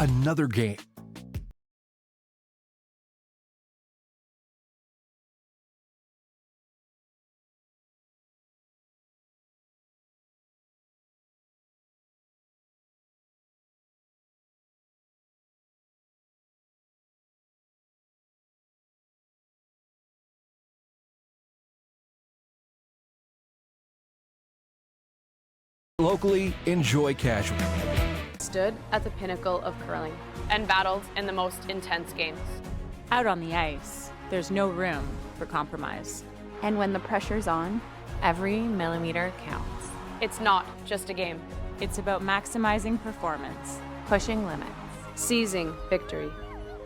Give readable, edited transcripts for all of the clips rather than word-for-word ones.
another game. Locally, enjoy casually. Stood at the pinnacle of curling and battled in the most intense games. Out on the ice, there's no room for compromise. And when the pressure's on, every millimeter counts. It's not just a game. It's about maximizing performance. Pushing limits. Seizing victory.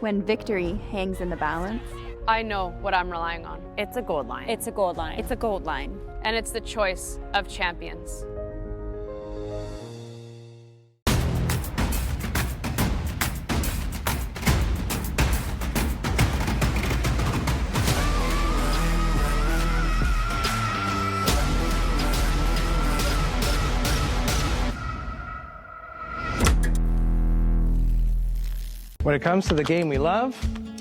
When victory hangs in the balance, I know what I'm relying on. It's a gold line. It's a gold line. It's a gold line. And it's the choice of champions. When it comes to the game we love,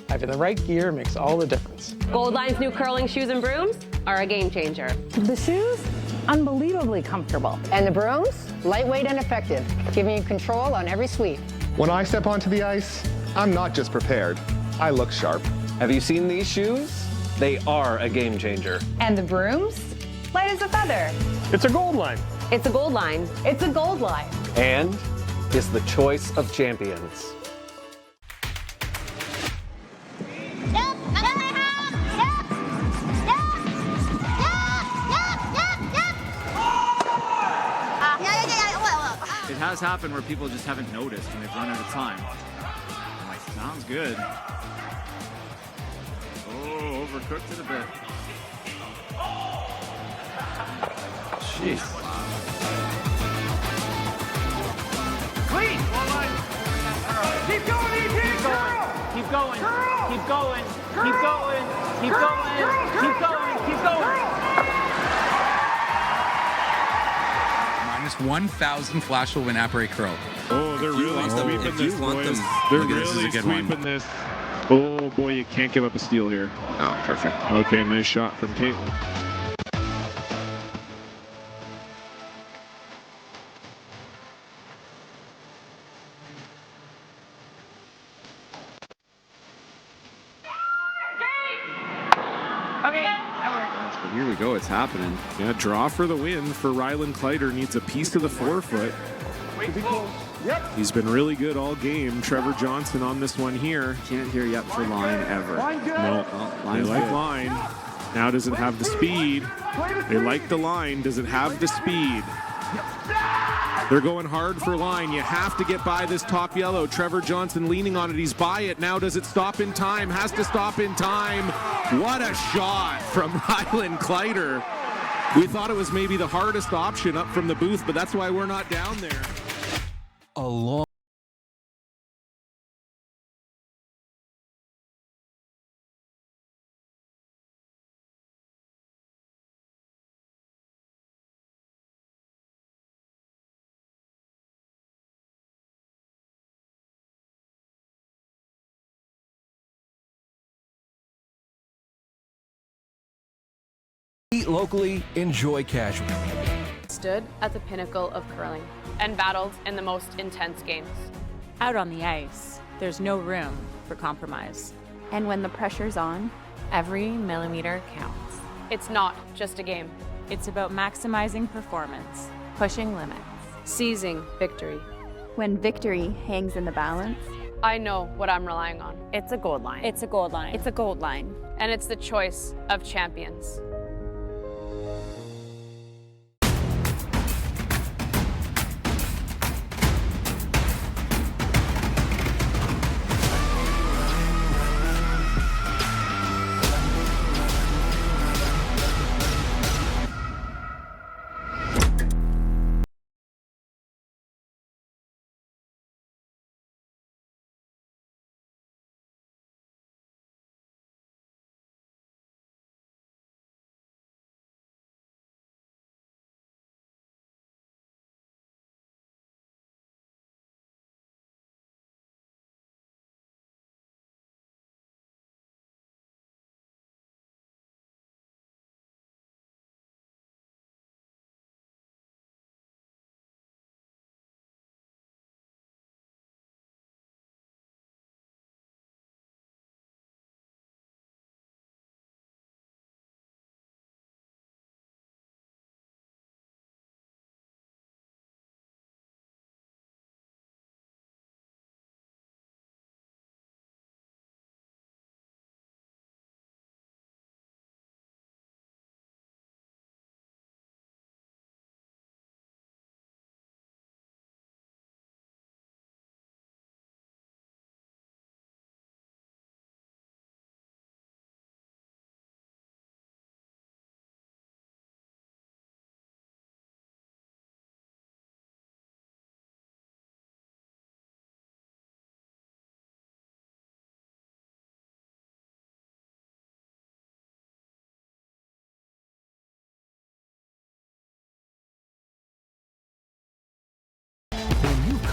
having the right gear makes all the difference. Gold Line's new curling shoes and brooms are a game changer. The shoes, unbelievably comfortable. And the brooms, lightweight and effective, giving you control on every sweep. When I step onto the ice, I'm not just prepared, I look sharp. Have you seen these shoes? They are a game changer. And the brooms? Light as a feather. It's a gold line. It's a gold line. It's a gold line. And is the choice of champions. It has happened where people just haven't noticed and they've run out of time. I'm like, sounds good. Oh, overcooked it a bit. Jeez. Clean! Keep going, ET! Keep going. Keep going. Keep going. Keep going. Keep going. Keep going. Minus 1,000 flash will win Apres curl. Oh, they're really sweeping this, boys. They're really sweeping this. Oh, boy, you can't give up a steal here. Oh, perfect. Okay, nice shot from Caitlin. Here we go, it's happening. Yeah, draw for the win for Ryland Kleider. Needs a piece of the forefoot. He's been really good all game. Trevor Johnson on this one here. Can't hear yet for line ever. No, they like line. Now does it have the speed? They like the line. Does it have the speed? They're going hard for line. You have to get by this top yellow. Trevor Johnson leaning on it. He's by it. Now does it stop in time? Has to stop in time. What a shot from Ryland Kleider. We thought it was maybe the hardest option up from the booth, but that's why we're not down there. A long Eat locally, enjoy casually. Stood at the pinnacle of curling and battled in the most intense games. Out on the ice, there's no room for compromise. And when the pressure's on, every millimeter counts. It's not just a game. It's about maximizing performance. Pushing limits. Seizing victory. When victory hangs in the balance, I know what I'm relying on. It's a gold line. It's a gold line. It's a gold line. And it's the choice of champions.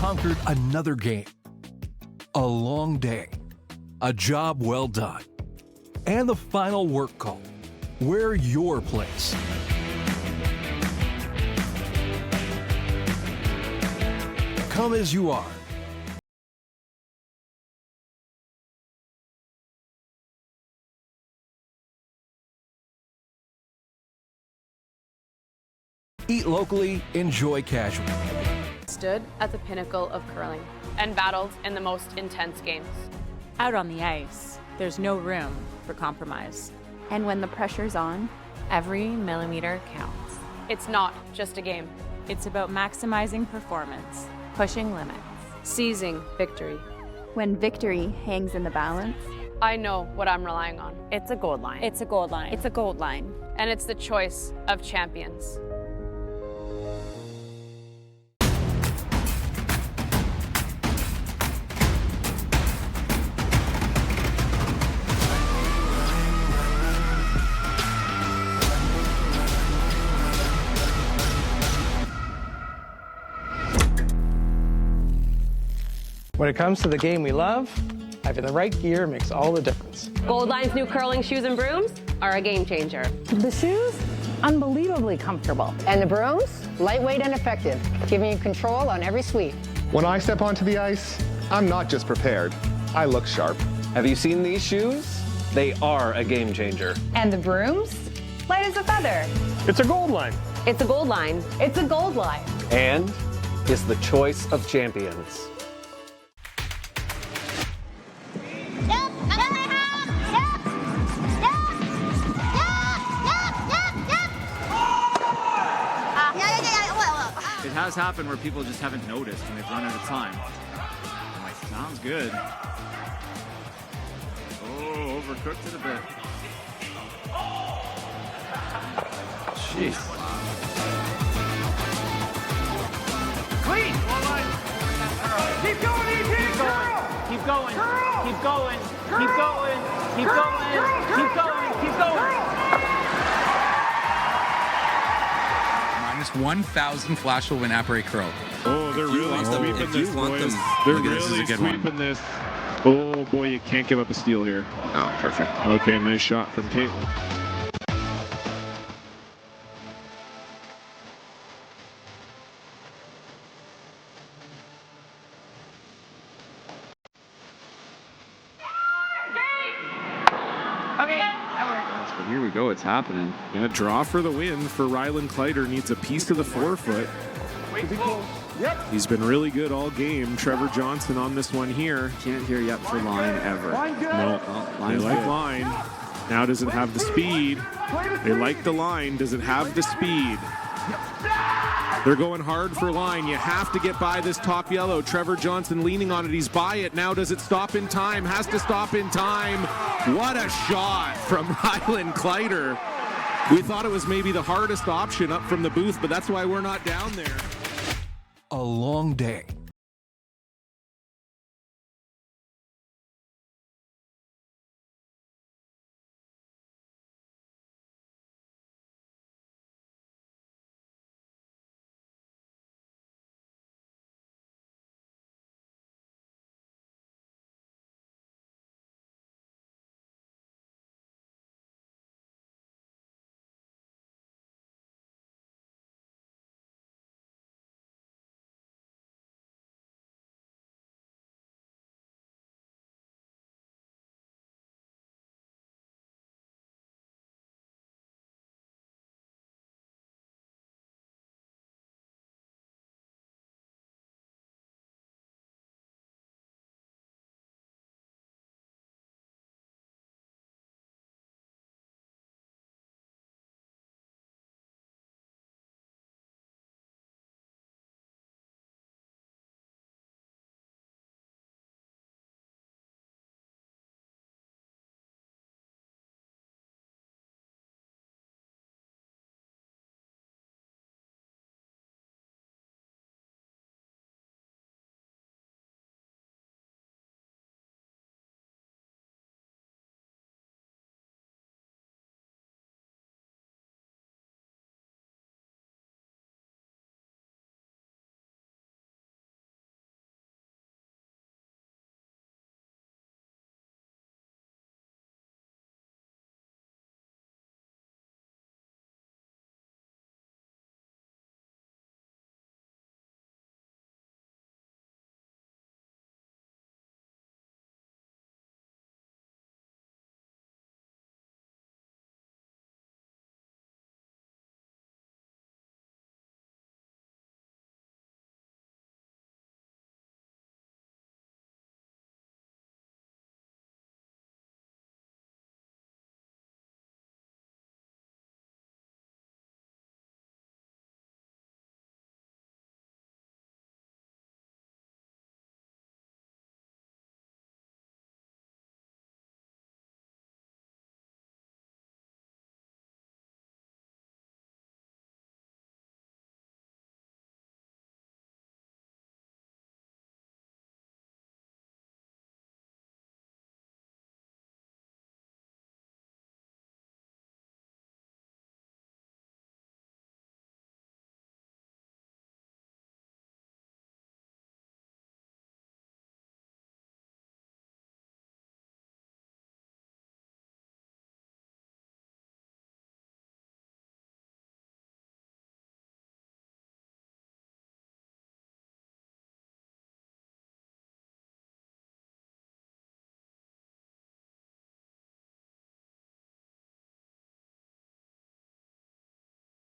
conquered another game. A long day, a job well done, and the final work call. Where your place. Come as you are. Eat locally, enjoy casually. Stood at the pinnacle of curling and battled in the most intense games. Out on the ice, there's no room for compromise. And when the pressure's on, every millimeter counts. It's not just a game. It's about maximizing performance, Pushing limits. Seizing victory. When victory hangs in the balance, I know what I'm relying on. It's a gold line. It's a gold line. it's a gold line. And it's the choice of champions. When it comes to the game we love, having the right gear makes all the difference. Gold Line's new curling shoes and brooms are a game changer. The shoes, unbelievably comfortable. And the brooms, lightweight and effective, giving you control on every sweep. When I step onto the ice, I'm not just prepared, I look sharp. Have you seen these shoes? They are a game changer. And the brooms? Light as a feather. It's a gold line. It's a gold line. It's a gold line. And is the choice of champions. It has happened where people just haven't noticed and they've run out of time. I'm like, sounds good. Oh, overcooked it a bit. Jeez. Clean! Keep going, ET! Keep going. Keep going. Keep going. Keep going. Keep going. Keep going. Minus 1,000 flash will win apparet curl. Oh, they're really sweeping this, boys. They're really sweeping this. Oh, boy, you can't give up a steal here. Oh, perfect. Okay, nice shot from Caitlin. But here we go, it's happening. And a draw for the win for Rylan Kleider. Needs a piece of the forefoot. He's been really good all game. Trevor Johnson on this one here. Can't hear yet for line ever. No, they like line. Now does it have the speed? They like the line. Does it have the speed? They're going hard for line. You have to get by this top yellow. Trevor Johnson leaning on it. He's by it. Now does it stop in time? Has to stop in time. What a shot from Rylan Kleider. We thought it was maybe the hardest option up from the booth, but that's why we're not down there. A long day,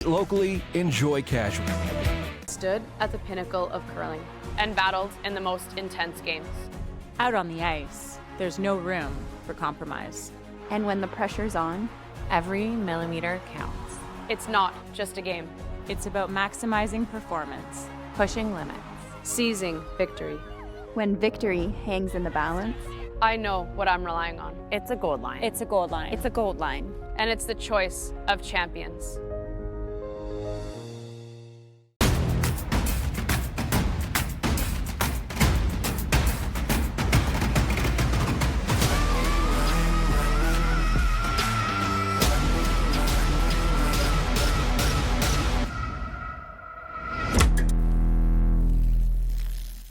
Locally, enjoy casual. Stood at the pinnacle of curling and battled in the most intense games. Out on the ice, there's no room for compromise. And when the pressure's on, every millimeter counts. It's not just a game. It's about maximizing performance, Pushing limits. Seizing victory. When victory hangs in the balance, I know what I'm relying on. It's a gold line. It's a gold line. It's a gold line. And it's the choice of champions.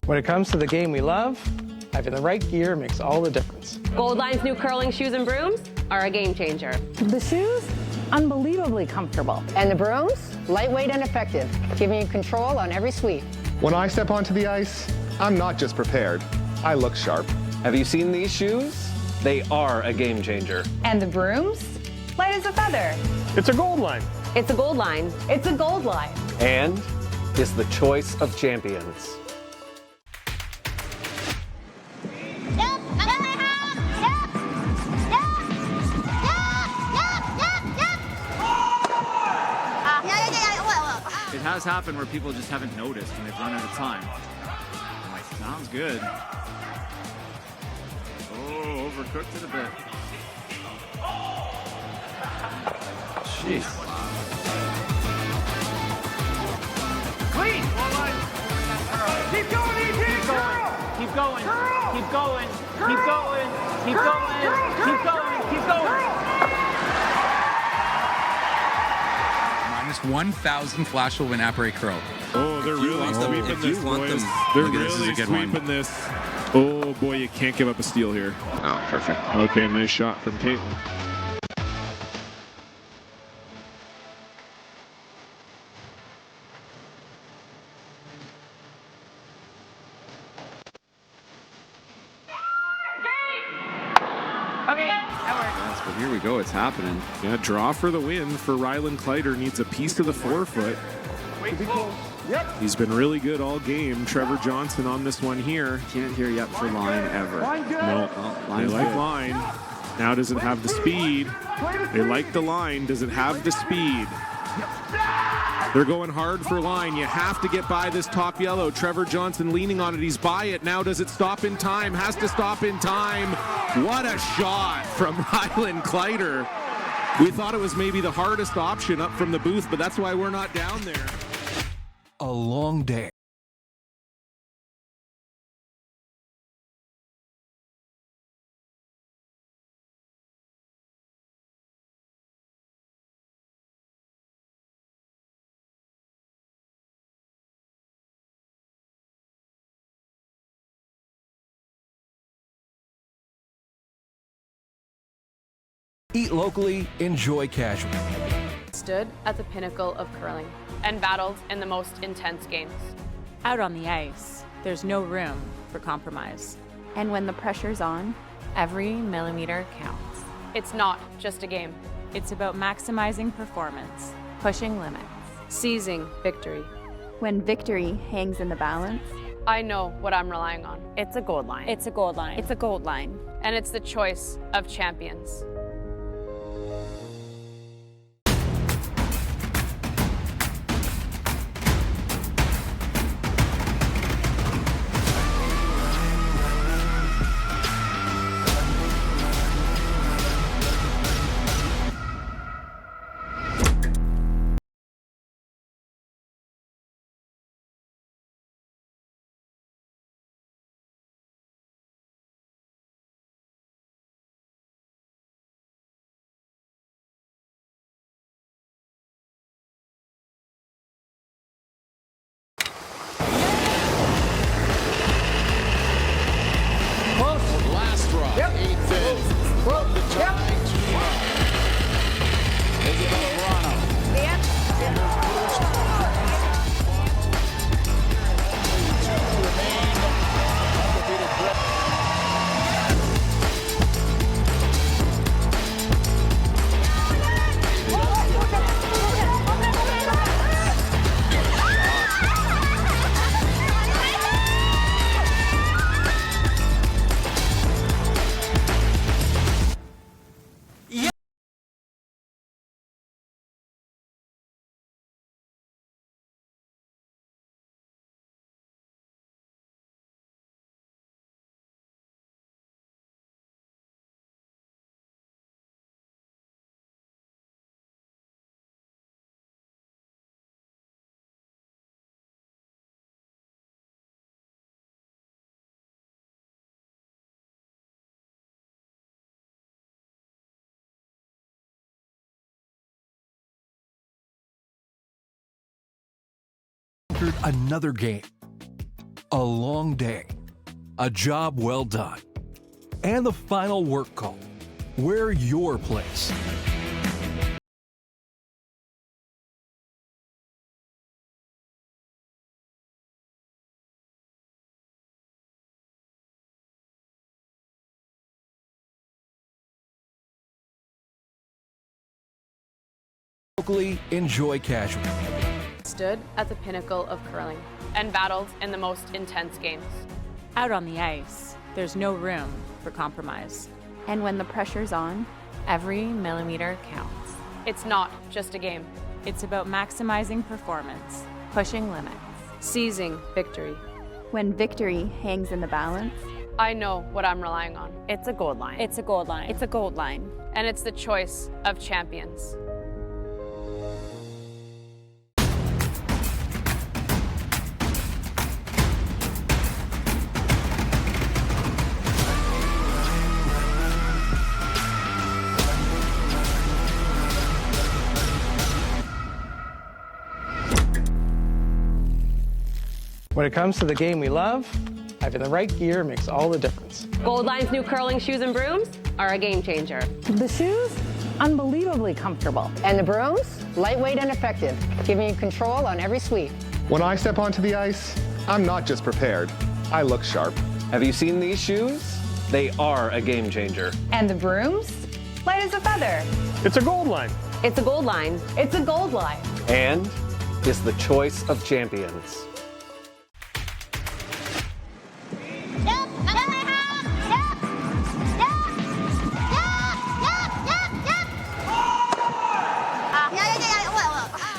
When it comes to the game we love, having the right gear makes all the difference. Gold Line's new curling shoes and brooms are a game changer. The shoes, unbelievably comfortable. And the brooms, lightweight and effective, giving you control on every sweep. When I step onto the ice, I'm not just prepared, I look sharp. Have you seen these shoes? They are a game changer. And the brooms? Light as a feather. It's a gold line. It's a gold line. It's a gold line. And is the choice of champions. It has happened where people just haven't noticed and they've run out of time. I'm like, sounds good. Oh, overcooked it a bit. Jeez. Clean! Keep going, ET! Keep going. Keep going. Keep going. Keep going. Keep going. Keep going. Minus 1,000 flash will win apres curl. Oh, they're really sweeping this, boys. They're really sweeping this. Oh, boy, you can't give up a steal here. Oh, perfect. Okay, nice shot from Caitlin. Yes, but here we go. It's happening. Yeah, draw for the win for Rylan Kleider. Needs a piece of the forefoot. He's been really good all game. Trevor Johnson on this one here. Can't hear yet for line ever. No, they like line. Now does it have the speed? They like the line. Does it have the speed? They're going hard for line. You have to get by this top yellow. Trevor Johnson leaning on it. He's by it. Now does it stop in time? Has to stop in time. What a shot from Rylan Kleider. We thought it was maybe the hardest option up from the booth, but that's why we're not down there. A long day. Eat locally, enjoy casual. Stood at the pinnacle of curling and battled in the most intense games. Out on the ice, there's no room for compromise. And when the pressure's on, every millimeter counts. It's not just a game. It's about maximizing performance, Pushing limits. Seizing victory. When victory hangs in the balance, I know what I'm relying on. It's a gold line. It's a gold line. It's a gold line. And it's the choice of champions. entered another game, a long day, a job well done, and the final work call. We're your place. Locally, enjoy casual. Stood at the pinnacle of curling and battled in the most intense games. Out on the ice, there's no room for compromise. And when the pressure's on, every millimeter counts. It's not just a game. It's about maximizing performance, Pushing limits. Seizing victory. When victory hangs in the balance, I know what I'm relying on. It's a gold line. It's a gold line. It's a gold line. And it's the choice of champions. When it comes to the game we love, having the right gear makes all the difference. Gold Line's new curling shoes and brooms are a game changer. The shoes, unbelievably comfortable. And the brooms, lightweight and effective, giving you control on every sweep. When I step onto the ice, I'm not just prepared. I look sharp. Have you seen these shoes? They are a game changer. And the brooms? Light as a feather. It's a gold line. It's a gold line. It's a gold line. And is the choice of champions.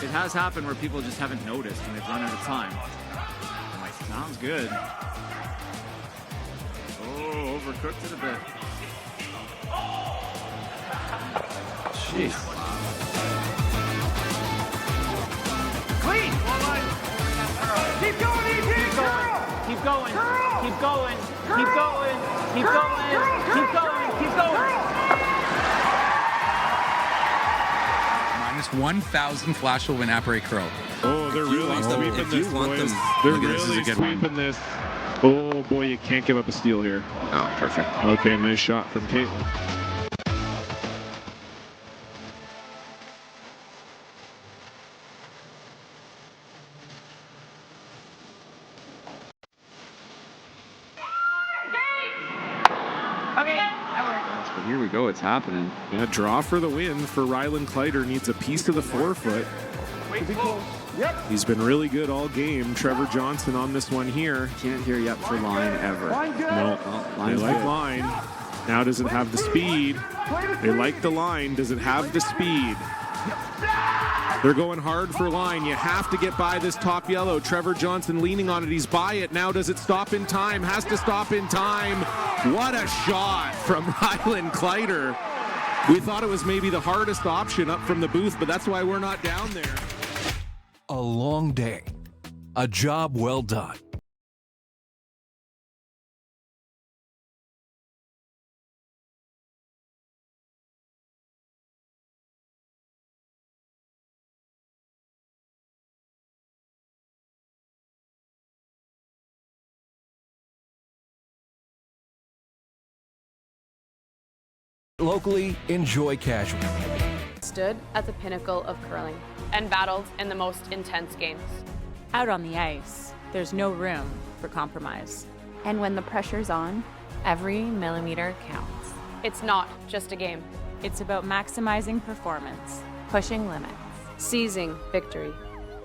It has happened where people just haven't noticed and they've run out of time. I'm like, sounds good. Oh, overcooked it a bit. Jeez. Clean! Keep going, ET! Keep going. Keep going. Keep going. Keep going. Keep going. Keep going. Minus 1,000 flash will win apparet curl. Oh, they're really sweeping this, boys. They're really sweeping this. Oh, boy, you can't give up a steal here. Oh, perfect. Okay, nice shot from Caitlin. But here we go, it's happening. Yeah, draw for the win for Rylan Kleider. Needs a piece of the forefoot. He's been really good all game. Trevor Johnson on this one here. Can't hear yet for line ever. No, they like line. Now does it have the speed? They like the line. Does it have the speed? They're going hard for line. You have to get by this top yellow. Trevor Johnson leaning on it. He's by it. Now does it stop in time? Has to stop in time. What a shot from Rylan Kleider. We thought it was maybe the hardest option up from the booth, but that's why we're not down there. A long day, a job well done. Locally, enjoy casual. Stood at the pinnacle of curling and battled in the most intense games. Out on the ice, there's no room for compromise. And when the pressure's on, every millimeter counts. It's not just a game. It's about maximizing performance. Pushing limits. Seizing victory.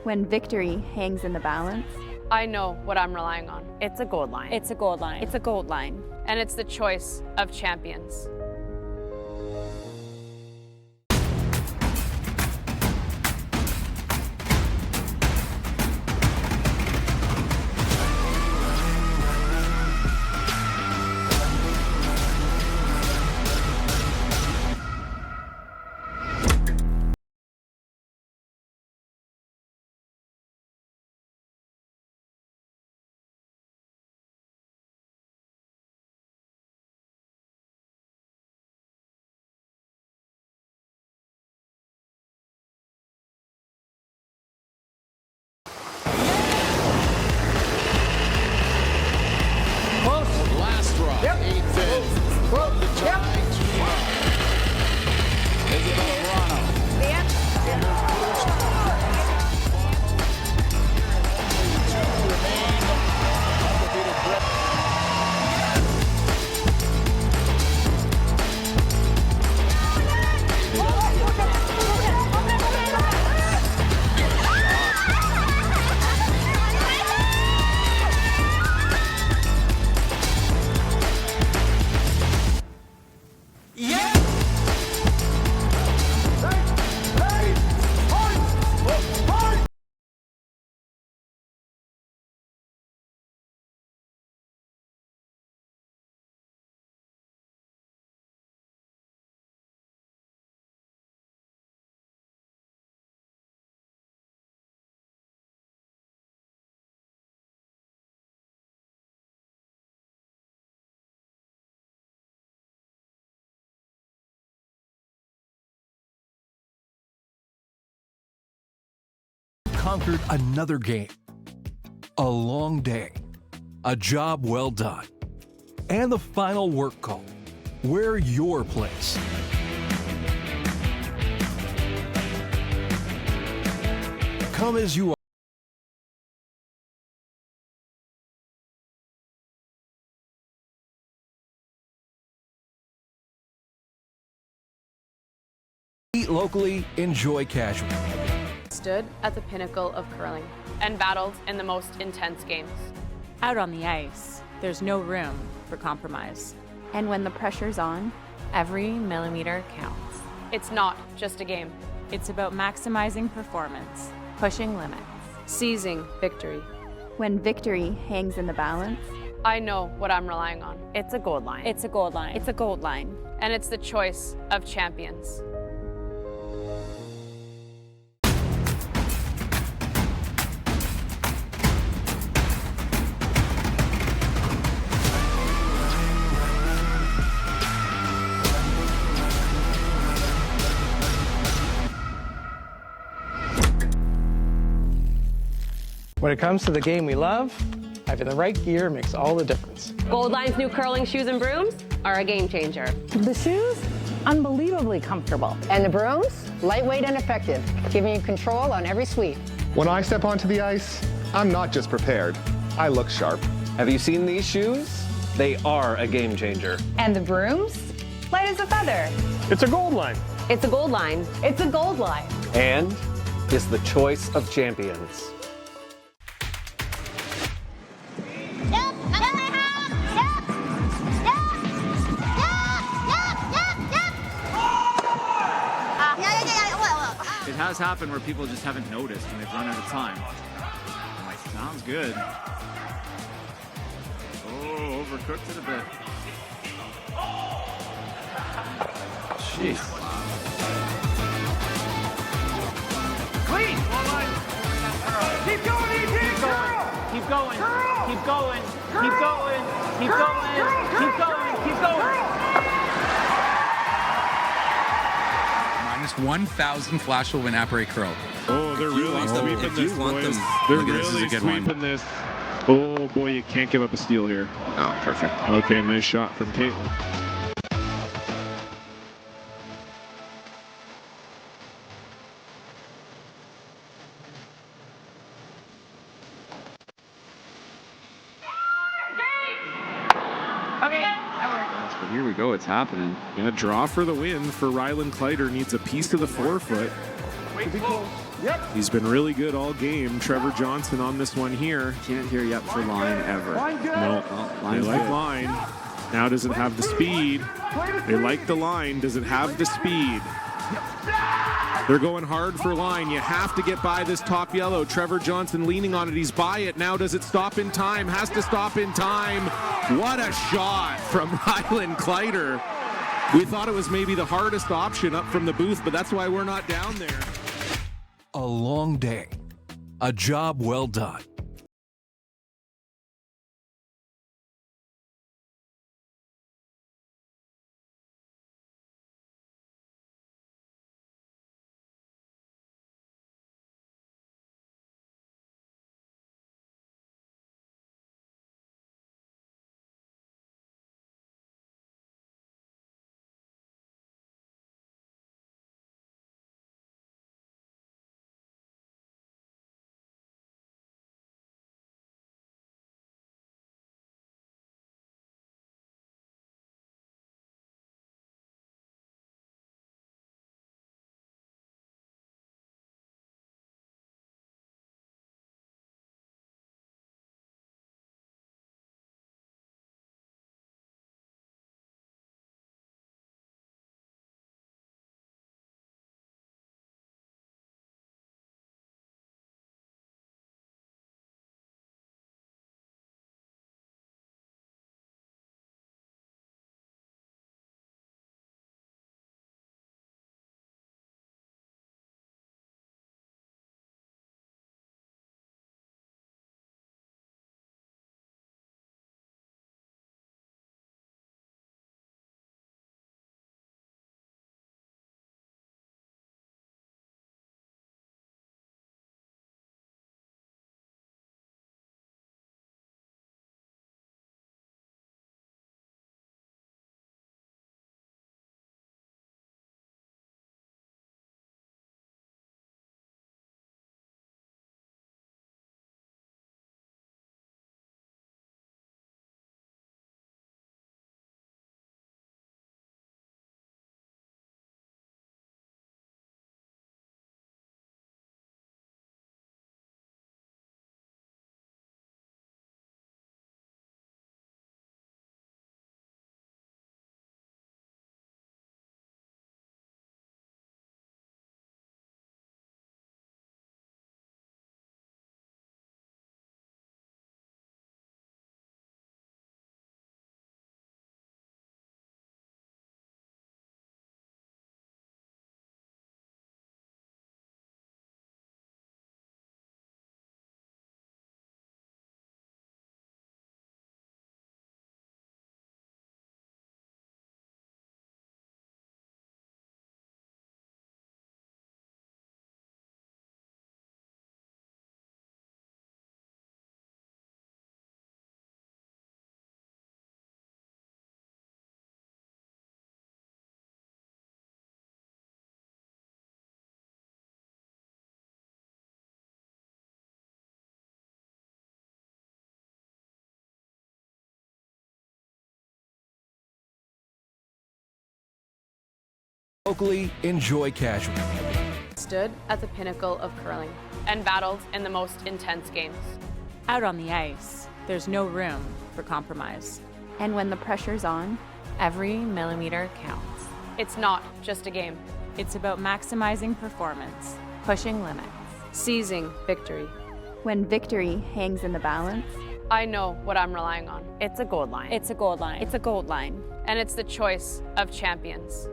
When victory hangs in the balance, I know what I'm relying on. It's a gold line. It's a gold line. It's a gold line. And it's the choice of champions. conquered another game, a long day, a job well done, and the final work call. We're your place. Come as you are. Eat locally, enjoy casually. Stood at the pinnacle of curling and battled in the most intense games. Out on the ice, there's no room for compromise. And when the pressure's on, every millimeter counts. It's not just a game. It's about maximizing performance, Pushing limits. Seizing victory. When victory hangs in the balance, I know what I'm relying on. It's a gold line. It's a gold line. It's a gold line. And it's the choice of champions. When it comes to the game we love, having the right gear makes all the difference. Gold Line's new curling shoes and brooms are a game changer. The shoes, unbelievably comfortable. And the brooms, lightweight and effective, giving you control on every sweep. When I step onto the ice, I'm not just prepared. I look sharp. Have you seen these shoes? They are a game changer. And the brooms? Light as a feather. It's a gold line. It's a gold line. It's a gold line. And is the choice of champions. It has happened where people just haven't noticed and they've run out of time. I'm like, sounds good. Oh, overcooked it a bit. Jeez. Clean! Keep going, ET! Keep going. Keep going. Keep going. Keep going. Keep going. Keep going. Minus 1,000 flash will win apparet curl. Oh, they're really sweeping this, boys. They're really sweeping this. Oh, boy, you can't give up a steal here. Oh, perfect. Okay, nice shot from Caitlin. But here we go, it's happening. Yeah, draw for the win for Rylan Kleider. Needs a piece of the forefoot. Yep. He's been really good all game. Trevor Johnson on this one here. Can't hear yep for line ever. Line good. No, Oh, they line's like good. line. Now does it have the speed? They like the line. Does it have the speed? They're going hard for line. You have to get by this top yellow. Trevor Johnson leaning on it. He's by it. Now does it stop in time? Has to stop in time. What a shot from Rylan Kleider. We thought it was maybe the hardest option up from the booth, but that's why we're not down there. A long day, a job well done, Locally, enjoy casually. Stood at the pinnacle of curling and battled in the most intense games. Out on the ice, there's no room for compromise. And when the pressure's on, every millimeter counts. It's not just a game. It's about maximizing performance, Pushing limits. Seizing victory. When victory hangs in the balance, I know what I'm relying on. it's a gold line. It's a gold line. It's a gold line. And it's the choice of champions.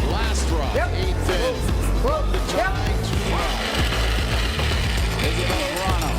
Last drop. Yep. 8th in. From the tie to Isabel Verano.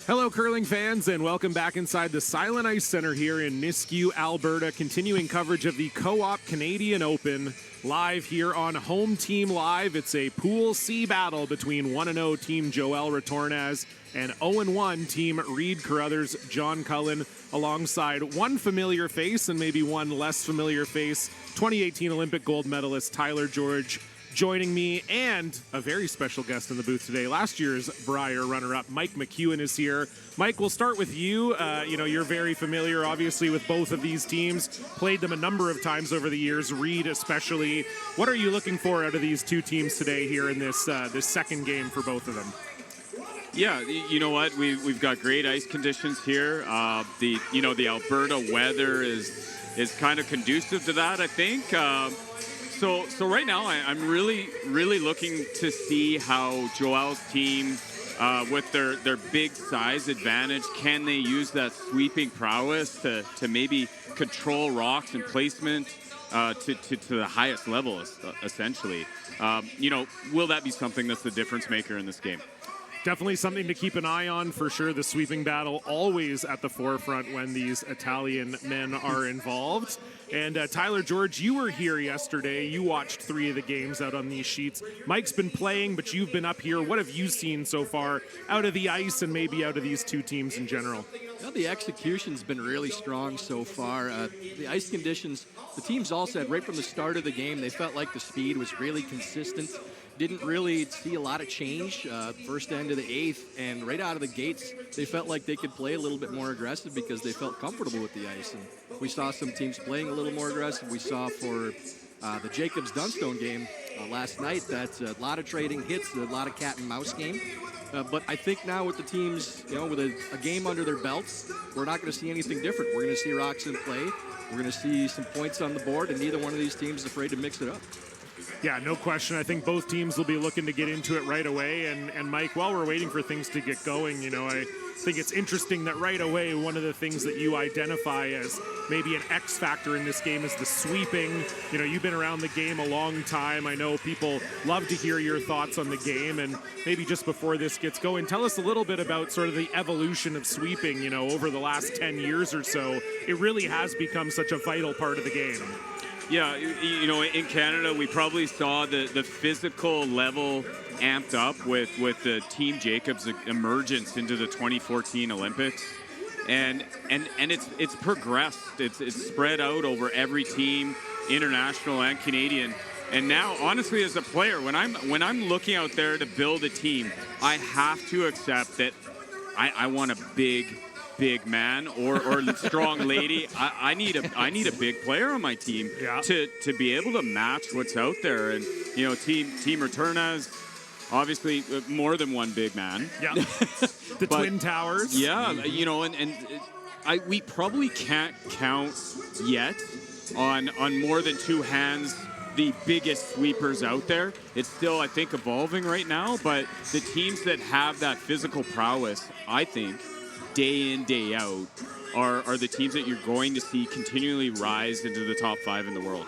Hello, curling fans, and welcome back inside the Silent Ice Center here in Nisku, Alberta. Continuing coverage of the Co-op Canadian Open live here on Home Team Live. It's a Pool C battle between 1-0 Team Joel Retornaz and 0-1 Team Reed Carruthers, John Cullen, alongside one familiar face and maybe one less familiar face, 2018 Olympic gold medalist Tyler George, joining me, and a very special guest in the booth today. Last year's Brier runner-up, Mike McEwen, is here. Mike, we'll start with you. You're very familiar, obviously, with both of these teams. Played them a number of times over the years, Reed especially. What are you looking for out of these two teams today here in this this second game for both of them? Yeah, you know what? We've got great ice conditions here. The Alberta weather is kind of conducive to that, I think. So right now, I'm really looking to see how Joel's team, with their big size advantage, can they use that sweeping prowess to maybe control rocks and placement to the highest level, essentially. Will that be something that's the difference maker in this game? Definitely something to keep an eye on for sure. The sweeping battle always at the forefront when these Italian men are involved. And Tyler George, you were here yesterday. You watched 3 of the games out on these sheets. Mike's been playing, but you've been up here. What have you seen so far out of the ice and maybe out of these two teams in general? Well, the execution's been really strong so far. The ice conditions, the teams all said right from the start of the game, they felt like the speed was really consistent. Didn't really see a lot of change first end of the 8th, and right out of the gates, they felt like they could play a little bit more aggressive because they felt comfortable with the ice. And we saw some teams playing a little more aggressive. We saw for the Jacobs-Dunstone game last night that a lot of trading hits, a lot of cat and mouse game. But I think now with the teams, with a game under their belts, we're not going to see anything different. We're going to see rocks in play. We're going to see some points on the board, and neither one of these teams is afraid to mix it up. Yeah, no question. I think both teams will be looking to get into it right away. And Mike, while we're waiting for things to get going, I think it's interesting that right away, one of the things that you identify as maybe an X factor in this game is the sweeping. You've been around the game a long time. I know people love to hear your thoughts on the game. And maybe just before this gets going, tell us a little bit about sort of the evolution of sweeping, over the last 10 years or so. It really has become such a vital part of the game. Yeah, in Canada, we probably saw the physical level amped up with the Team Jacobs emergence into the 2014 Olympics, and it's progressed. It's spread out over every team, international and Canadian. And now, honestly, as a player, when I'm looking out there to build a team, I have to accept that I want a big man or strong lady. I need a big player on my team to be able to match what's out there. And Team Retornaz, obviously more than one big man. Yeah. The Twin Towers. Yeah, you know, and we probably can't count yet on more than two hands the biggest sweepers out there. It's still, I think, evolving right now, but the teams that have that physical prowess, I think, day in, day out, are the teams that you're going to see continually rise into the top 5 in the world.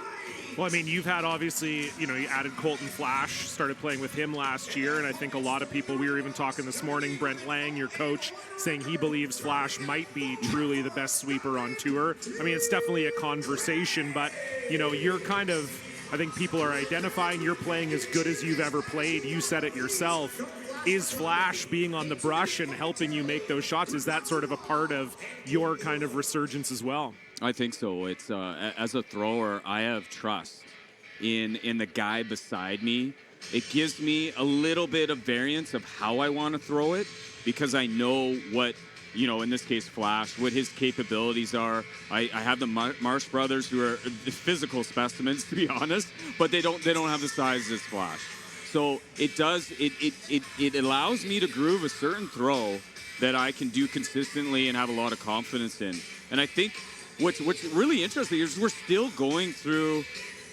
Well, I mean, you've had, obviously, you added Colton Flash, started playing with him last year, and I think a lot of people, we were even talking this morning, Brent Lang, your coach, saying he believes Flash might be truly the best sweeper on tour. I mean, it's definitely a conversation, but, you're kind of, I think people are identifying you're playing as good as you've ever played. You said it yourself. Is Flash being on the brush and helping you make those shots? Is that sort of a part of your kind of resurgence as well? I think so. It's as a thrower, I have trust in the guy beside me. It gives me a little bit of variance of how I want to throw it because I know what, in this case, Flash, what his capabilities are. I have the Marsh brothers who are the physical specimens, to be honest, but they don't have the size as Flash. So it allows me to groove a certain throw that I can do consistently and have a lot of confidence in. And I think what's really interesting is we're still going through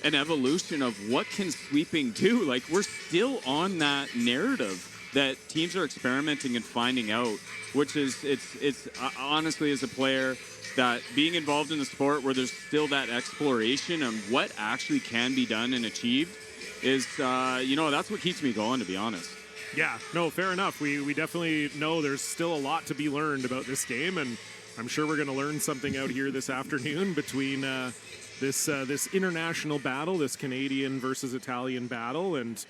an evolution of what can sweeping do. Like, we're still on that narrative that teams are experimenting and finding out, which is it's honestly, as a player, that being involved in the sport where there's still that exploration and what actually can be done and achieved is, that's what keeps me going, to be honest. Yeah, no, fair enough. We definitely know there's still a lot to be learned about this game, and I'm sure we're going to learn something out here this afternoon between this international battle, this Canadian versus Italian battle, and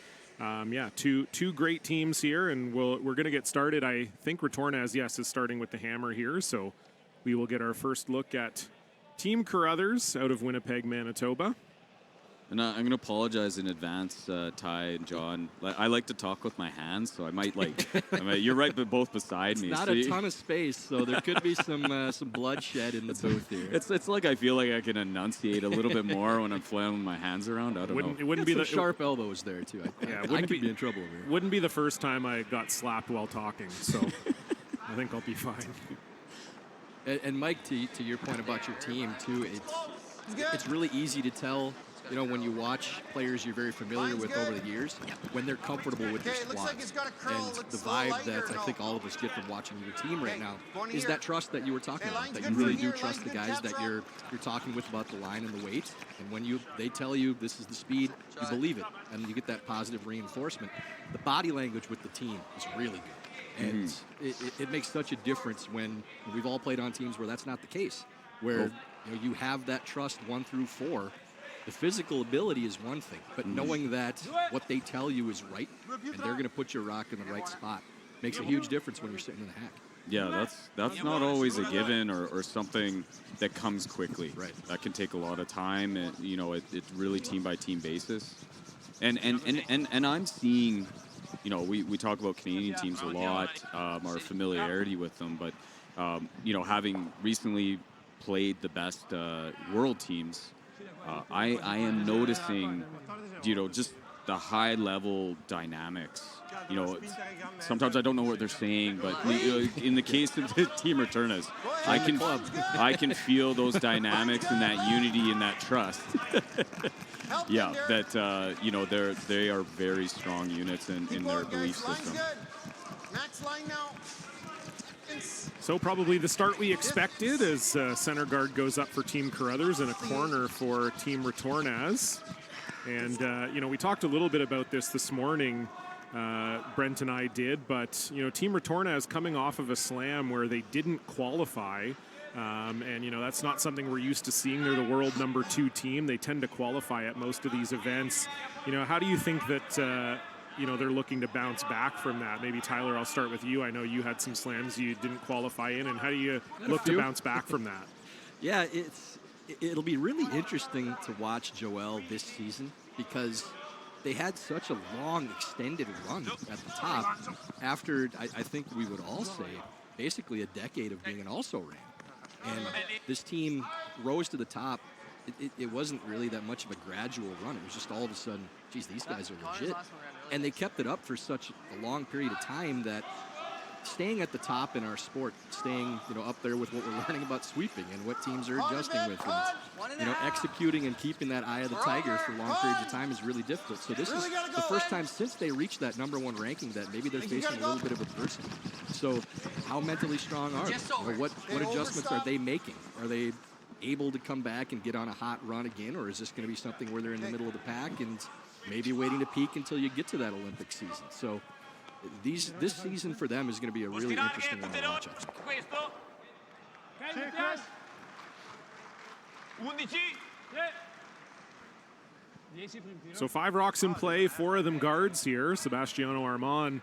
two great teams here, and we're going to get started. I think Retornaz, yes, is starting with the hammer here, so we will get our first look at Team Carruthers out of Winnipeg, Manitoba. And I'm going to apologize in advance, Ty and John. I like to talk with my hands, so I might you're right, but both beside me. It's not a ton of space, so there could be some bloodshed in the booth here. It's like I feel like I can enunciate a little bit more when I'm flailing my hands around. I don't know. It wouldn't be the sharp elbows there too. I could be in trouble over here. Wouldn't be the first time I got slapped while talking, so I think I'll be fine. And Mike, to your point about your team too, it's really easy to tell. When you watch players you're very familiar with over the years, when they're comfortable with their squads. And the vibe that I think all of us get from watching your team right now is that trust that you were talking about, that you really do trust the guys that you're talking with about the line and the weight. And when they tell you this is the speed, you believe it, and you get that positive reinforcement. The body language with the team is really good. And it makes such a difference when we've all played on teams where that's not the case, where you have that trust 1 through 4. The physical ability is one thing, but knowing that what they tell you is right and they're going to put your rock in the right spot makes a huge difference when you're sitting in the hack. Yeah, that's not always a given or something that comes quickly. Right. That can take a lot of time, and it's really team by team basis. And I'm seeing, we talk about Canadian teams a lot, our familiarity with them, but having recently played the best world teams. I am noticing, just the high-level dynamics. Sometimes I don't know what they're saying, but in the case of the Team Retornaz, I can feel those dynamics and that unity and that trust. Yeah, that they are very strong units in their belief system. Max line now. So probably the start we expected as center guard goes up for Team Carruthers and a corner for Team Retornaz. And, we talked a little bit about this morning, Brent and I did, but, Team Retornaz coming off of a slam where they didn't qualify. And, that's not something we're used to seeing. They're the world number 2 team. They tend to qualify at most of these events. How do you think that... they're looking to bounce back from that? Maybe, Tyler, I'll start with you. I know you had some slams you didn't qualify in, and how do you look to bounce back from that? Yeah, it'll be really interesting to watch Joel this season because they had such a long, extended run at the top after, I think we would all say, basically a decade of being an also-ran. And this team rose to the top. It wasn't really that much of a gradual run. It was just all of a sudden, geez, these guys are legit. And they kept it up for such a long period of time that staying at the top in our sport, staying, up there with what we're learning about sweeping and what teams are adjusting with, and, executing and keeping that eye of the tiger for long periods of time is really difficult. So this is the first time since they reached that #1 ranking that maybe they're facing a little bit of adversity. So how mentally strong are they? What adjustments are they making? Are they able to come back and get on a hot run again, or is this going to be something where they're in the middle of the pack and maybe waiting to peak until you get to that Olympic season? So this season for them is going to be a really interesting one to watch. So 5 rocks in play, 4 of them guards here. Sebastiano Armand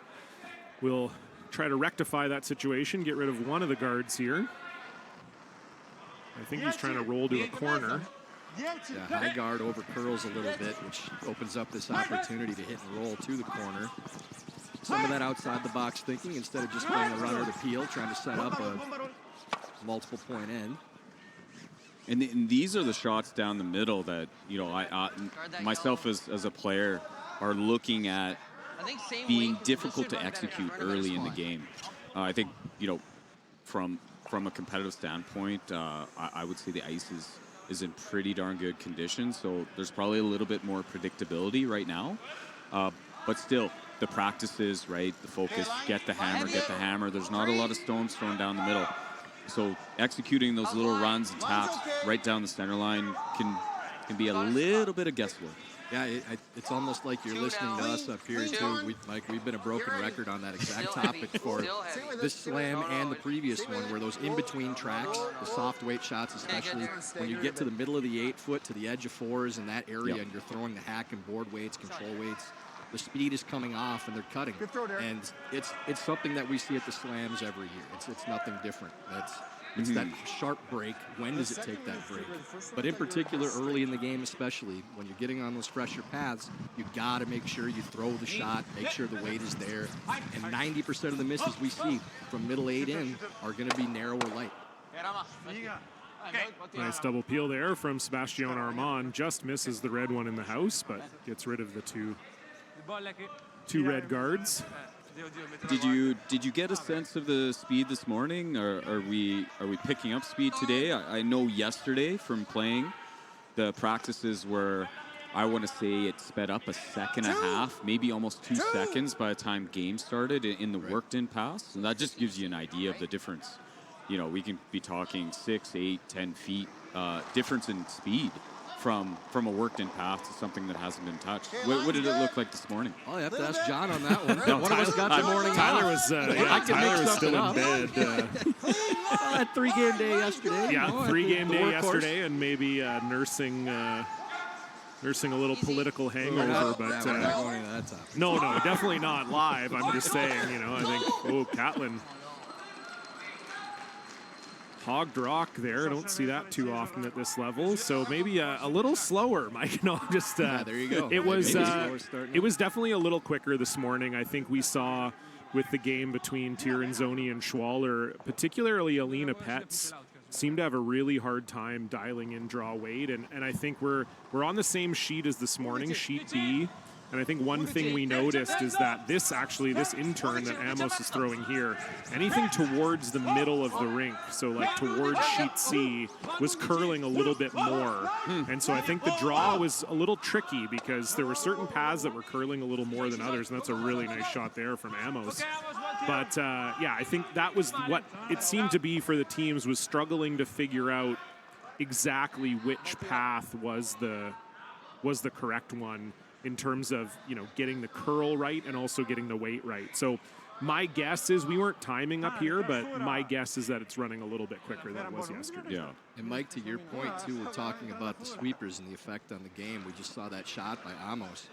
will try to rectify that situation, get rid of one of the guards here. I think he's trying to roll to a corner. Yeah, high guard over curls a little bit, which opens up this opportunity to hit and roll to the corner. Some of that outside the box thinking instead of just playing a runner to peel, trying to set up a multiple point end. And these are the shots down the middle that, I myself as a player are looking at being difficult to execute early in the game. I think, from a competitive standpoint, I would say the ice is in pretty darn good condition. So there's probably a little bit more predictability right now. But still, the practices, right, the focus, get the hammer. There's not a lot of stones thrown down the middle. So executing those little runs and taps right down the center line can be a little bit of guesswork. Yeah, it's almost like you're listening to us up here, too. We've been a broken record on that exact topic for this slam and the previous one, where those in-between tracks, the soft weight shots, especially when you get to the middle of the 8-foot to the edge of 4s in that area, and you're throwing the hack and board weights, control weights, the speed is coming off and they're cutting. And it's something that we see at the slams every year. It's nothing different. It's that sharp break. When does it take that break? But in particular, early in the game especially, when you're getting on those fresher paths, you got to make sure you throw the shot, make sure the weight is there. And 90% of the misses we see from middle 8 in are going to be narrow or light. Nice double peel there from Sebastian Armand. Just misses the red one in the house, but gets rid of the two red guards. Did you get a sense of the speed this morning? Or are we picking up speed today? I know yesterday from playing, the practices were, I want to say it sped up a second and a half, maybe almost 2 seconds by the time game started in the worked-in pass. And that just gives you an idea of the difference. We can be talking 6, 8, 10 feet difference in speed from a worked-in path to something that hasn't been touched. What did it look like this morning? Oh, you have to ask John on that one. No, one of us got the morning Tyler off. Tyler was still in bed. That 3-game day yesterday. Yeah, 3-game day yesterday, and maybe nursing a little political hangover. But no, definitely not live. I'm just saying, I think, Catlin hogged rock there. I don't see that too often at this level. So maybe a little slower, Mike. No, just there you go. It was definitely a little quicker this morning. I think we saw with the game between Tirinzoni and Schwaller, particularly Alina Petz, seemed to have a really hard time dialing in draw weight. And I think we're on the same sheet as this morning, sheet B. And I think one thing we noticed is that this intern that Amos is throwing here, anything towards the middle of the rink, so like towards sheet C, was curling a little bit more. And so I think the draw was a little tricky because there were certain paths that were curling a little more than others, and that's a really nice shot there from Amos. But I think that was what it seemed to be for the teams, was struggling to figure out exactly which path was the correct one, in terms of, getting the curl right and also getting the weight right. So my guess is, we weren't timing up here, but my guess is that it's running a little bit quicker than it was yesterday. Yeah. And Mike, to your point too, we're talking about the sweepers and the effect on the game. We just saw that shot by Amos.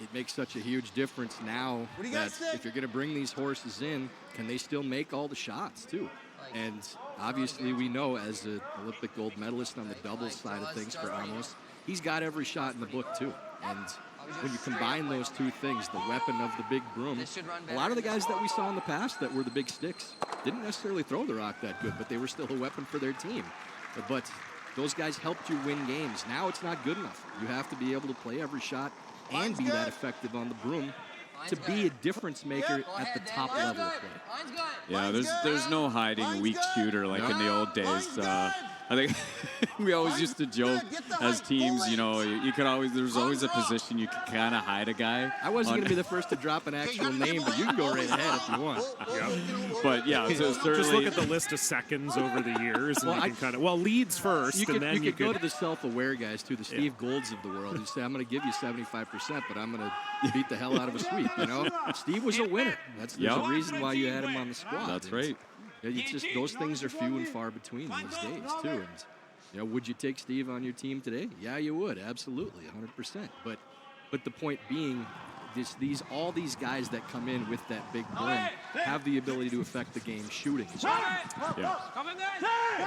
It makes such a huge difference now that if you're going to bring these horses in, can they still make all the shots too? And obviously we know, as an Olympic gold medalist on the doubles side of things for Amos, he's got every shot in the book too. And when you combine those two things, the weapon of the big broom, a lot of the guys that we saw in the past that were the big sticks didn't necessarily throw the rock that good, but they were still a weapon for their team. But those guys helped you win games. Now it's not good enough. You have to be able to play every shot and be that effective on the broom to be a difference maker at the top level of play. Yeah, there's no hiding a weak shooter like in the old days. I think we always used to joke as teams, you know, there's always a position you can kind of hide a guy. I wasn't going to be the first to drop an actual name, but you can go right ahead if you want. But yeah, so certainly. Just look at the list of seconds over the years, and you can kind of leads first, you and then you could go to the self-aware guys too, the Steve Goulds of the world. You say, I'm going to give you 75%, but I'm going to beat the hell out of a sweep. You know, Steve was a winner. There's a reason why you had him on the squad. That's right. It's just those things are few and far between these days too. And you know, would you take Steve on your team today? Yeah, you would, absolutely, 100%. But the point being, all these guys that come in with that big brim have the ability to affect the game shooting. Yeah.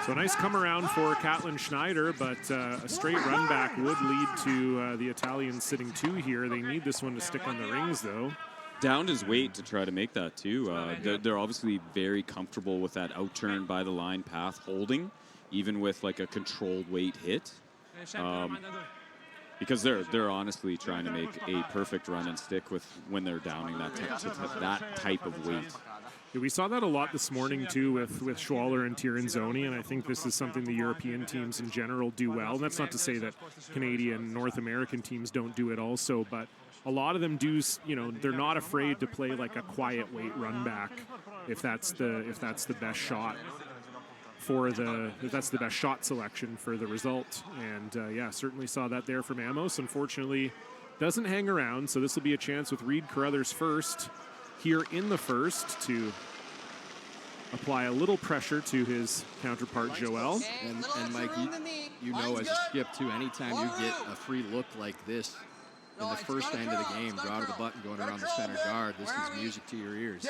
So a nice come around for Caitlin Schneider, but a straight run back would lead to the Italians sitting 2 here. They need this one to stick on the rings, though. Downed his weight to try to make that too. They're obviously very comfortable with that outturn by the line path holding, even with like a controlled weight hit, because they're honestly trying to make a perfect run and stick with when they're downing that type of weight. Yeah, we saw that a lot this morning too with Schwaller and Tirinzoni, and I think this is something the European teams in general do well. And that's not to say that Canadian, North American teams don't do it also, but a lot of them do, you know, they're not afraid to play like a quiet weight run back if that's the best shot if that's the best shot selection for the result. And yeah, certainly saw that there from Amos. Unfortunately, doesn't hang around, so this will be a chance with Reed Carruthers first here in the first to apply a little pressure to his counterpart Joel. And Mike, you know as a skip too, anytime you get a free look like this in the first end of the game, draw to the button going around the center guard, this is music to your ears.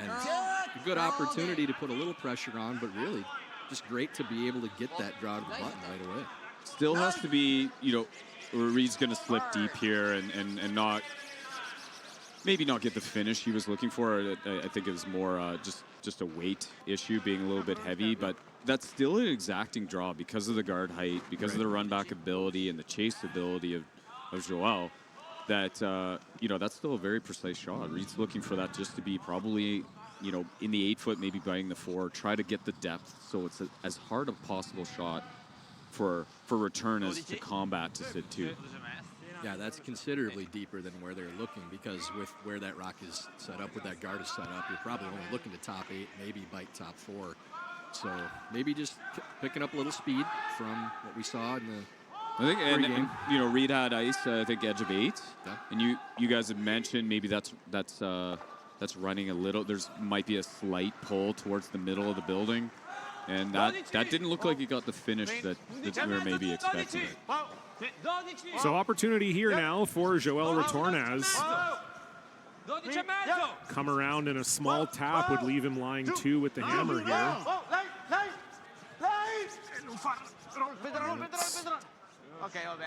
And a good opportunity to put a little pressure on, but really just great to be able to get that draw to the button right away. Still has to be, you know, Reed's going to slip deep here and maybe not get the finish he was looking for. I think it was more just a weight issue, being a little bit heavy, but that's still an exacting draw because of the guard height, because of the run back ability and the chase ability of Joel. That, you know, that's still a very precise shot. Reed's looking for that just to be probably, you know, in the 8 foot, maybe biting the 4, try to get the depth so it's as hard a possible shot for Retornaz to combat to sit 2. Yeah, that's considerably deeper than where they're looking, because with where that rock is set up, where that guard is set up, you're probably only looking to top 8, maybe bite top 4. So maybe just picking up a little speed from what we saw in the I think, and you know, Reed had ice, I think, edge of 8. Yeah. And you guys had mentioned maybe that's running a little. There's might be a slight pull towards the middle of the building, and that didn't look like he got the finish that we were maybe expecting. So opportunity here now for Joel Retornaz. Come around in a small tap would leave him lying 2 with the hammer here.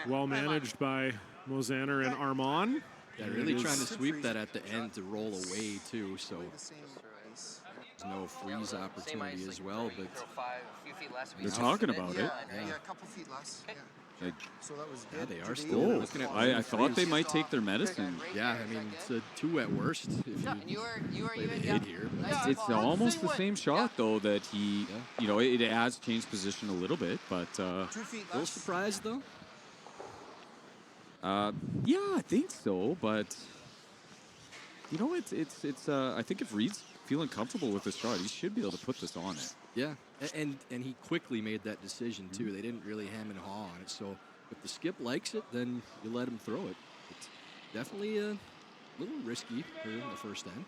Well managed by Mosaner and Armand. Yeah, really trying to sweep that at the end to roll away too, so there's no freeze opportunity as well, but they're talking about it. Yeah, a couple feet less. Yeah, they are still looking at. I thought they might take their medicine. Yeah, I mean, it's a 2 at worst if you play the hit here. It's almost the same shot, though, that he, you know, it has changed position a little bit, but... a little surprised, though? Yeah, I think so, but... You know, it's I think if Reed's feeling comfortable with this shot, he should be able to put this on it. Yeah, and he quickly made that decision, too. They didn't really hem and haw on it, so if the skip likes it, then you let him throw it. It's definitely a little risky here in the first end.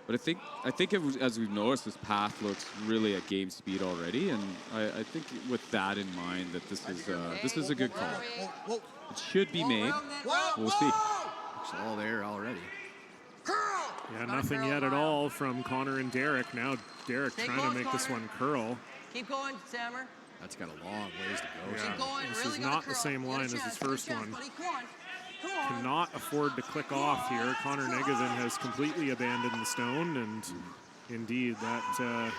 But I think it was, as we've noticed, this path looks really at game speed already, and I think with that in mind, that this is a good call. It should be made. We'll see. It's all there already. Yeah, nothing yet at all from Connor and Derek. Now Derek trying to make this one curl. Keep going, Sammer. That's got a long ways to go. Yeah, Keep going. this Really is not the same line as his first one. Cannot afford to click off here. Connor Negevin has completely abandoned the stone, and indeed that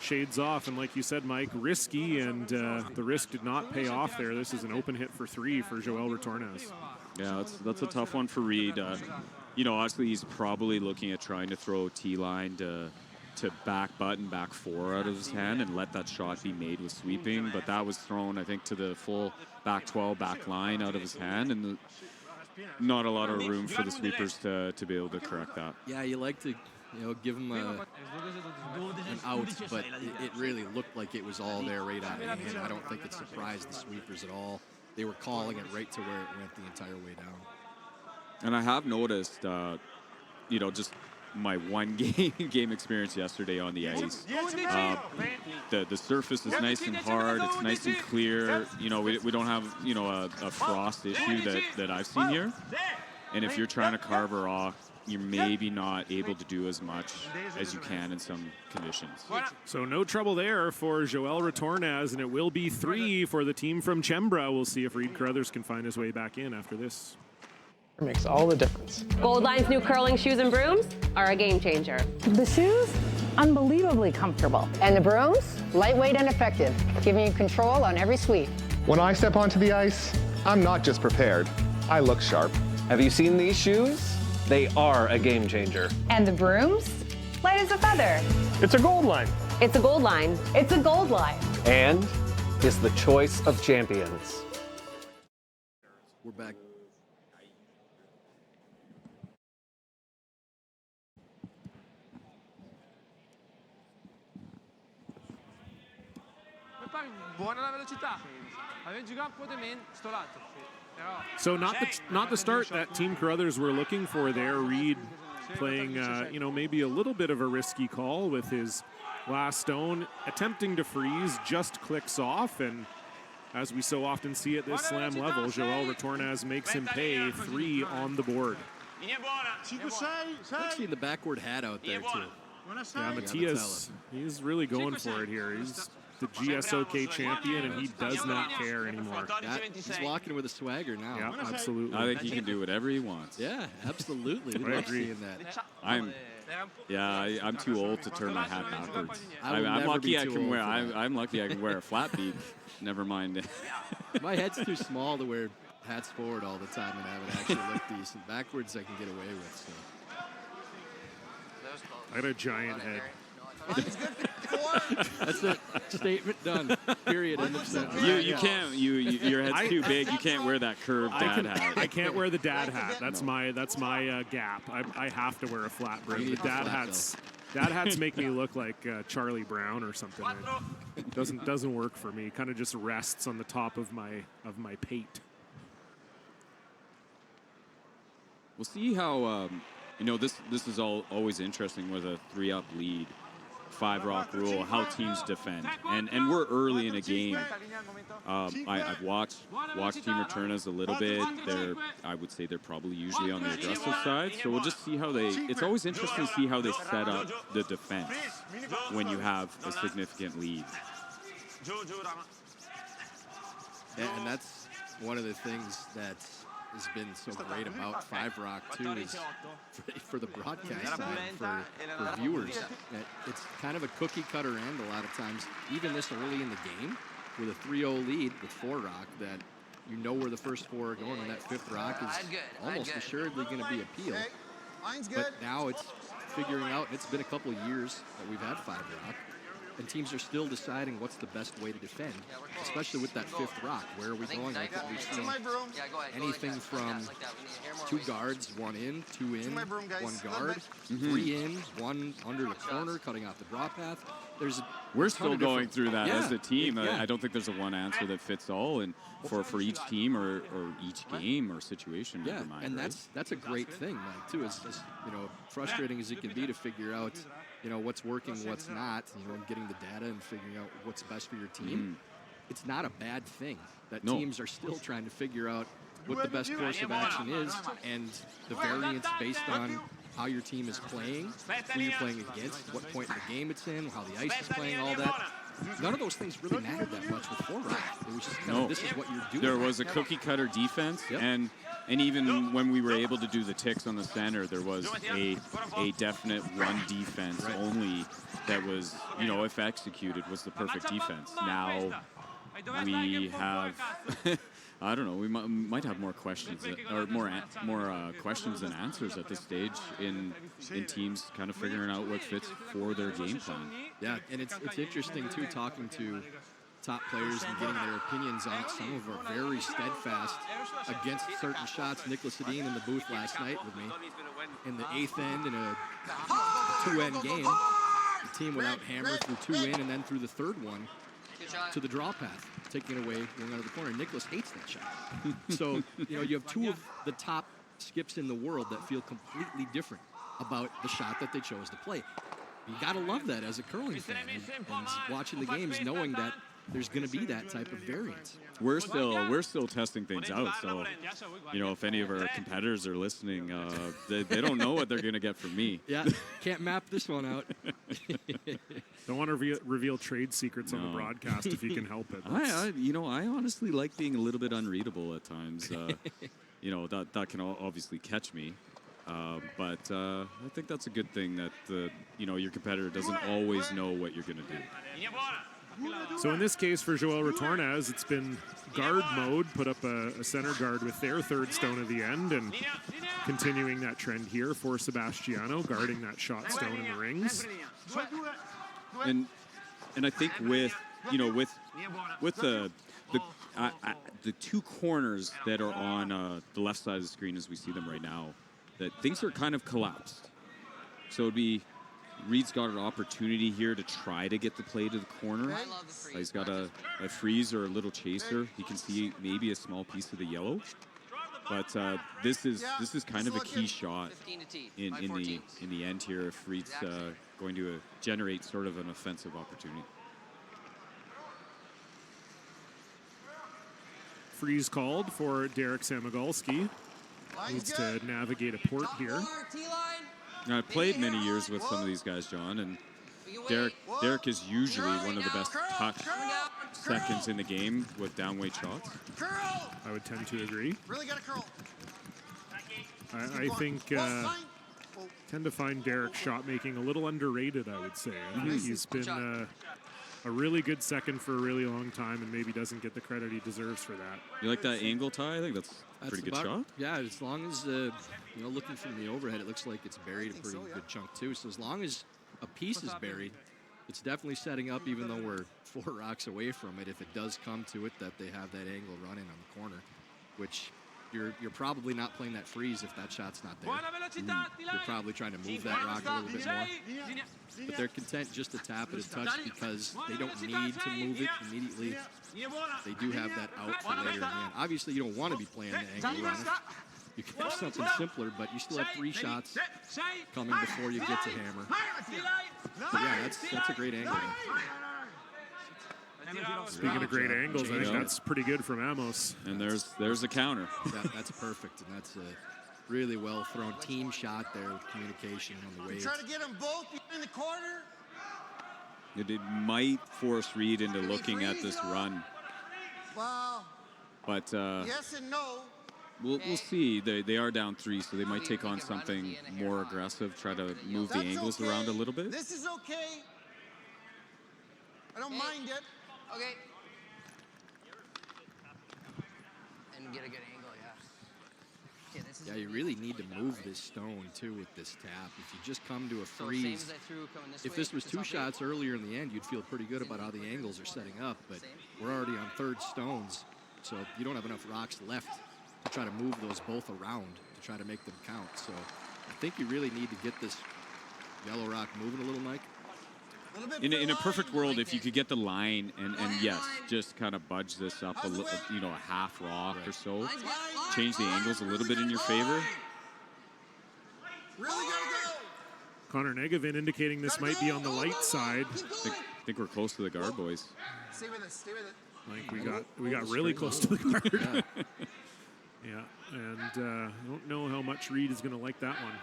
shades off. And like you said, Mike, risky, and the risk did not pay off there. This is an open hit for 3 for Joel Retornaz. Yeah, that's a tough one for Reed. you know, honestly, he's probably looking at trying to throw T-line to back button, back 4 out of his hand and let that shot be made with sweeping. But that was thrown, I think, to the full back 12, back line out of his hand. And not a lot of room for the sweepers to be able to correct that. Yeah, you like to, give him an out, but it really looked like it was all there right out of hand. I don't think it surprised the sweepers at all. They were calling it right to where it went the entire way down. And I have noticed, just my one game experience yesterday on the ice. The surface is nice and hard. It's nice and clear. We don't have, a frost issue that I've seen here. And if you're trying to carve a rock, you're maybe not able to do as much as you can in some conditions. So no trouble there for Joel Retornaz, and it will be 3 for the team from Chembra. We'll see if Reed Carruthers can find his way back in after this. It makes all the difference. Gold Line's new curling shoes and brooms are a game changer. The shoes, unbelievably comfortable. And the brooms, lightweight and effective, giving you control on every sweep. When I step onto the ice, I'm not just prepared, I look sharp. Have you seen these shoes? They are a game changer. And the brooms, light as a feather. It's a Gold Line. It's a Gold Line. It's a Gold Line. And is the choice of champions. We're back. So not the start that Team Carruthers were looking for there. Reed playing, maybe a little bit of a risky call with his last stone, attempting to freeze, just clicks off, and as we so often see at this slam level, Joel Retornaz makes him pay 3 on the board. I've seen the backward hat out there too. Yeah, Matthias, he's really going for it here. He's the GSOK champion, and he does not care anymore. He's walking with a swagger now. Yeah, absolutely. I think he can do whatever he wants. Yeah, absolutely. I agree. That. I'm too old to turn my hat backwards. I'm lucky I can wear. I'm lucky I can wear a flat bead. Never mind. My head's too small to wear hats forward all the time and have it actually look decent. Backwards, I can get away with. So. I got a giant head. That's it. Statement done. Period. End of sentence. You can't. Your head's too big. You can't wear that curved dad hat. I can't wear the dad hat. That's my gap. I have to wear a flat brim. The dad hats make me look like Charlie Brown or something. It doesn't work for me. Kind of just rests on the top of my pate. We'll see how this is always interesting with a 3-up lead. 5-rock rule, how teams defend, and we're early in a game. I've watched Team Retornaz a little bit. I would say they're probably usually on the aggressive side. So we'll just see how they. It's always interesting to see how they set up the defense when you have a significant lead. And that's one of the things that has been so great about 5-Rock too is for the broadcast side, for viewers. It's kind of a cookie cutter end a lot of times, even this early in the game with a 3-0 lead with 4-Rock, that you know where the first 4 are going, and that 5th rock is almost assuredly going to be appeal. But now it's figuring out, and it's been a couple of years that we've had 5-Rock, and teams are still deciding what's the best way to defend, especially with that 5th rock. Where are we going? Like we've seen anything from 2 guards, 1 in, 2 in, 1 guard, 3 in, 1 under the corner, cutting off the draw path. We're still going through that as a team. Yeah. I don't think there's a one answer that fits all, and for each team or each game or situation. Yeah, never mind, and right? that's a great thing, Mike, too. It's just, frustrating as it can be to figure out, what's working, what's not, and getting the data and figuring out what's best for your team. It's not a bad thing that teams are still trying to figure out what the best course of action is, and the variance based on how your team is playing, who you're playing against, what point in the game it's in, how the ice is playing, all that. None of those things really mattered that much with 4-Rock. It was just kind of, this is what you're doing. There was a cookie cutter defense, and even when we were able to do the ticks on the center, there was a definite one defense only that was, if executed, was the perfect defense. Now, we have, I don't know, we might have more questions or more questions than answers at this stage in teams kind of figuring out what fits for their game plan. Yeah, and it's interesting too, talking to top players and getting their opinions on it. Some of them are very steadfast against certain shots. Nicholas Sedin in the booth last night with me in the 8th end in a 2-end game. The team went out hammered through 2 in and then through the 3rd one to the draw path, taking it away, going out of the corner. Nicholas hates that shot. So, you have 2 of the top skips in the world that feel completely different about the shot that they chose to play. You got to love that as a curling fan, and watching the games knowing that there's going to be that type of variance. We're still testing things out. So, if any of our competitors are listening, they don't know what they're going to get from me. Yeah, can't map this one out. Don't want to reveal trade secrets on the broadcast if you can help it. I honestly like being a little bit unreadable at times. That can obviously catch me. But I think that's a good thing that your competitor doesn't always know what you're going to do. So in this case for Joel Retornaz, it's been guard mode, put up a center guard with their 3rd stone at the end, and continuing that trend here for Sebastiano, guarding that shot stone in the rings. And I think with the 2 corners that are on the left side of the screen as we see them right now, that things are kind of collapsed. So it'd be Reed's got an opportunity here to try to get the play to the corner. He's got a freeze or a little chaser. He can see maybe a small piece of the yellow. But this is kind of a key shot in the end here if Reed's going to generate sort of an offensive opportunity. Freeze called for Derek Samagalski. Needs to navigate a port here. I've played many years with some of these guys, John, and Derek is usually one of the best touch seconds in the game with downweight shots. I would tend to agree. I think tend to find Derek's shot making a little underrated, I would say. I think he's been a really good second for a really long time and maybe doesn't get the credit he deserves for that. You like that angle, Ty? I think that's a pretty good shot. Yeah, as long as, looking from the overhead, it looks like it's buried a pretty good chunk too. So as long as a piece is buried, it's definitely setting up, even though we're 4 rocks away from it, if it does come to it, that they have that angle running on the corner, which you're probably not playing that freeze if that shot's not there. You're probably trying to move that rock a little bit more. But they're content just to tap it and touch because they don't need to move it immediately. They do have that out for later in the end. Obviously, you don't want to be playing the angle run. You can have something simpler, but you still have 3 shots coming before you get to hammer. But yeah, that's a great angle. Speaking of great angles, I think that's pretty good from Amos. And there's a counter. That's perfect, and that's a really well thrown team shot there with communication on the wave. Try to get them both in the corner. It might force Reed into looking at this run. Wow. But yes and no. We'll see. They are down 3, so they might take on something more aggressive, try to move the angles around a little bit. This is okay. I don't mind it. Okay. And get a good angle, yeah. Yeah, you really need to move this stone, too, with this tap. If you just come to a freeze, if this was 2 shots earlier in the end, you'd feel pretty good about how the angles are setting up, but we're already on 3rd stones, so you don't have enough rocks left to try to move those both around to try to make them count. So I think you really need to get this yellow rock moving a little, Mike. In a perfect world, if you could get the line and yes, just kind of budge this up a little, a half rock or so, change the angles a little bit in your favor. Connor Negevin indicating this might be on the light side. I think we're close to the guard, boys. Stay with it. Stay with it. Like we got really close to the guard. Yeah, and I don't know how much Reed is going to like that one.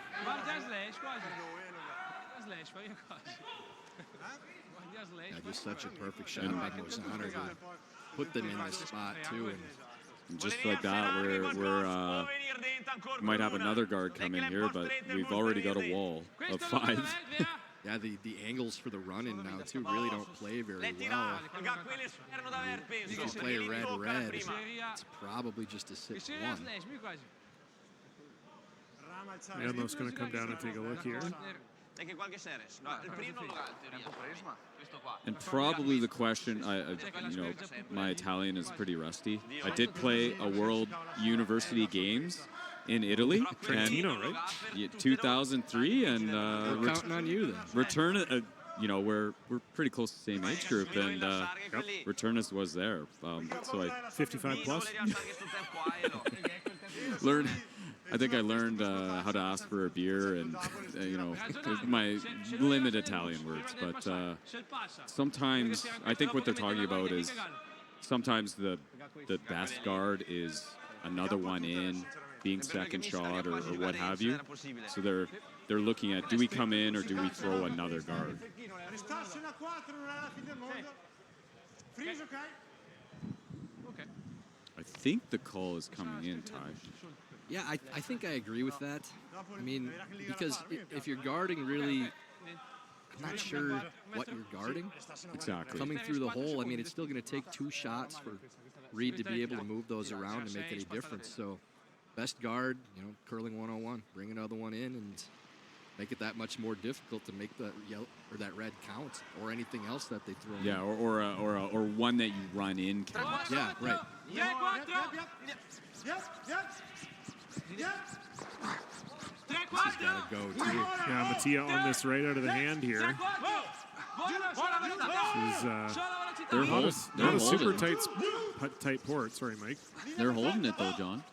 Yeah, just such a perfect shot by Mozano to put them in this spot too. And just like that, we're might have another guard come in here, but we've already got a wall of 5. Yeah, the angles for the run-in now, too, really don't play very well. If you play red, it's probably just a 6-1. Elmo's going to come down and take a look here. And probably the question, you know, my Italian is pretty rusty. I did play a World University Games in Italy. Trentino, right? Yeah, 2003, and we're counting on you then. You know, we're pretty close to the same age group, and Retornaz was there. So 55 plus. I think I learned how to ask for a beer, and you know, my limited Italian words. But sometimes I think what they're talking about is sometimes the best guard is another one in, being second shot or what have you. So they're looking at, do we come in or do we throw another guard? I think the call is coming in, Ty. Yeah, I think I agree with that. I mean, because if you're guarding really, I'm not sure what you're guarding. Exactly. Coming through the hole, I mean, it's still going to take 2 shots for Reed to be able to move those around to make any difference. So best guard, you know, curling 101, bring another one in and make it that much more difficult to make the yellow or that red count or anything else that they throw. Yeah, or one that you run in count. Yeah, right. He's got to go, too. Yeah, Mattia on this right out of the hand here. They're super tight port. Sorry, Mike. They're holding it, though, John.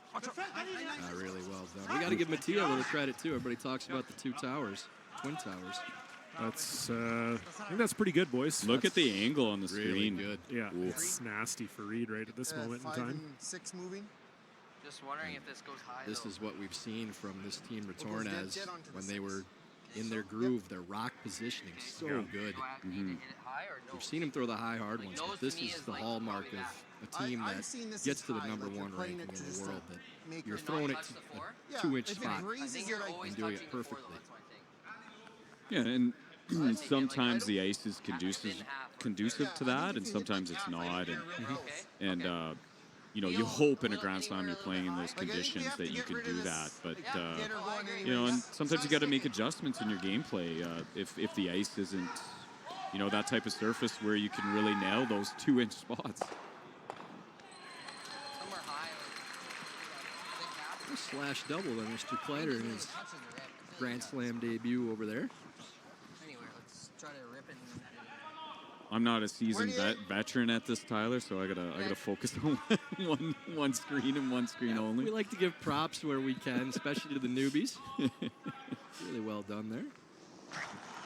Really well done. We got to give Mattia a little credit, too. Everybody talks about the Twin Towers. That's, I think that's pretty good, boys. Look at the angle on the screen. Really good. Yeah, it's nasty for Reed right at this moment in time. 6 moving. Just wondering if this goes high. This is what we've seen from this team, Retornaz, when they were in their groove, their rock positioning, so good. Mm-hmm. We've seen them throw the high, hard ones, but this is the hallmark of a team that gets to the #1 ranking in the world, that you're throwing it to a 2-inch spot and doing it perfectly. Yeah, and sometimes the ice is conducive to that, and sometimes it's not. And you know, you hope in a Grand Slam you're playing in those conditions that you can do that. But, you know, and sometimes you got to make adjustments in your gameplay if the ice isn't, you know, that type of surface where you can really nail those 2-inch spots. Slash double by Mr. Kleider in his Grand Slam debut over there. I'm not a seasoned veteran at this, Tyler, so I gotta focus on one screen and one screen only. We like to give props where we can, especially to the newbies. Really well done there.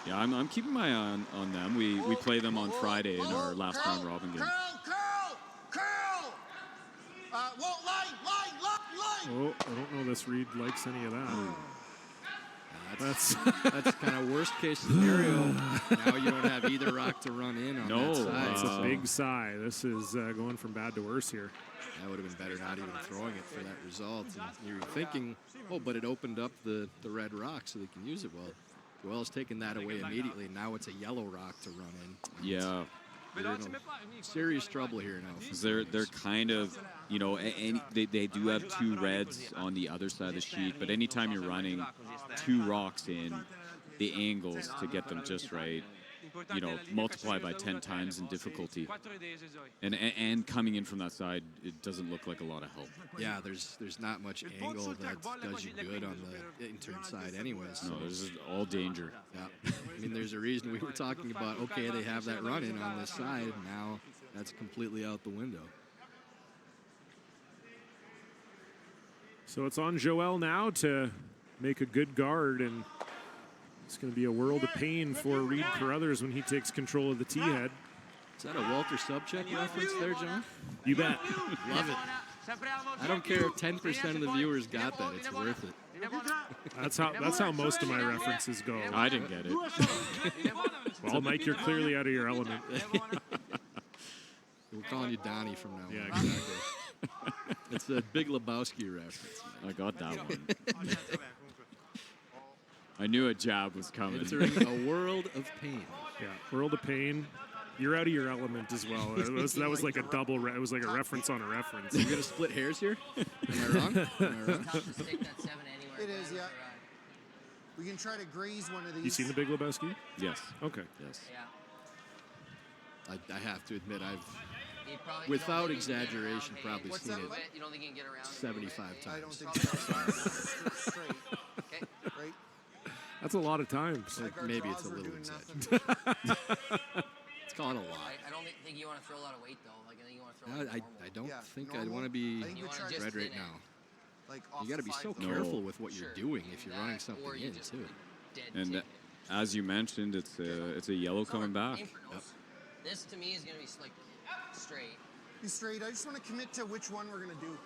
Yeah, I'm keeping my eye on them. We play them on Friday in our last round robin game. Curl! Oh, I don't know this Reed likes any of that. That's kind of worst case scenario. Now you don't have either rock to run in on that side. It's a big sigh. This is going from bad to worse here. That would have been better not even throwing it for that result. And you're thinking, oh, but it opened up the red rock so they can use it. Well, Joel's taken that away immediately. Now it's a yellow rock to run in. Yeah. They're in serious trouble here now. They're kind of, you know, they do have 2 reds on the other side of the sheet, but anytime you're running 2 rocks in, the angles to get them just right, you know, multiply by 10 times in difficulty. And coming in from that side, it doesn't look like a lot of help. Yeah, there's not much angle that does you good on the intern side anyways. So. No, there's all danger. Yeah. I mean, there's a reason we were talking about, okay, they have that run in on this side. Now that's completely out the window. So it's on Joel now to make a good guard, and it's going to be a world of pain for Reed Carruthers when he takes control of the T-head. Is that a Walter Subcheck reference there, John? You bet. Love it. I don't care if 10% of the viewers got that. It's worth it. That's how most of my references go. I didn't get it. Well, Mike, you're clearly out of your element. We're calling you Donnie from now on. Yeah, exactly. It's a Big Lebowski reference. I got that one. I knew a jab was coming. Entering a world of pain. Yeah, world of pain. You're out of your element as well. That was like a double. It was like a reference on a reference. You're gonna split hairs here? Am I wrong? Am I wrong? It is, yeah. We can try to grease one of these. You seen The Big Lebowski? Yes. Okay. Yes. I have to admit, I've, without exaggeration, probably seen it 75 times. I don't think so. Straight. Okay, right. That's a lot of times. Maybe it's a little exaggerated. Let's call it a lot. I don't think you want to throw a lot of weight, though. Like, I think you want to throw like I don't think I'd want to be red right now. Like you got to be so careful with what you're doing if you're running something in, too. And as you mentioned, it's a yellow coming back. Yep. This, to me, is going to be, like, straight. Be straight. I just want to commit to which one we're going to do.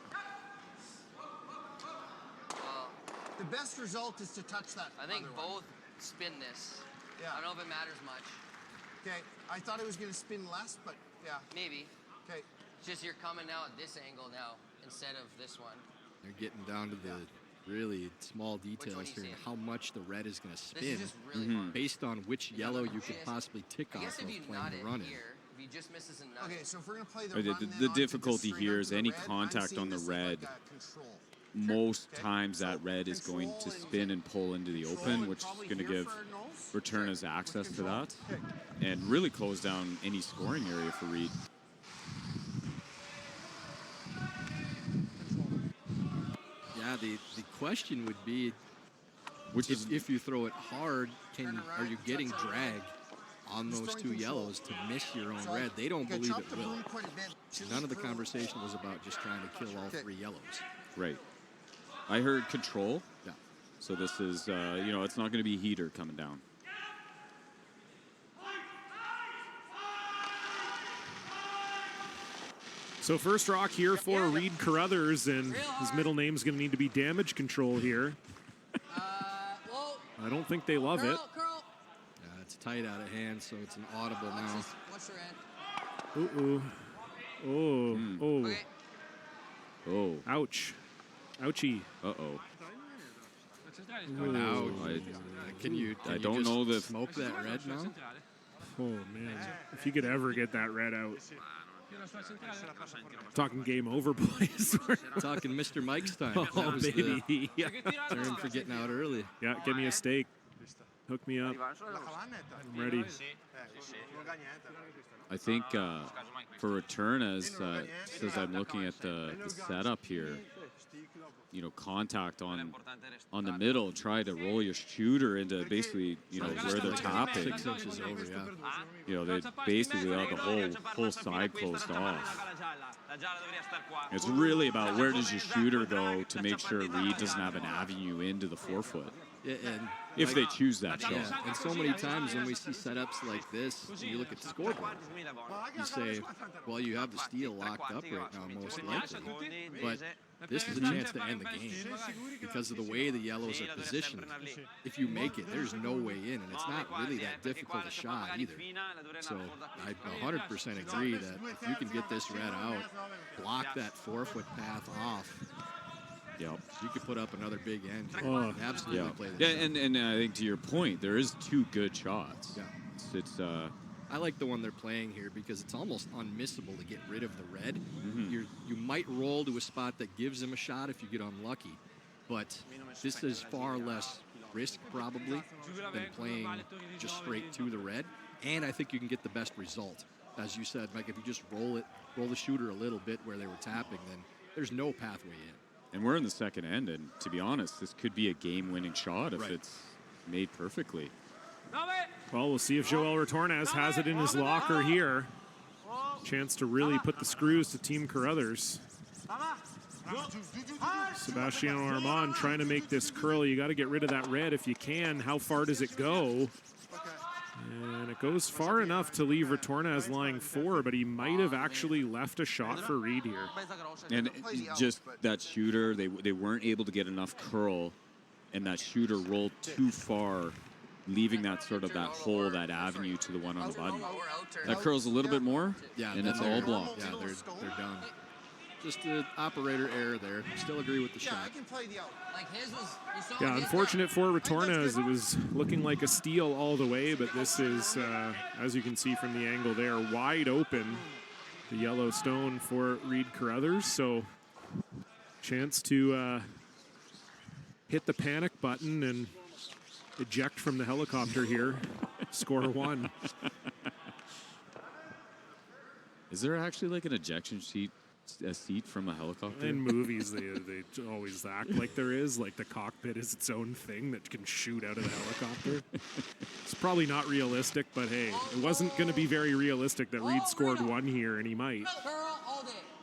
The best result is to touch that. I think both spin this. Yeah. I don't know if it matters much. Okay. I thought it was going to spin less, but yeah. Maybe. Okay. It's just you're coming now at this angle now instead of this one. They're getting down to the really small details here and how much the red is going to spin based on which yellow you could possibly tick off of playing the run in. If he just misses a nut. Okay, so if we're going to play the run, the difficulty here is any contact on the red. Most times that red is going to spin and pull into the open, which is going to give Retornaz access to that and really close down any scoring area for Reed. Yeah, the question would be, if you throw it hard, are you getting drag on those two yellows to miss your own red? They don't believe it will. None of the conversation was about just trying to kill all three yellows. Right. I heard control. Yeah. So this is, it's not going to be heater coming down. So first rock here for Reed Carruthers, and his middle name's going to need to be damage control here. I don't think they love it. Yeah, it's tight out of hand, so it's an audible now. What's the red? Oh. Ouch. Ouchie. Uh-oh. Can you don't know the smoke that red now? Oh, man. If you could ever get that red out. Talking game over, boys. Talking Mr. Mike's time. Oh, baby. Turn for getting out early. Yeah, give me a steak. Hook me up. I'm ready. I think for Retornaz, says I'm looking at the setup here. Contact on the middle, try to roll your shooter into basically, where they're tapping. 6 inches over, yeah. They basically have the whole side closed off. It's really about where does your shooter go to make sure Reed doesn't have an avenue into the forefoot. Yeah, and if they choose that shot. Yeah, and so many times when we see setups like this, you look at the scoreboard, you say, well, you have the steal locked up right now, most likely. But this is a chance to end the game because of the way the yellows are positioned. If you make it, there's no way in, and it's not really that difficult a shot either. So I 100% agree that if you can get this red out, block that forefoot path off, yep, you could put up another big end. Absolutely play this. Yeah, and I think to your point, there is 2 good shots. Yeah. It's I like the one they're playing here because it's almost unmissable to get rid of the red. You might roll to a spot that gives him a shot if you get unlucky, but this is far less risk probably than playing just straight to the red. And I think you can get the best result. As you said, Mike, if you just roll the shooter a little bit where they were tapping, then there's no pathway in. And we're in the second end, and to be honest, this could be a game-winning shot if it's made perfectly. Well, we'll see if Joel Retornaz has it in his locker here. Chance to really put the screws to Team Carruthers. Sebastiano Armand trying to make this curl. You got to get rid of that red if you can. How far does it go? And it goes far enough to leave Retornaz lying 4, but he might have actually left a shot for Reed here. And just that shooter, they weren't able to get enough curl, and that shooter rolled too far, leaving that sort of that hole, that avenue to the one on the button. That curls a little bit more, and it's all blocked. Yeah, they're done. just an operator error there. Still agree with the shot. I can play the out. Like his was, you saw Yeah, his unfortunate for Retornaz. It was looking like a steal all the way, but this is, as you can see from the angle there, wide open. The yellow stone for Reed Carruthers. So chance to hit the panic button and eject from the helicopter here. Score one. Is there actually like an ejection seat from a helicopter? In movies, they always act like there is. Like the cockpit is its own thing that can shoot out of the helicopter. It's probably not realistic, but hey, it wasn't going to be very realistic that Reed scored one here, and he might.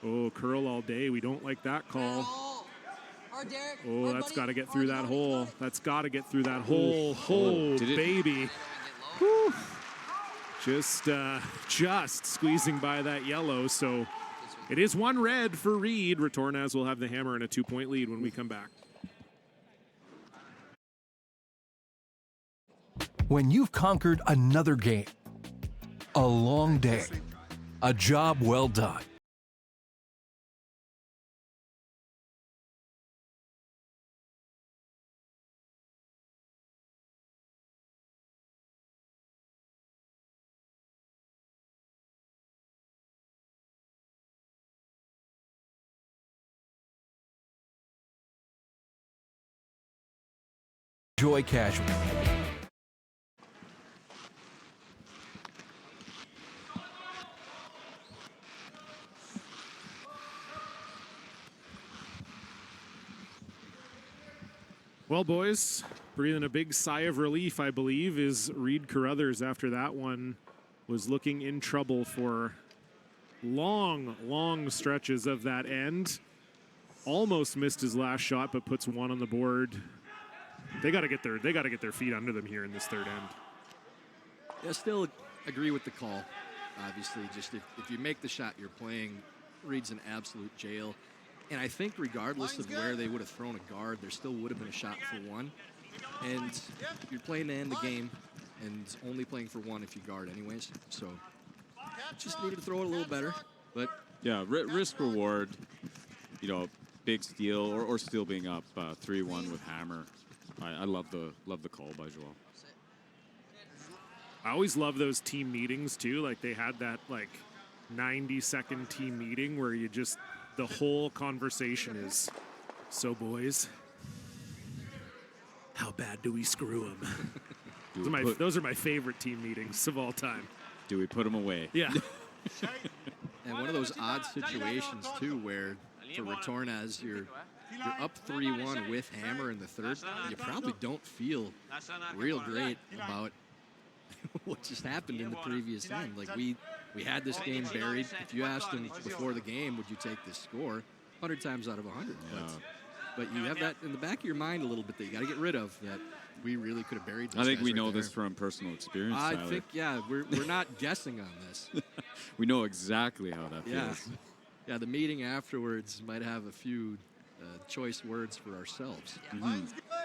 Oh, curl all day. We don't like that call. Oh, that's got to get through that hole. That's got to get through that hole. Oh, baby. Whew. Just squeezing by that yellow. So it is one red for Reed. Retornaz will have the hammer and a 2-point lead when we come back. When you've conquered another game, a long day, a job well done, enjoy casual. Well, boys, breathing a big sigh of relief, I believe, is Reed Carruthers after that one was looking in trouble for long stretches of that end. Almost missed his last shot, but puts one on the board. They got to get their feet under them here in this third end. Yeah, still agree with the call. Obviously, just if you make the shot you're playing, Reed's in absolute jail. And I think regardless of where they would have thrown a guard, there still would have been a shot for one. And you're playing to end the game and only playing for one if you guard anyways. So just needed to throw it a little better. But yeah, risk reward, you know, big steal or still being up 3-1 with hammer. I love the call by Joel. I always love those team meetings too. Like they had that like 90-second team meeting where you just, the whole conversation is, so boys, how bad do we screw them? Those are my favorite team meetings of all time. Do we put them away? Yeah. And one of those odd situations too where for Retornaz you're up 3-1 with hammer in the third. You probably don't feel real great about what just happened in the previous end. Like we had this game buried. If you asked him before the game, would you take this score? 100 times out of 100. Yeah. But you have that in the back of your mind a little bit that you got to get rid of. That we really could have buried. I think we know this from personal experience. I Tyler. think we're not guessing on this. We know exactly how that feels. Yeah. The meeting afterwards might have a few choice words for ourselves.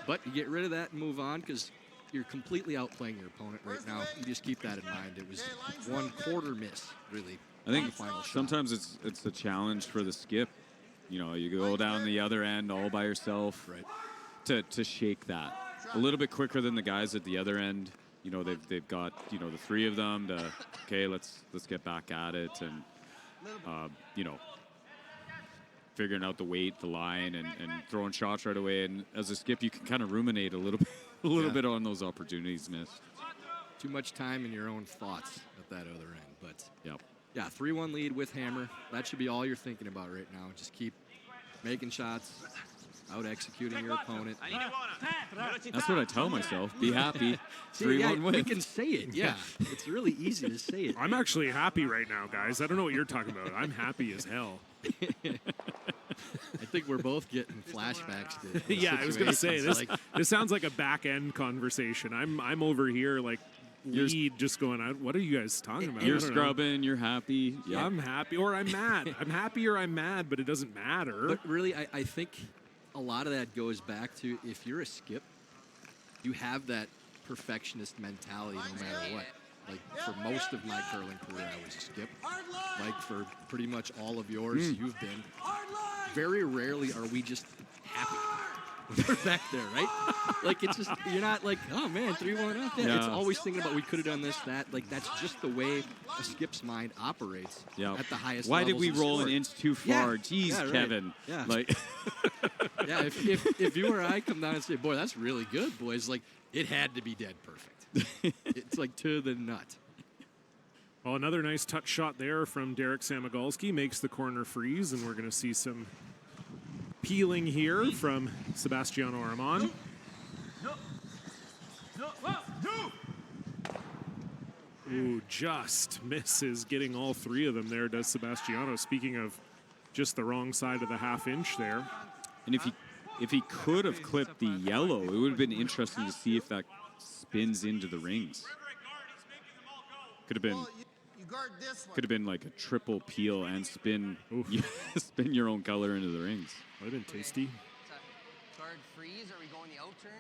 But you get rid of that and move on because you're completely outplaying your opponent right now. You just keep that in mind. It was 1/4 miss, really. I think sometimes it's a challenge for the skip. You know, you go down the other end all by yourself, right? To shake that a little bit quicker than the guys at the other end. You know, they've got the three of them to let's get back at it and figuring out the weight, the line, and throwing shots right away. And as a skip, you can kind of ruminate a little bit on those opportunities missed. Too much time in your own thoughts at that other end. But yeah, 3-1 lead with hammer. That should be all you're thinking about right now. Just keep making shots, out executing your opponent. That's what I tell myself. Be happy. 3-1 win. We can say it. Yeah, it's really easy to say it. I'm actually happy right now, guys. I don't know what you're talking about. I'm happy as hell. I think we're both getting flashbacks to yeah, I was gonna say this sounds like a back end conversation. I'm over here like lead just going out. What are you guys talking about? You're scrubbing, you're happy. Yeah. I'm happy or I'm mad. I'm happy or I'm mad, but it doesn't matter. But really I think a lot of that goes back to if you're a skip, you have that perfectionist mentality no matter what. Like for most of my curling career, I was a skip. Like for pretty much all of yours, you've been. Very rarely are we just happy. We're back there, right? Like it's just, you're not like, oh man, 3-1 up. Yeah. It's always thinking about we could have done this, that. Like that's just the way a skip's mind operates at the highest Why levels did we of roll sport. an inch too far? Jeez, Yeah, right. Kevin. Yeah. Like, yeah, if you or I come down and say, boy, that's really good, boys, like it had to be dead perfect. It's like to the nut. Well, another nice touch shot there from Derek Samagalski makes the corner freeze, and we're going to see some peeling here from Sebastiano Armand. Ooh, just misses getting all three of them there, does Sebastiano. Speaking of just the wrong side of the half-inch there. and if he could have clipped the yellow, it would have been interesting to see if that spins into the rings. Could have been. Could have been like a triple peel and spin spin your own color into the rings. Would have been tasty.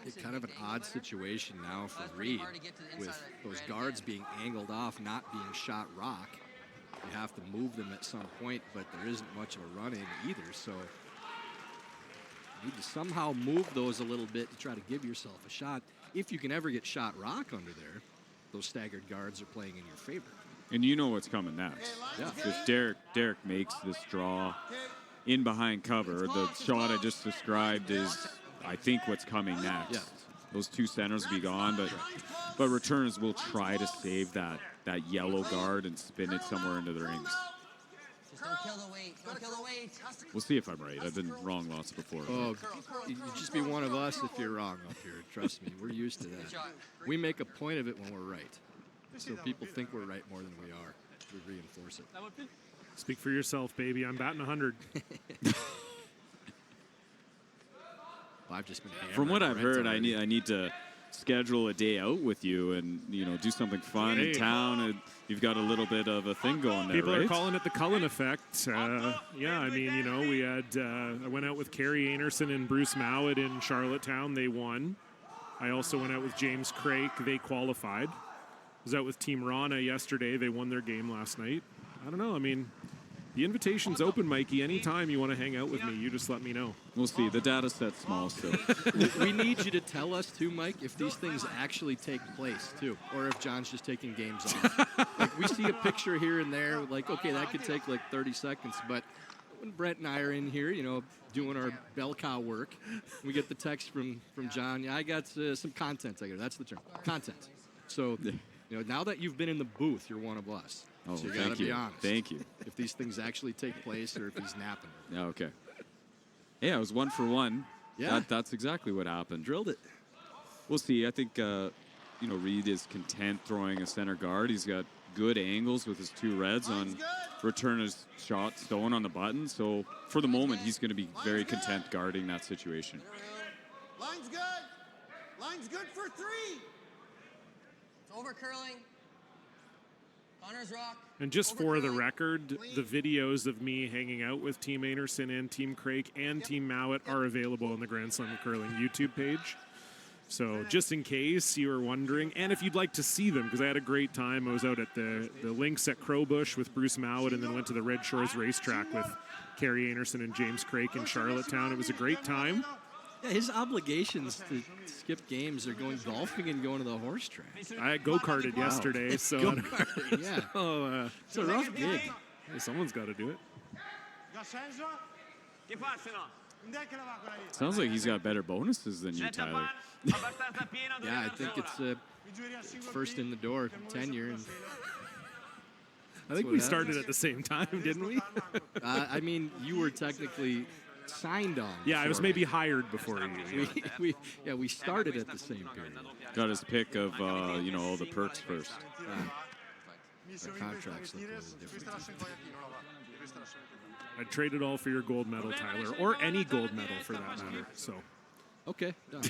It's kind of an odd situation now for Reed with those guards being angled off, not being shot rock. You have to move them at some point, but there isn't much of a run in either. So you need to somehow move those a little bit to try to give yourself a shot. If you can ever get shot rock under there, those staggered guards are playing in your favor. And you know what's coming next. Yeah. If Derek makes this draw in behind cover, the shot I just described is, I think, what's coming next. Yeah. Those two centers will be gone, but Retornaz will try to save that yellow guard and spin it somewhere into the rings. Just don't kill the weight. Don't kill the weight. We'll see if I'm right. I've been wrong lots before. Oh, you just be one of us if you're wrong up here. Trust me, we're used to that. We make a point of it when we're right. So people think we're right more than we are. We reinforce it. Speak for yourself, baby. I'm batting 100. I've just been From what I've heard, I need to schedule a day out with you and do something fun in town. And you've got a little bit of a thing going there. People right? are calling it the Cullen effect. Yeah, I mean, we had I went out with Carrie Anerson and Bruce Mowat in Charlottetown. They won. I also went out with James Craik. They qualified. Was out with Team Rana yesterday. They won their game last night. I don't know. I mean, the invitation's open, Mikey. Anytime you want to hang out with me, you just let me know. We'll see. The data set's small still. We need you to tell us, too, Mike, if these things actually take place, too, or if John's just taking games off. Like, we see a picture here and there, like, okay, that could take like 30 seconds, but when Brent and I are in here, doing our bell cow work, we get the text from John, I got some content. That's the term, content. So, now that you've been in the booth, you're one of us. Oh, so you got to be honest. Thank you. If these things actually take place or if he's napping. Yeah, okay. Yeah, it was 1 for 1. Yeah. That's exactly what happened. Drilled it. We'll see. I think, Reed is content throwing a center guard. He's got good angles with his two reds on Retornaz shot, stone on the button. So for the moment, he's going to be very content guarding that situation. Line's good. Line's good for 3. It's over curling. Connors rock. And just for the record, the videos of me hanging out with Team Anerson and Team Craik and Team Mowat are available on the Grand Slam of Curling YouTube page. So just in case you were wondering, and if you'd like to see them, because I had a great time. I was out at the links at Crowbush with Bruce Mowat and then went to the Red Shores racetrack with Carrie Anerson and James Craik in Charlottetown. It was a great time. Yeah, his obligations to skip games are going golfing and going to the horse track. I go-karted yesterday, so... Go-karting, yeah. Oh, it's a rough gig. Hey, someone's got to do it. Sounds like he's got better bonuses than you, Tyler. Yeah, I think it's first in the door tenure. And I think we started at the same time, didn't we? I mean, you were technically signed on. Yeah, I was maybe hired before you. We started at the same period. Got his pick of all the perks first. Our contracts look a little different. I'd trade it all for your gold medal, Tyler, or any gold medal for that matter. So, okay, done.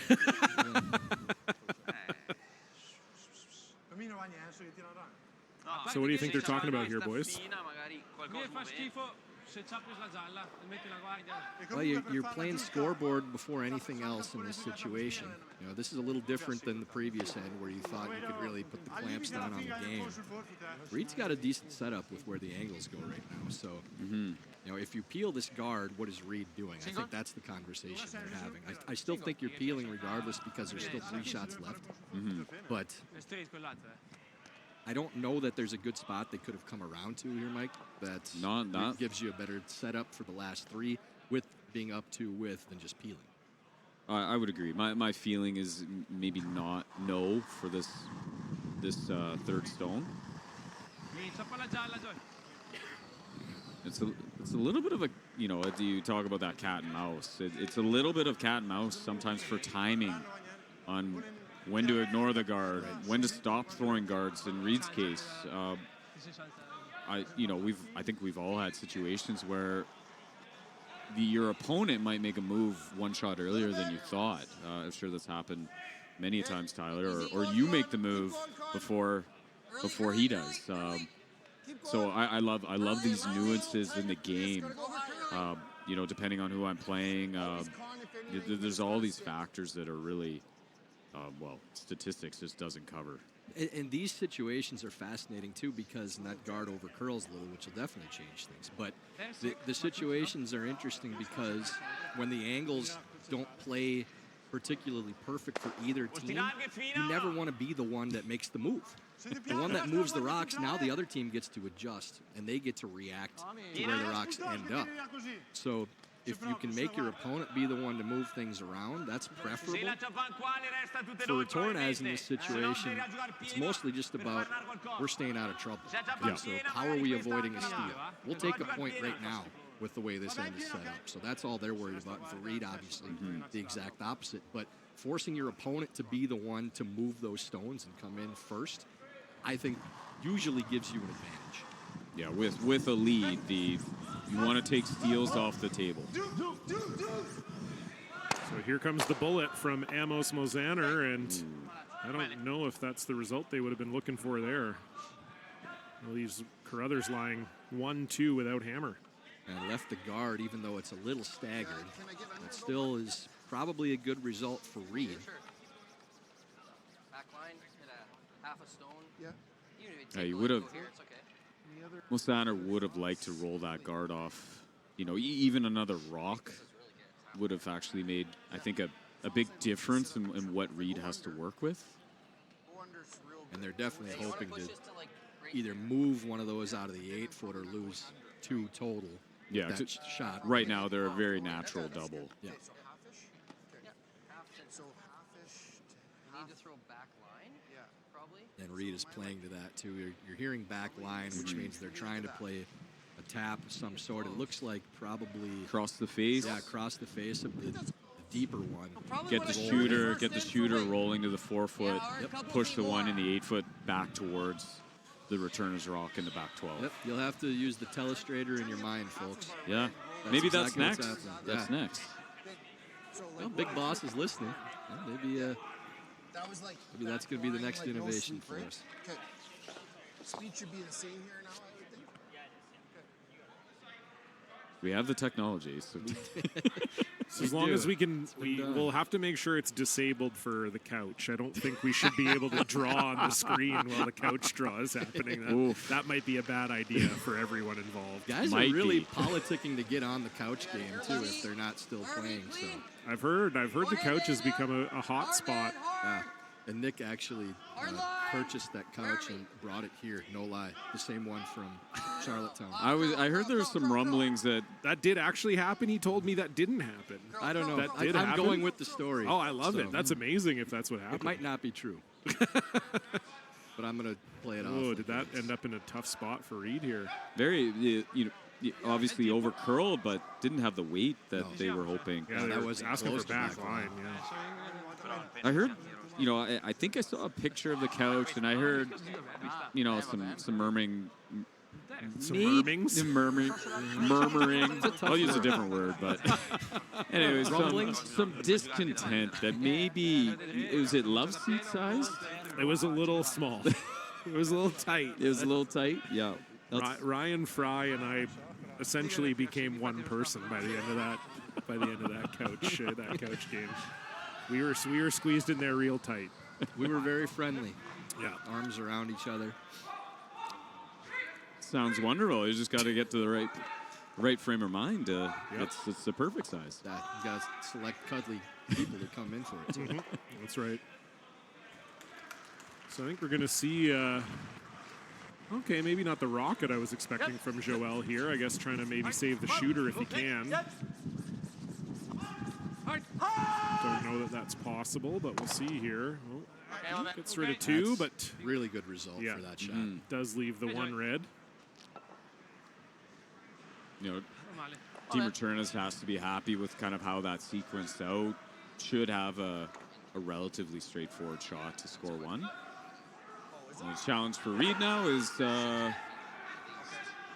So what do you think they're talking about here, boys? Well, you're playing scoreboard before anything else in this situation. You know, this is a little different than the previous end where you thought you could really put the clamps down on the game. Reed's got a decent setup with where the angles go right now. So, you know, if you peel this guard, what is Reed doing? I think that's the conversation they're having. I still think you're peeling regardless because there's still 3 shots left. But I don't know that there's a good spot they could have come around to here, Mike, that gives you a better setup for the last 3 with being up 2 with than just peeling. I would agree. My feeling is maybe not no for this third stone. It's a little bit of a, you know, you talk about that cat and mouse. It's a little bit of cat and mouse sometimes for timing on when to ignore the guard, when to stop throwing guards. In Reed's case, I think we've all had situations where your opponent might make a move 1 shot earlier than you thought. I'm sure that's happened many times, Tyler, or you make the move before he does. So I love these nuances in the game. You know, depending on who I'm playing, there's all these factors that are really, well, statistics just doesn't cover. And these situations are fascinating too because that guard over curls a little, which will definitely change things. But the situations are interesting because when the angles don't play particularly perfect for either team, you never want to be the one that makes the move. The one that moves the rocks, now the other team gets to adjust and they get to react to where the rocks end up. So if you can make your opponent be the one to move things around, that's preferable. For Retornaz in this situation, it's mostly just about we're staying out of trouble. Yeah. So how are we avoiding a steal? We'll take a point right now with the way this end is set up. So that's all they're worried about. And for Reed, obviously, the exact opposite. But forcing your opponent to be the one to move those stones and come in first, I think usually gives you an advantage. Yeah, with a lead, you want to take steals off the table. So here comes the bullet from Amos Mosaner, and I don't know if that's the result they would have been looking for there. Well, these Carruthers lying 1-2 without hammer. And left the guard, even though it's a little staggered. It still is probably a good result for Reed. Back line, hit a half a stone. Yeah, you would have. Mosaner would have liked to roll that guard off. You know, even another rock would have actually made, I think, a big difference in what Reed has to work with. And they're definitely hoping to either move one of those out of the 8-foot or lose 2 total. Yeah, that shot. Right now they're a very natural double. Yeah. So half-ish. You need to throw back line. Yeah, probably. And Reed is playing to that too. You're hearing back line, which means they're trying to play a tap of some sort. It looks like probably across the face. Yeah, across the face of the deeper one. Get the shooter rolling to the 4-foot. Push the one in the 8-foot back towards the returner's rock in the back 12. Yep, you'll have to use the telestrator in your mind, folks. Yeah, maybe that's next. That's next. Well, Big Boss is listening. Well, maybe that's going to be the next innovation for us. Okay. Speed should be the same here now, I would think. We have the technology. So as long as we'll have to make sure it's disabled for the couch. I don't think we should be able to draw on the screen while the couch draw is happening. That might be a bad idea for everyone involved. Guys are really politicking to get on the couch game too if they're not still playing. So I've heard the couch has become a hot spot. Yeah. And Nick actually purchased that couch and brought it here, no lie. The same one from Charlottetown. I heard there were some rumblings that did actually happen. He told me that didn't happen. I don't know. I'm going with the story. Oh, I love it. That's amazing if that's what happened. It might not be true. But I'm going to play it off. Oh, did that end up in a tough spot for Reed here? Very, obviously over curled, but didn't have the weight that they were hoping. Yeah, that was asking for back line. Yeah. I heard. I think I saw a picture of the couch, and I heard, some murmuring. Murmuring. I'll use a different word, but anyway, some discontent that maybe was it love seat size? It was a little small. It was a little tight. It was a little tight. Yeah. Ryan Fry and I essentially became one person by the end of that. By the end of that couch game, we were squeezed in there real tight. We were very friendly. Yeah, arms around each other. Sounds wonderful. You just got to get to the right frame of mind. It's the perfect size. Yeah, you got to select cuddly people to come in for it too. That's right. So I think we're going to see. Okay, maybe not the rocket I was expecting from Joel here. I guess trying to maybe save the shooter if he can. Don't know that that's possible, but we'll see here. Well, gets rid of 2, but really good result for that shot. Does leave the 1 red. You know, Team Retornaz has to be happy with kind of how that sequenced out. Should have a relatively straightforward shot to score 1. And the challenge for Reed now is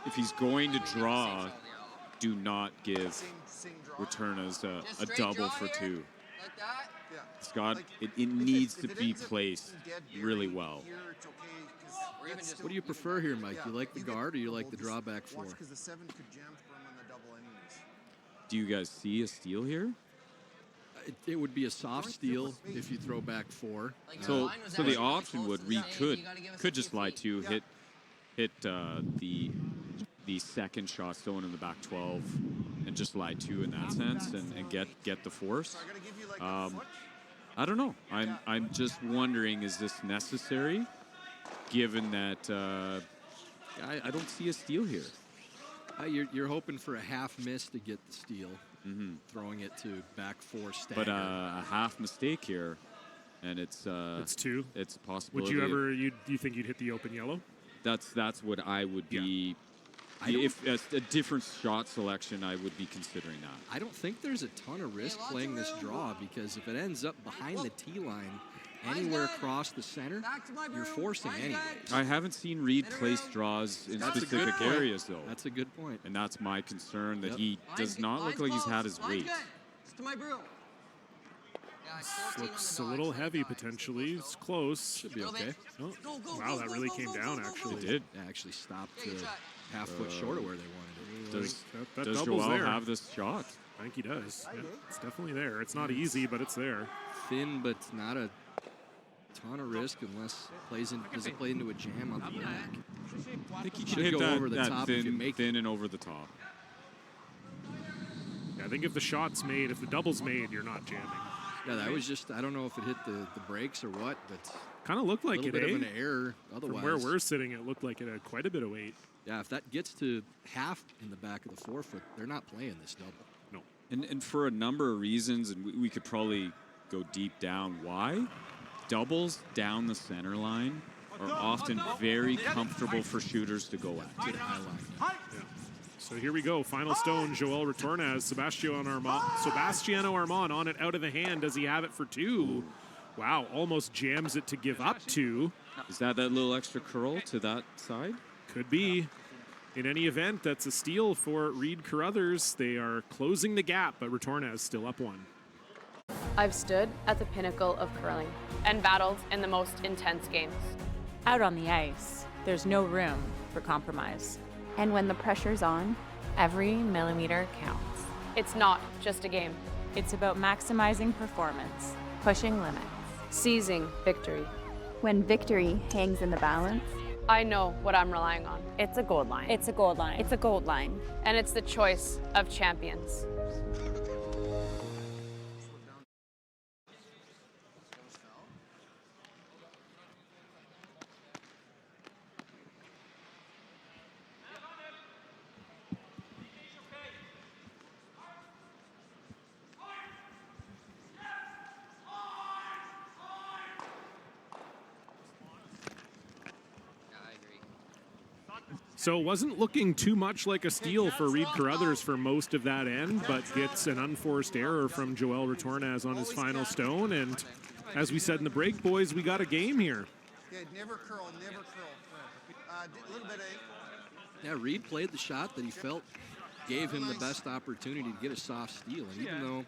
if he's going to draw, do not give Retornaz a double for 2. Scott, it needs to be placed really well. What do you prefer here, Mike? You like the guard or you like the drawback 4? Do you guys see a steal here? It would be a soft steal if you throw back 4. So the option would Reed could just lie 2, hit the second shot stolen in the back 12, and just lie 2 in that sense, and get the force. I don't know. I'm just wondering, is this necessary, given that I don't see a steal here. You're hoping for a half miss to get the steal. Throwing it to back 4 stagger. But a half mistake here, and it's 2. It's a possibility. Would you ever? Do you think you'd hit the open yellow? That's what I would be. If a different shot selection, I would be considering that. I don't think there's a ton of risk playing this draw, because if it ends up behind the tee line, anywhere across the center, you're forcing anyway. I haven't seen Reed place draws in specific areas, though. That's a good point. And that's my concern, that he does not look like he's had his weight. Looks a little heavy, potentially. It's close. Should be okay. Oh, wow, that really came down, actually. It did. It actually stopped to half foot short of where they wanted it. Does Joel there. have this shot? I think he does. Yeah, it's definitely there. It's not easy, but it's there. Thin, but not a ton of risk unless does it play into a jam on the back. I think he should hit go that, over the top thin, if you make thin and over the top. Yeah, I think if the shot's made, if the double's made, you're not jamming. Yeah, that was just, I don't know if it hit the brakes or what, but kind of looked like it, a little bit of an error otherwise. From where we're sitting, it looked like it had quite a bit of weight. Yeah, if that gets to half in the back of the 4-foot, they're not playing this double. No. And for a number of reasons, and we could probably go deep down, why? Doubles down the center line are often very comfortable for shooters to go at. To the high line. Yeah. So here we go. Final stone, Joel Retornaz. Sebastiano Armand on it out of the hand. Does he have it for 2? Wow, almost jams it to give up 2. Is that little extra curl to that side? Could be. In any event, that's a steal for Reed Carruthers. They are closing the gap, but Retornaz still up 1. I've stood at the pinnacle of curling and battled in the most intense games. Out on the ice, there's no room for compromise. And when the pressure's on, every millimeter counts. It's not just a game. It's about maximizing performance, pushing limits, seizing victory. When victory hangs in the balance, I know what I'm relying on. It's a gold line. It's a gold line. It's a gold line. And it's the choice of champions. So it wasn't looking too much like a steal for Reed Carruthers for most of that end, but gets an unforced error from Joel Retornaz on his final stone. And as we said in the break, boys, we got a game here. Yeah, never curl, never curl. A little bit of... Yeah, Reed played the shot that he felt gave him the best opportunity to get a soft steal. And even though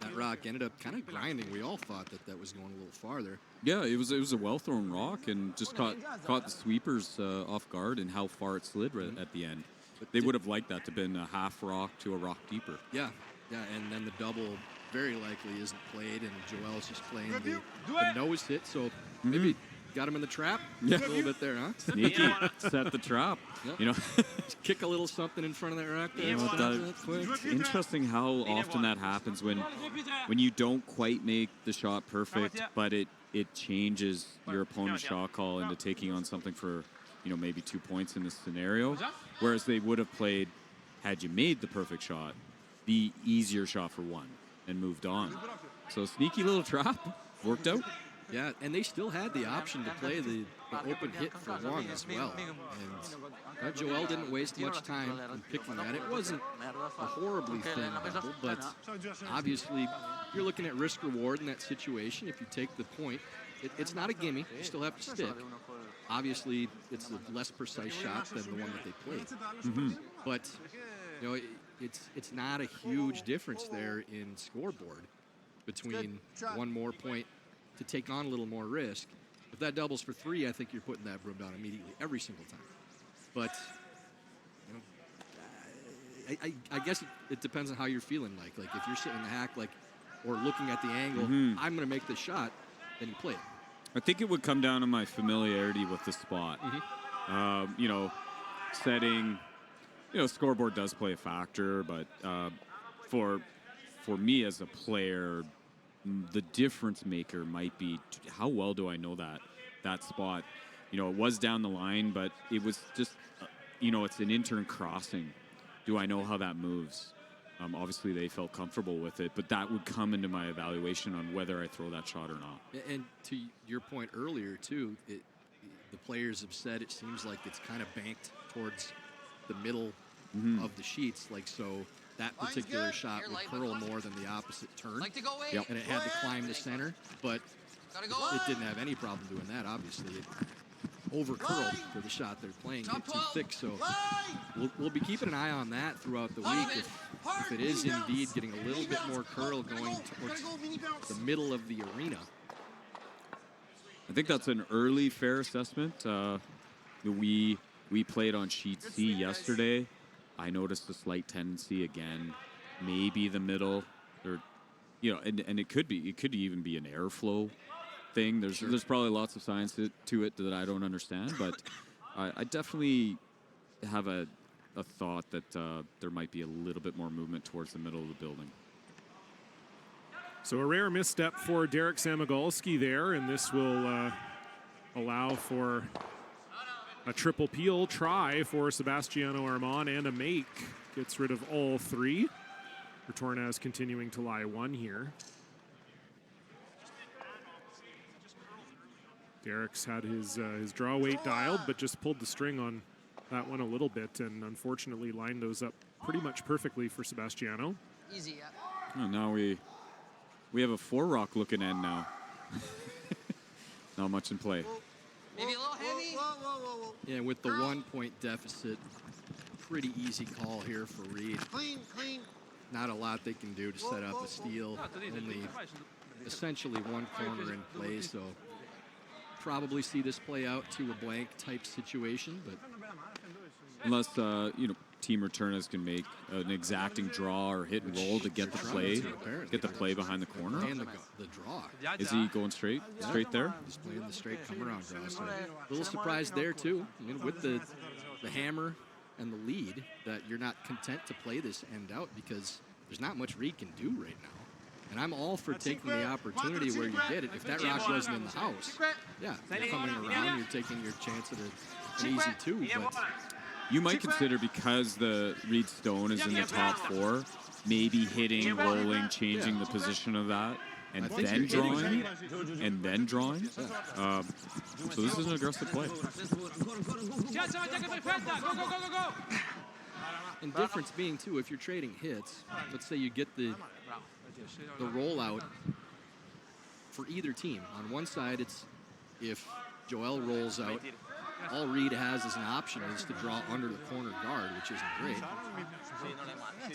that rock ended up kind of grinding, we all thought that was going a little farther. Yeah, it was a well-thrown rock, and just caught the sweepers off guard and how far it slid right at the end. They would have liked that to have been a half rock to a rock deeper. Yeah, and then the double very likely isn't played, and Joel's just playing the nose hit, so maybe got him in the trap a little bit there, huh? Sneaky, set the trap. Yep. You know, kick a little something in front of that rack there. It's interesting how often that happens when you don't quite make the shot perfect, but it changes your opponent's shot call into taking on something for, maybe 2 points in this scenario, whereas they would have played, had you made the perfect shot, the easier shot for one and moved on. So sneaky little trap, worked out. Yeah, and they still had the option to play the open hit for one as well. And Joel didn't waste much time in picking that. It wasn't a horribly thin double, but obviously you're looking at risk reward in that situation. If you take the point, it's not a gimme. You still have to stick. Obviously, it's a less precise shot than the one that they played. But it's not a huge difference there in scoreboard between one more point to take on a little more risk. If that doubles for 3, I think you're putting that broom down immediately every single time. But I guess it depends on how you're feeling. Like if you're sitting in the hack, or looking at the angle, I'm going to make this shot, then you play it. I think it would come down to my familiarity with the spot. Setting, scoreboard does play a factor, but for me as a player, the difference maker might be how well do I know that spot. It was down the line, but it was just, it's an intern crossing. Do I know how that moves? Obviously, they felt comfortable with it, but that would come into my evaluation on whether I throw that shot or not. And to your point earlier, too, the players have said it seems like it's kind of banked towards the middle of the sheets, so that particular shot would curl more than the opposite turn. Yep. And it had to climb the center, but it didn't have any problem doing that, obviously. It over-curled for the shot they're playing, get too thick, so we'll be keeping an eye on that throughout the week. If it is indeed getting a little bit more curl going towards the middle of the arena. I think that's an early fair assessment. We played on sheet C yesterday. I noticed a slight tendency again, maybe the middle, or and it could even be an airflow thing. There's probably lots of science to it that I don't understand, but I definitely have a thought that there might be a little bit more movement towards the middle of the building. So a rare misstep for Derek Samogolski there, and this will allow for a triple peel try for Sebastiano Armand and a make. Gets rid of all 3. Retornaz continuing to lie 1 here. Derek's had his draw weight dialed, but just pulled the string on that one a little bit, and unfortunately lined those up pretty much perfectly for Sebastiano. Easy, Oh, now we have a 4-rock looking end now. Not much in play. Maybe a little heavy. Yeah, with the 1-point deficit, pretty easy call here for Reed. Clean. Not a lot they can do to set up a steal. Only essentially one corner in play, so probably see this play out to a blank type situation, but unless Team Retornaz can make an exacting draw or hit and roll to get the play behind the corner. And the draw. Is he going straight there? He's playing the straight come around draw. So a little surprised there too. With the hammer and the lead, that you're not content to play this end out because there's not much Reed can do right now. And I'm all for taking the opportunity where you get it. If that rock wasn't in the house, yeah, you're coming around, you're taking your chance at an easy 2. But you might consider, because the Reed Stone is in the top 4, maybe hitting, rolling, changing the position of that, and then drawing. So this is an aggressive play. And difference being, too, if you're trading hits, let's say you get the rollout for either team. On one side, it's if Joel rolls out, all Reed has as an option is to draw under the corner guard, which isn't great.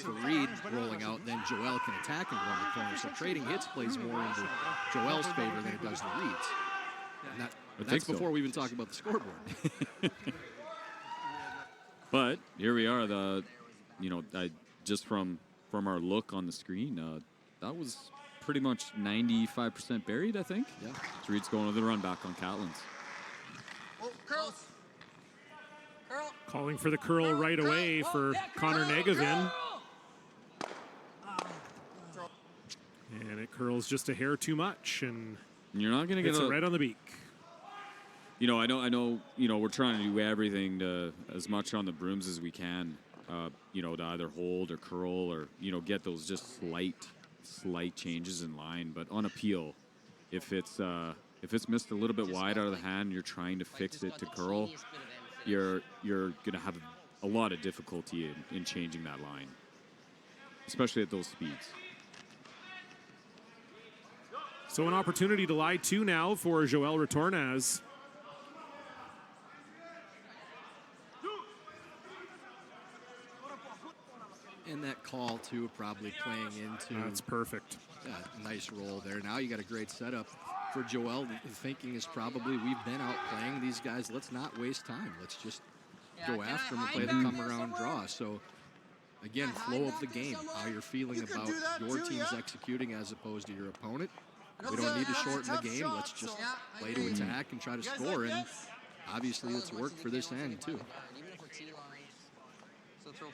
For Reed rolling out, then Joel can attack and go under the corner. So trading hits plays more into Joel's favor than it does the Reed's. And that's before we even talk about the scoreboard. But here we are. Just from our look on the screen, that was pretty much 95% buried, I think. Yeah. So Reed's going with the run back on Catlin's. Oh, curls. Curl. Calling for the curl right away for Connor Negavin. And it curls just a hair too much, and you're not going to get it right on the beak. I know. We're trying to do everything to as much on the brooms as we can. To either hold or curl or get those just slight changes in line. But on appeal, if it's missed a little bit wide out of the hand, you're trying to fix it to curl. You're gonna have a lot of difficulty in changing that line, especially at those speeds. So an opportunity to lie two now for Joel Retornaz. And that call, too, probably playing into... That's perfect. Nice roll there. Now you got a great setup for Joel. The thinking is probably, we've been out playing these guys. Let's not waste time. Let's just go after them and play the come-around draw. So, again, flow of the game, how you're feeling about your team's executing as opposed to your opponent. We don't need to shorten the game. Let's just play to attack and try to score. And obviously, it's worked for this end, too. Even if we're T-lines, so throw 14-5.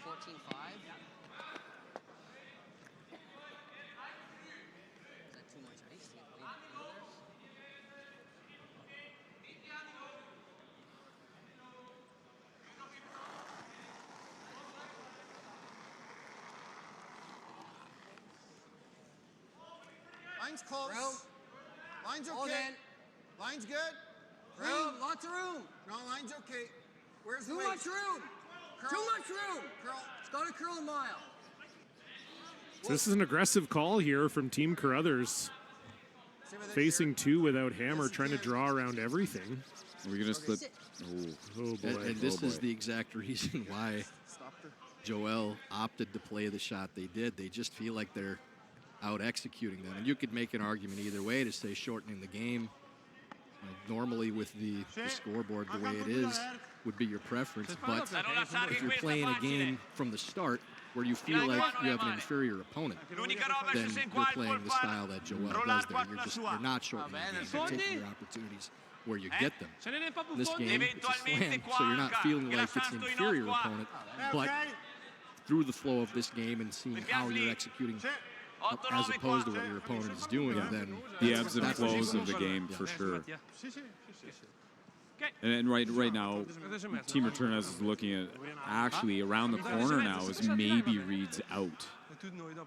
Line's close. Line's okay. Line's good. Room, lots of room. No, line's okay. Where's the Too much room. Curl. Too much room. Curl. It's got to curl a mile. So this is an aggressive call here from Team Carruthers. Facing two without hammer, trying to draw around everything. We're going to slip. Oh boy. And this is the exact reason why Joel opted to play the shot they did. They just feel like they're out executing them. And you could make an argument either way to say shortening the game. Normally with the scoreboard the way it is would be your preference. But if you're playing a game from the start where you feel like you have an inferior opponent, then you're playing the style that Joel does there. You're not shortening the game. You're taking your opportunities where you get them. In this game, it's a slam, so you're not feeling like it's an inferior opponent, but through the flow of this game and seeing how you're executing as opposed to what your opponent is doing, then the ebbs and flows of the game for sure. And right now, Team Retornaz is looking at actually around the corner now is maybe Reed's out.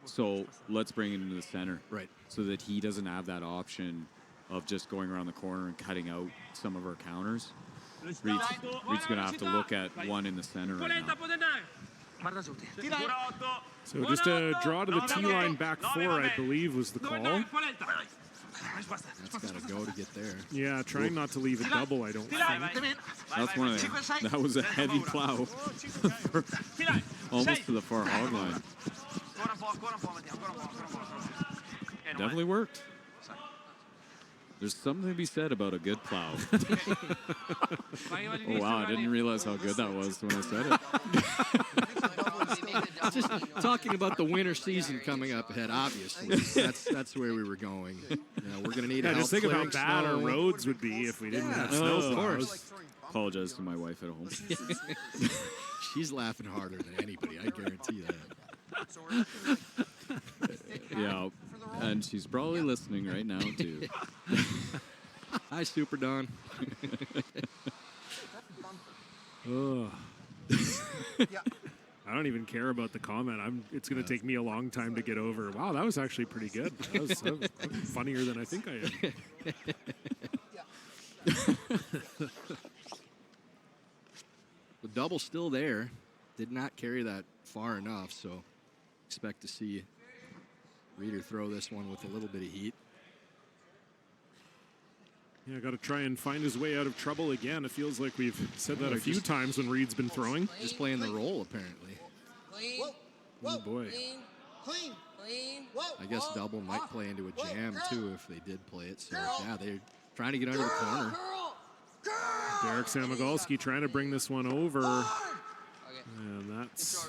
So let's bring him into the center, right? So that he doesn't have that option of just going around the corner and cutting out some of our counters. Reed's going to have to look at one in the center right now. So just a draw to the T-line back four, I believe, was the call. That's got to go to get there. Yeah, trying not to leave a double, I don't think. That's one of them. That was a heavy plow. Almost to the far hog line. Definitely worked. There's something to be said about a good plow. Oh, wow, I didn't realize how good that was when I said it. Just talking about the winter season coming up ahead, obviously. That's where we were going. We're going to need help. Just think of how bad snow. our roads would be if we didn't have snow. Of course. Apologize to my wife at home. She's laughing harder than anybody, I guarantee that. Yeah, and she's probably listening right now, too. Hi, Super Don. Oh. I don't even care about the comment. It's going to take me a long time to get over. Wow, that was actually pretty good. That was funnier than I think I am. The double's still there. Did not carry that far enough, so expect to see Reeder throw this one with a little bit of heat. Yeah, got to try and find his way out of trouble again. It feels like we've said that a few times when Reed's been throwing. Just playing the role, apparently. Oh, boy. I guess double might play into a jam, too, if they did play it. So, yeah, they're trying to get under the corner. Derek Samagalski trying to bring this one over. And that's...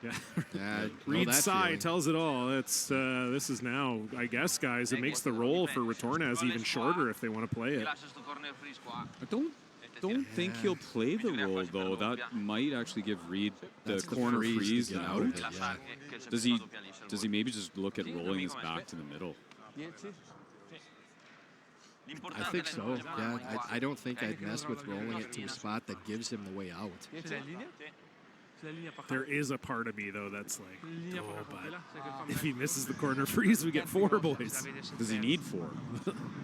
Yeah. No, Reed's that sigh feeling. tells it all. It's this is now, I guess, guys, it makes the roll for Retornaz even shorter if they want to play it. I don't think he'll play the roll, though. That might actually give Reed the corner freeze to get now. out of it, yeah. Does he maybe just look at rolling his back to the middle? I think so. Yeah, I don't think I'd mess with rolling it to a spot that gives him the way out. There is a part of me, though, that's like, oh, but if he misses the corner freeze, we get 4, boys. Does he need 4?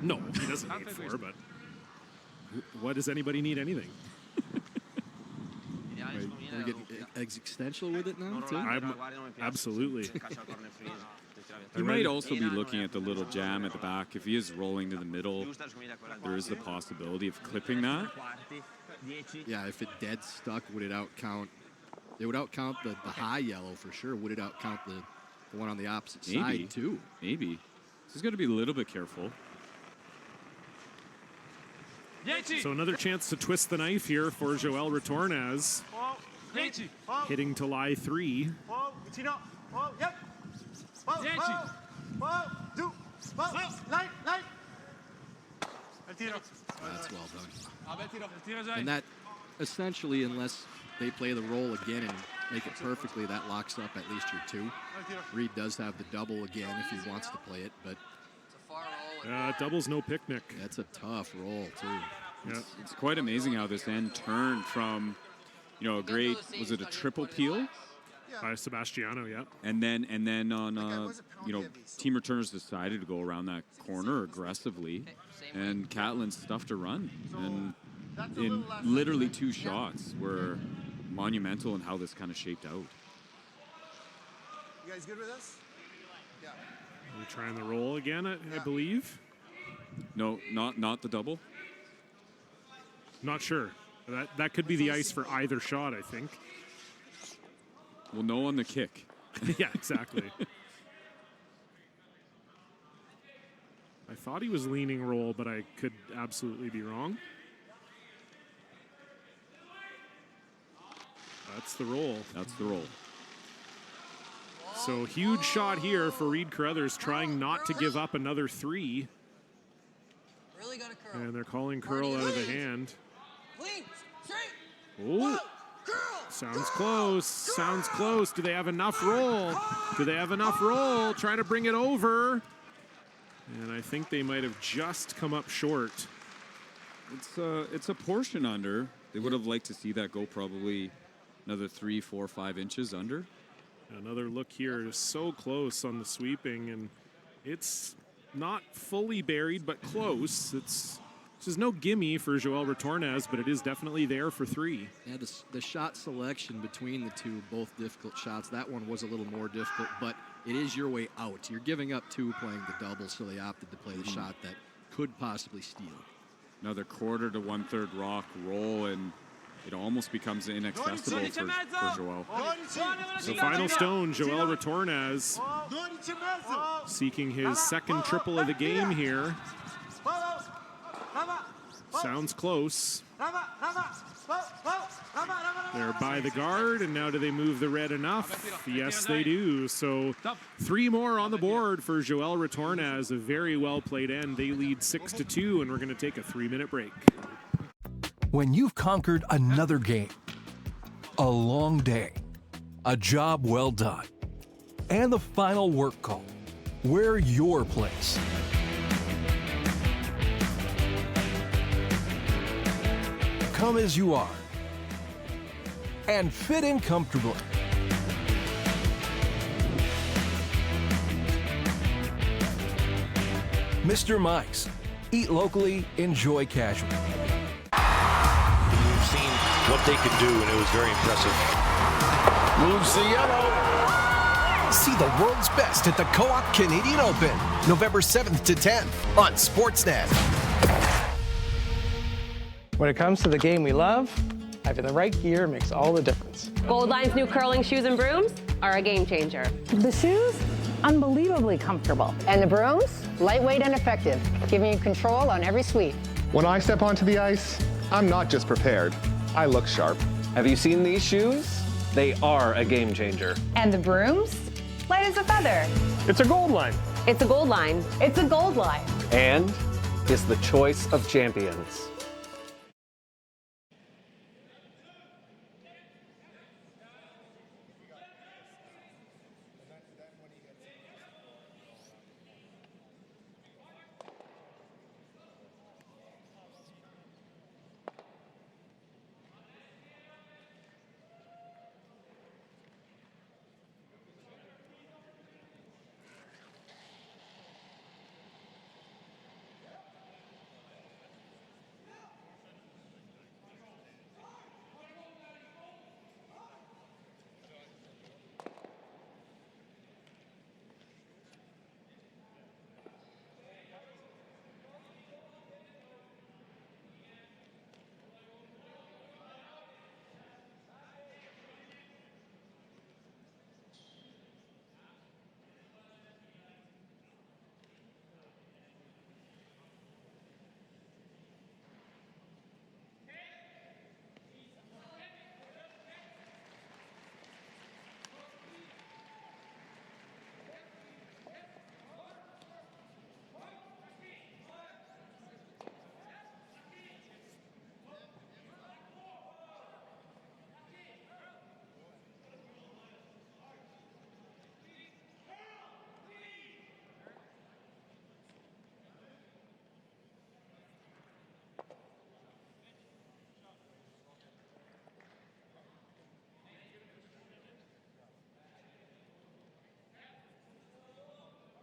No, he doesn't need 4, but what does anybody need anything? We get existential with it now, too? Absolutely. He might also be looking at the little jam at the back. If he is rolling to the middle, there is the possibility of clipping that. Yeah, if it dead stuck, would it outcount? It would outcount the high yellow for sure. Would it outcount the one on the opposite side, too? Maybe. So he's got to be a little bit careful. So another chance to twist the knife here for Joel Retornaz. Hitting to lie 3. That's well done. And that essentially, unless they play the roll again and make it perfectly, that locks up at least your 2. Reed does have the double again if he wants to play it, but double's no picnic. That's a tough roll too. Yeah. It's quite amazing how this end turned from, a great, was it a triple peel? By Sebastiano, yeah. And then on, Team Returners decided to go around that corner aggressively, and Catlin stuffed a run. And in literally 2 shots were monumental in how this kind of shaped out. You guys good with this? Yeah. We're trying the roll again, I believe. No, not the double. Not sure. That could be the ice for either shot, I think. Well, no on the kick. Yeah, exactly. I thought he was leaning roll, but I could absolutely be wrong. That's the roll. That's the roll. So huge shot here for Reed Carruthers, trying not to give up another 3. Really gotta curl. And they're calling curl out of the hand. Oh, sounds close. Sounds close. Do they have enough roll? Do they have enough roll? Trying to bring it over. And I think they might have just come up short. It's a portion under. They would have liked to see that go probably another 3, 4, 5 inches under. Another look here, so close on the sweeping, and it's not fully buried, but close. This is no gimme for Joel Retornaz, but it is definitely there for 3. Yeah, the shot selection between the 2, both difficult shots. That one was a little more difficult, but it is your way out. You're giving up 2 playing the double, so they opted to play the shot that could possibly steal. Another 1/4 to 1/3 rock roll, and it almost becomes inaccessible for Joel. So final stone, Joel Retornaz seeking his 2nd triple of the game here. Sounds close. They're by the guard, and now do they move the red enough? Yes, they do. So 3 more on the board for Joel Retornaz. A very well played end. They lead 6-2, and we're going to take a 3-minute break. When you've conquered another game, a long day, a job well done, and the final work call, we're your place. Come as you are and fit in comfortably. Mr. Mike's. Eat locally, enjoy casual. We've seen what they could do, and it was very impressive. Moves the yellow. See the world's best at the Co-op Canadian Open, November 7th to 10th on Sportsnet. When it comes to the game we love, having the right gear makes all the difference. Goldline's new curling shoes and brooms are a game changer. The shoes, unbelievably comfortable. And the brooms, lightweight and effective, giving you control on every sweep. When I step onto the ice, I'm not just prepared, I look sharp. Have you seen these shoes? They are a game changer. And the brooms? Light as a feather. It's a gold line. It's a gold line. It's a gold line. And is the choice of champions.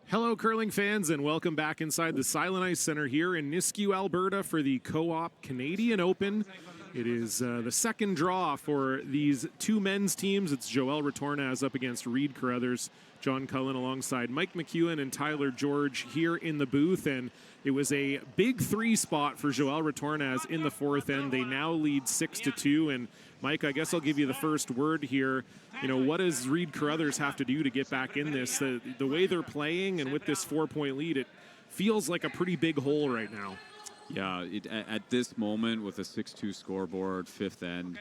Hello, curling fans, and welcome back inside the Silent Ice Center here in Nisku, Alberta for the Co-op Canadian Open. It is the second draw for these two men's teams. It's Joel Retornaz up against Reed Carruthers. John Cullen alongside Mike McEwen and Tyler George here in the booth. And it was a big 3 spot for Joel Retornaz in the fourth end. They now lead 6-2. And Mike, I guess I'll give you the first word here. You know, what does Reed Carruthers have to do to get back in this? The way they're playing and with this 4-point lead, it feels like a pretty big hole right now. Yeah, at this moment with a 6-2 scoreboard, fifth end,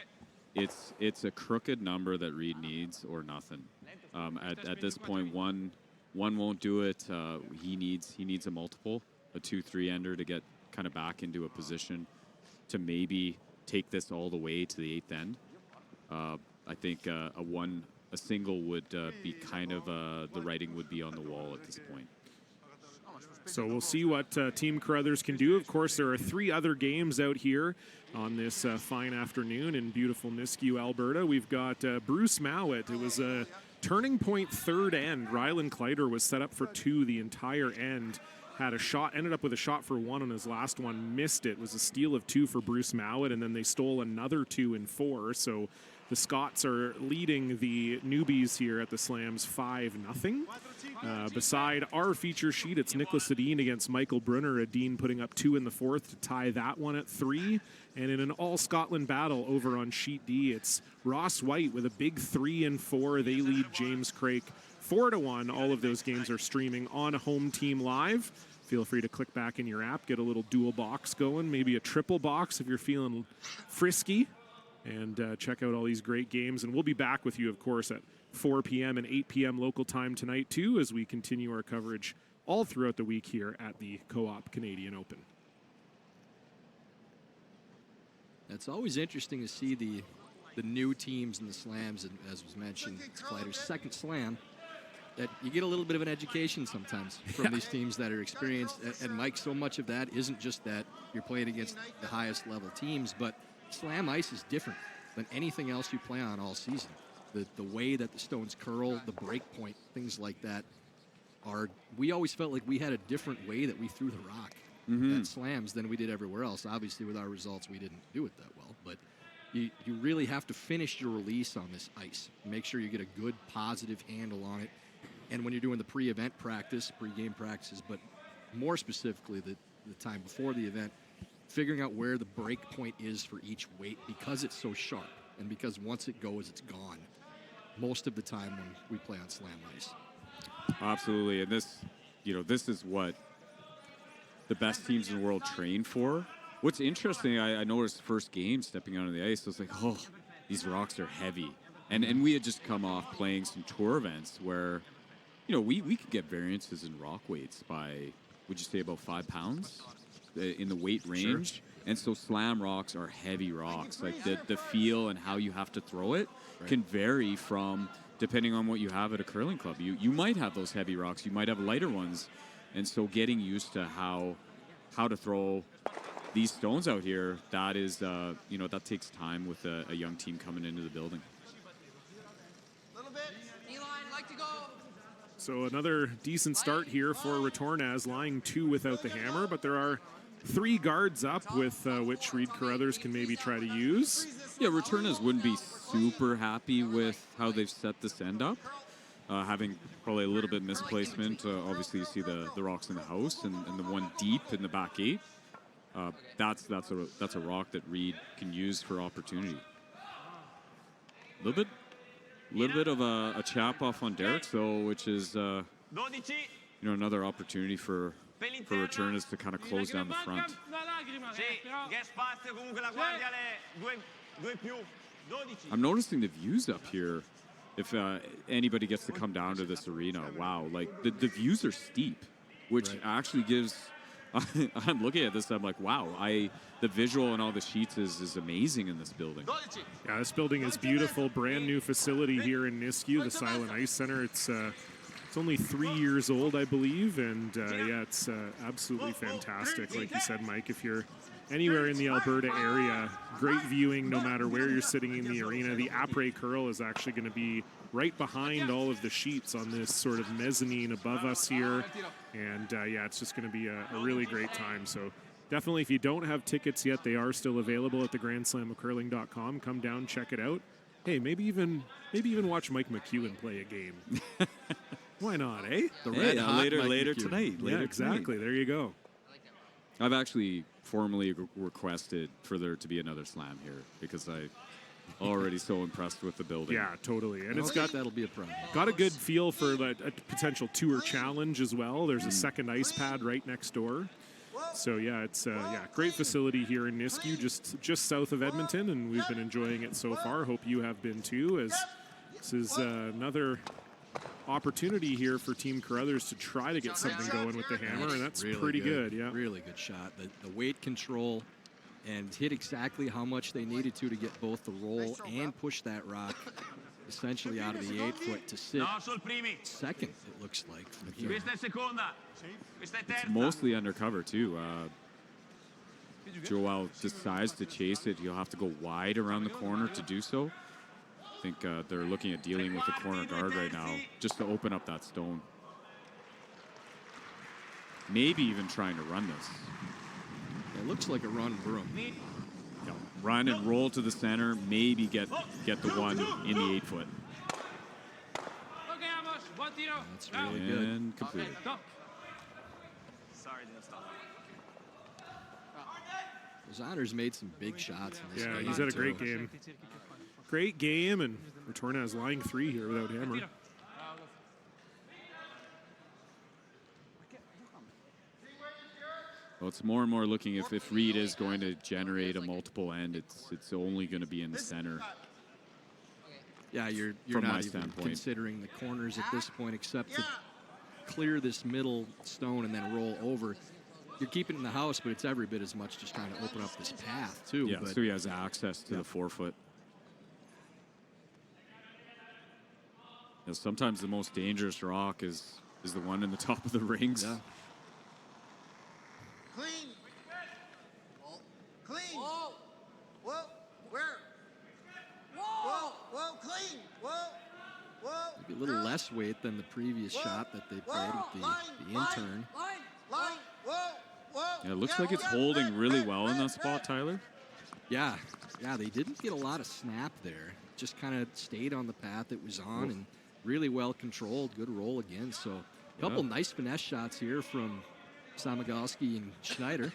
it's a crooked number that Reed needs or nothing. At this point, one won't do it. He needs a multiple, a 2-3 ender to get kind of back into a position to maybe take this all the way to the 8th end. I think a single would be kind of the writing would be on the wall at this point. So we'll see what Team Carruthers can do. Of course, there are 3 other games out here on this fine afternoon in beautiful Nisku, Alberta. We've got Bruce Mowat. It was a turning point third end. Rylan Kleider was set up for 2 the entire end. Had a shot, ended up with a shot for 1 on his last one, missed it. It was a steal of 2 for Bruce Mowat, and then they stole another 2 in 4. So the Scots are leading the newbies here at the Slams 5-0. Beside our feature sheet, it's Nicholas Adine against Michael Brunner. Adine putting up 2 in the fourth to tie that one at 3. And in an all-Scotland battle over on sheet D, it's Ross White with a big 3 in 4. They lead James Craik 4-1. All of those games are streaming on Home Team Live. Feel free to click back in your app, get a little dual box going, maybe a triple box if you're feeling frisky. And check out all these great games. And we'll be back with you, of course, at 4 p.m. and 8 p.m. local time tonight, too, as we continue our coverage all throughout the week here at the Co-op Canadian Open. It's always interesting to see the new teams in the slams, and as was mentioned, it's Kleider's second slam, that you get a little bit of an education sometimes from these teams that are experienced. And Mike, so much of that isn't just that you're playing against the highest level teams, but slam ice is different than anything else you play on all season. The way that the stones curl, the break point, things like that we always felt like we had a different way that we threw the rock at slams than we did everywhere else. Obviously, with our results, we didn't do it that well, but you really have to finish your release on this ice. Make sure you get a good, positive handle on it. And when you're doing the pre-event practice, pre-game practices, but more specifically the time before the event, figuring out where the break point is for each weight, because it's so sharp and because once it goes, it's gone most of the time when we play on slam ice. Absolutely. And this is what the best teams in the world train for. What's interesting, I noticed the first game stepping out on the ice, I was like, oh, these rocks are heavy. And we had just come off playing some tour events where, you know, we could get variances in rock weights by, would you say, about 5 pounds in the weight range? Sure. And so slam rocks are heavy rocks. Like the feel and how you have to throw it can vary from, depending on what you have at a curling club. You might have those heavy rocks. You might have lighter ones. And so getting used to how to throw these stones out here, that is, you know, that takes time with a young team coming into the building. So another decent start here for Retornaz, lying 2 without the hammer, but there are 3 guards up with which Reed Carruthers can maybe try to use. Yeah, Retornaz wouldn't be super happy with how they've set this end up. Having probably a little bit misplacement. Obviously, you see the rocks in the house and the one deep in the back 8. That's a rock that Reed can use for opportunity. A little bit of a chap off on Derek, though, which is you know, another opportunity for Retornaz to kind of close down the front. I'm noticing the views up here. If anybody gets to come down to this arena, wow, like the views are steep, which actually gives. I'm looking at this, I'm like, wow, the visual and all the sheets is amazing in this building. Yeah, this building is beautiful. Brand new facility here in Nisku, the Silent Ice Center. It's only 3 years old, I believe, and yeah, it's absolutely fantastic. Like you said, Mike, if you're anywhere in the Alberta area, great viewing no matter where you're sitting in the arena. The après curl is actually going to be right behind all of the sheets on this sort of mezzanine above us here. And yeah, it's just going to be a really great time. So definitely, if you don't have tickets yet, they are still available at theGrandSlamOfCurling.com. Come down, check it out. Hey, maybe even watch Mike McEwen play a game. Why not, eh? Later tonight. Yeah, exactly. There you go. I've actually formally requested for there to be another slam here because I'm already so impressed with the building. Yeah, totally. And that'll be a problem. Got a good feel for a potential tour challenge as well. There's a second ice pad right next door. So yeah, it's great facility here in Nisku, just south of Edmonton, and we've been enjoying it so far. Hope you have been too, as this is another opportunity here for Team Carruthers to try to get something going with the hammer, and that's really pretty good. Yeah, really good shot. The weight control and hit exactly how much they needed to get both the roll and push that rock essentially out of the 8-foot to sit second, it looks like. From here. It's mostly undercover too. Joel decides to chase it. He'll have to go wide around the corner to do so. I think they're looking at dealing with the corner guard right now just to open up that stone. Maybe even trying to run this. It looks like a run broom. Yeah, run and roll to the center, maybe get the one in the 8-foot. That's really good. And completed. Zahner's made some big shots in this game. Yeah, he's had a great game. Great game, and Retornaz lying 3 here without hammer. Well, it's more and more looking if Reed is going to generate a multiple end, it's only going to be in the center. Yeah, you're not even considering the corners at this point, except to clear this middle stone and then roll over. You're keeping it in the house, but it's every bit as much just trying to open up this path too. Yeah, so he has access to the 4-foot. You know, sometimes the most dangerous rock is the one in the top of the rings. Yeah. Clean. Clean. Whoa. Whoa. Where? Whoa. Whoa. Clean. Whoa. Whoa. Maybe a little less weight than the previous shot that they played with the intern. Line. Whoa. Whoa. Yeah, it looks like it's holding really well in that spot, Tyler. Yeah. Yeah, they didn't get a lot of snap there. Just kind of stayed on the path it was on and really well controlled. Good roll again. So a couple nice finesse shots here from Samogowski and Schneider.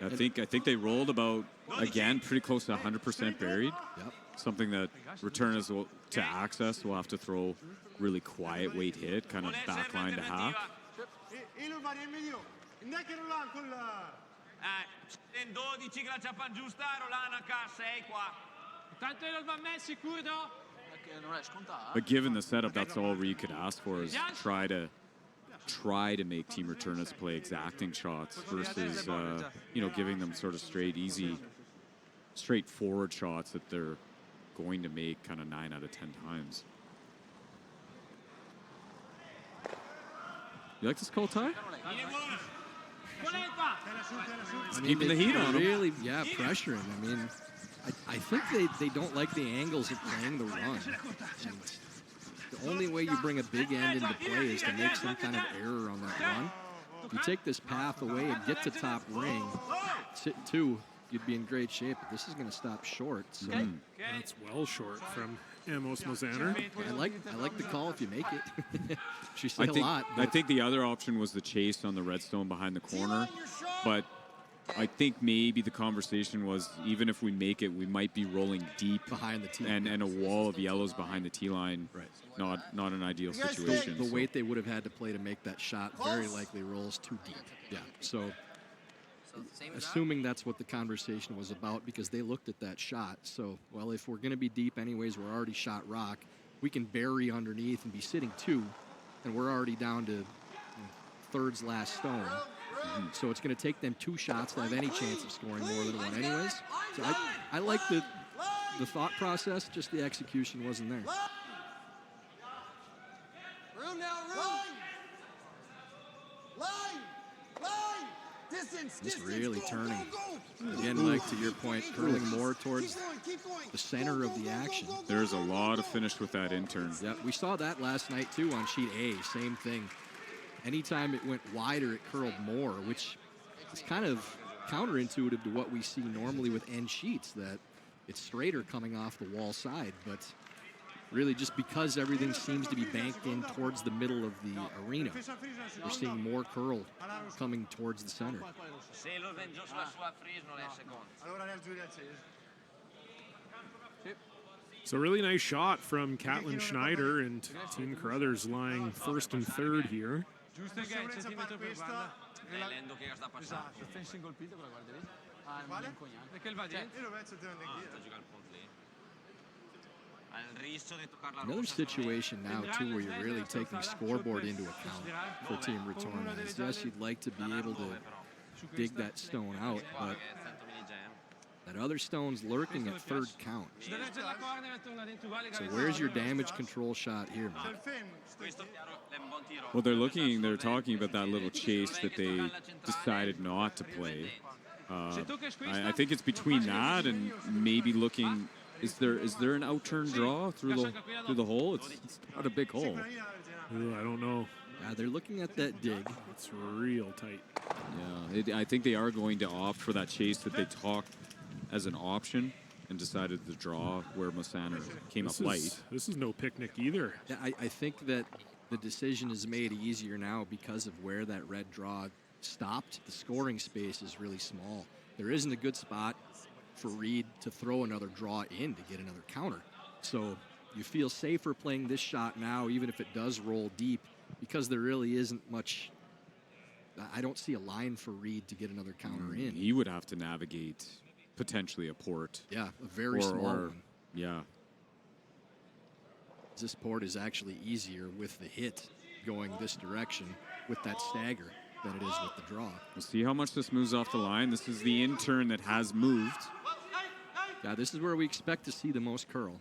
I think they rolled about, again, pretty close to 100% buried. Yep. Something that returners will, to access, will have to throw really quiet weight hit, kind of backline to half. In 12 che la ciappa giusta, Rolanaca 6 qua. Tanto non va messo sicuro. Non è scontato. But given the setup, that's all you could ask for is try to make Team Retornaz play exacting shots versus giving them sort of straightforward shots that they're going to make kind of 9 out of 10 times. You like this call, Ty? Keeping the heat on them. Really, pressuring. I mean, I think they don't like the angles of playing the run. And the only way you bring a big end into play is to make some kind of error on that run. If you take this path away and get to top ring, sit 2, you'd be in great shape. But this is going to stop short. So That's well short from Amos Mosander. I like the call if you make it. She said a lot. I think the other option was the chase on the redstone behind the corner, but I think maybe the conversation was even if we make it, we might be rolling deep behind the tee and a wall of yellows behind the tee line. Right. Not an ideal situation. The weight they would have had to play to make that shot very likely rolls too deep. Yeah. So assuming that's what the conversation was about, because they looked at that shot. So, well, if we're going to be deep anyways, we're already shot rock. We can bury underneath and be sitting 2, and we're already down to third's last stone. So it's going to take them 2 shots to have any chance of scoring more than 1 anyways. So I like the thought process, just the execution wasn't there. Room now, room. Line. Distance. Just really turning. Again, like to your point, curling more towards the center of the action. There's a lot of finish with that intern. Yeah, we saw that last night too on sheet A, same thing. Anytime it went wider, it curled more, which is kind of counterintuitive to what we see normally with end sheets, that it's straighter coming off the wall side, but really just because everything seems to be banked in towards the middle of the arena, we're seeing more curl coming towards the center. So really nice shot from Catlin Schneider, and Team Carruthers lying first and third here. Another situation now, too, where you're really taking scoreboard into account for Team Retornaz. Yes, you'd like to be able to dig that stone out, but that other stone's lurking at third count. So where's your damage control shot here, man? Well, they're talking about that little chase that they decided not to play. I think it's between that and maybe looking. Is there an out-turn draw through the hole? It's not a big hole. Ooh, I don't know. They're looking at that dig. It's real tight. Yeah, I think they are going to opt for that chase that they talked as an option and decided to draw where Mosander came up light. This is no picnic either. Yeah, I think that the decision is made easier now because of where that red draw stopped. The scoring space is really small. There isn't a good spot for Reed to throw another draw in to get another counter. So you feel safer playing this shot now, even if it does roll deep, because there really isn't much. I don't see a line for Reed to get another counter in. He would have to navigate potentially a port. Yeah, a very small one. Yeah. This port is actually easier with the hit going this direction with that stagger than it is with the draw. We'll see how much this moves off the line. This is the intern that has moved. Yeah, this is where we expect to see the most curl.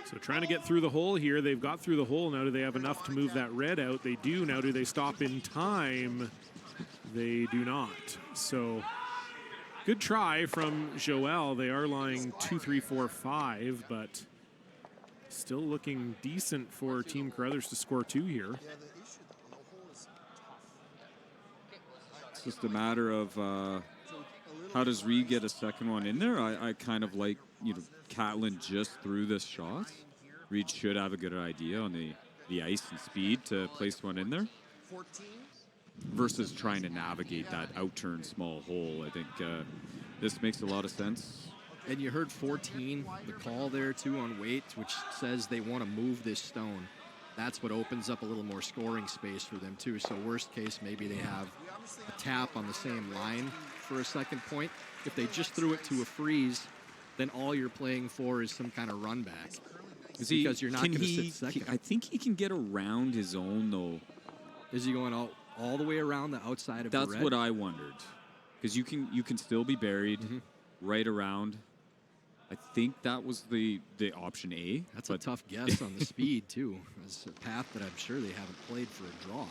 So trying to get through the hole here. They've got through the hole. Now do they have enough to move that red out? They do. Now do they stop in time? They do not. So good try from Joel. They are lying 2, 3, 4, 5, but still looking decent for Team Carruthers to score 2 here. It's just a matter of how does Reed get a second one in there? I kind of like, Catlin just threw this shot. Reed should have a good idea on the ice and speed to place one in there versus trying to navigate that out-turn small hole. I think this makes a lot of sense. And you heard 14, the call there too on weight, which says they want to move this stone. that's what opens up a little more scoring space for them too. So worst case, maybe they have a tap on the same line for a second point. If they just threw it to a freeze, then all you're playing for is some kind of run back. Because you're not going to sit second. I think he can get around his own, though. Is he going all the way around the outside of the red? That's what I wondered. Because you can still be buried right around. I think that was the option A. That's a tough guess on the speed, too. It's a path that I'm sure they haven't played for a draw.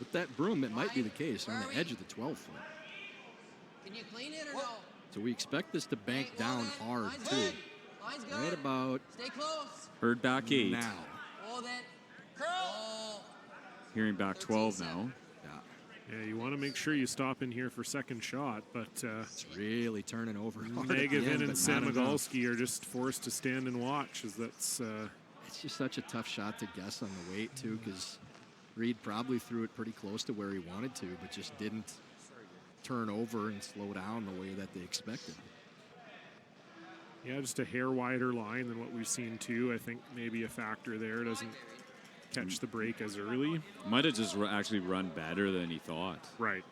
With that broom, it might be the case on the edge of the 12-foot. Can you clean it or no? So we expect this to bank down hard, too. Right about. Stay close. Heard back 8. Now. Hold it. Curl. Hearing back 12 now. Yeah, you want to make sure you stop in here for second shot, but it's really turning over. Negevin and Samagalski are just forced to stand and watch, as that's. It's just such a tough shot to guess on the weight too, because Reed probably threw it pretty close to where he wanted to, but just didn't turn over and slow down the way that they expected. Yeah, just a hair wider line than what we've seen too. I think maybe a factor there. Doesn't catch the break as early. Might have just actually run better than he thought. Right.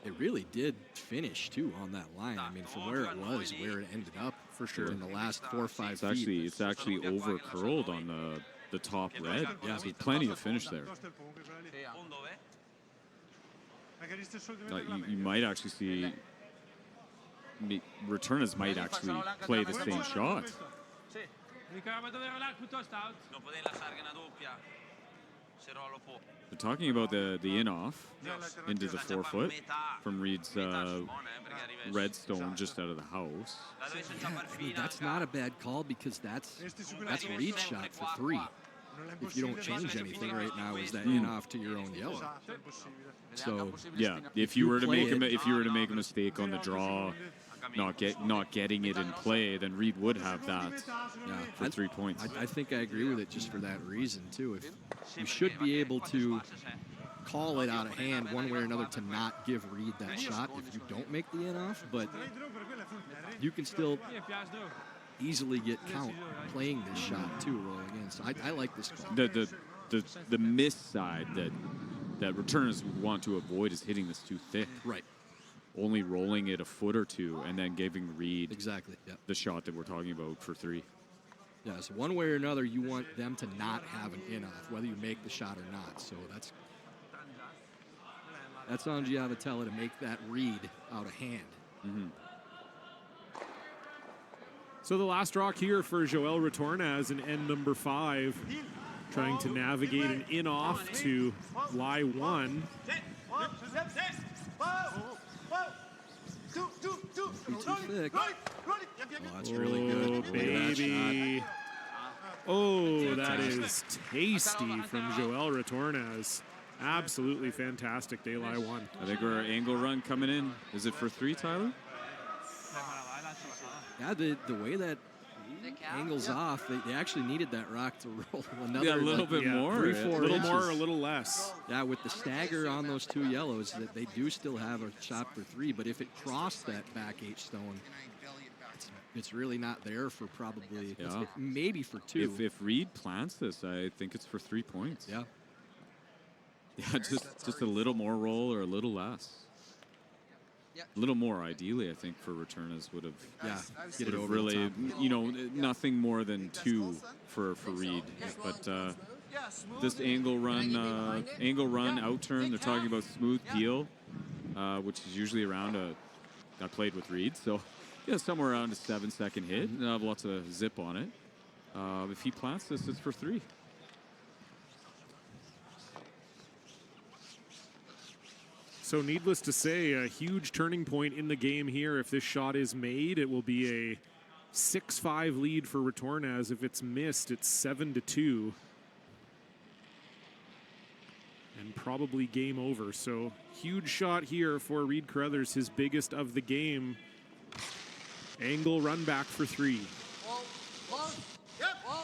It really did finish too on that line. I mean, from where it was, where it ended up, for sure. In the last 4 or 5 feet. It's actually over curled on the top red. Yeah, so plenty of finish there. You might actually see Retornaz might actually play the same shot. They're talking about the in-off into the 4-foot from Reed's Redstone just out of the house. Yeah, I mean, that's not a bad call because that's Reed's shot for 3. If you don't change anything right now, is that in-off to your own yellow. So yeah, if you were to make a mistake on the draw, not getting it in play, then Reed would have that for 3 points. I think I agree with it just for that reason too. If you should be able to call it out of hand one way or another to not give Reed that shot if you don't make the in-off, but you can still easily get count playing this shot too, rolling in. So I like this call. The miss side that returners want to avoid is hitting this too thick. Right. Only rolling it a foot or two and then giving Reed the shot that we're talking about for 3. Yeah, so one way or another, you want them to not have an in-off, whether you make the shot or not. So that's on Giavatello to make that read out of hand. Mm-hmm. So the last rock here for Joel Retornaz in end number 5, trying to navigate an in-off to lie 1. Too thick. Oh, that's really good. Oh, baby. That is tasty from Joel Retornaz. Absolutely fantastic day lie 1. I think our angle run coming in. Is it for 3, Tyler? Yeah, the way that angles off, they actually needed that rock to roll another. Yeah, a little bit more. 3, 4 a little inches. more or a little less. Yeah, with the stagger on those 2 yellows, that they do still have a shot for 3, but if it crossed that back H-stone, it's really not there for probably, maybe for 2. If Reed plants this, I think it's for 3 points. Yeah. Yeah, just a little more roll or a little less. A little more, ideally, I think, for Retornaz would have get it over really, nothing more than 2 for Reed. But this angle run out turn, they're talking about smooth peel, which is usually around I played with Reed, so somewhere around a 7-second hit, and have lots of zip on it. If he plants this, it's for 3. So needless to say, a huge turning point in the game here. If this shot is made, it will be a 6-5 lead for Retornaz. If it's missed, it's 7-2. And probably game over. So huge shot here for Reed Carruthers, his biggest of the game. Angle run back for 3.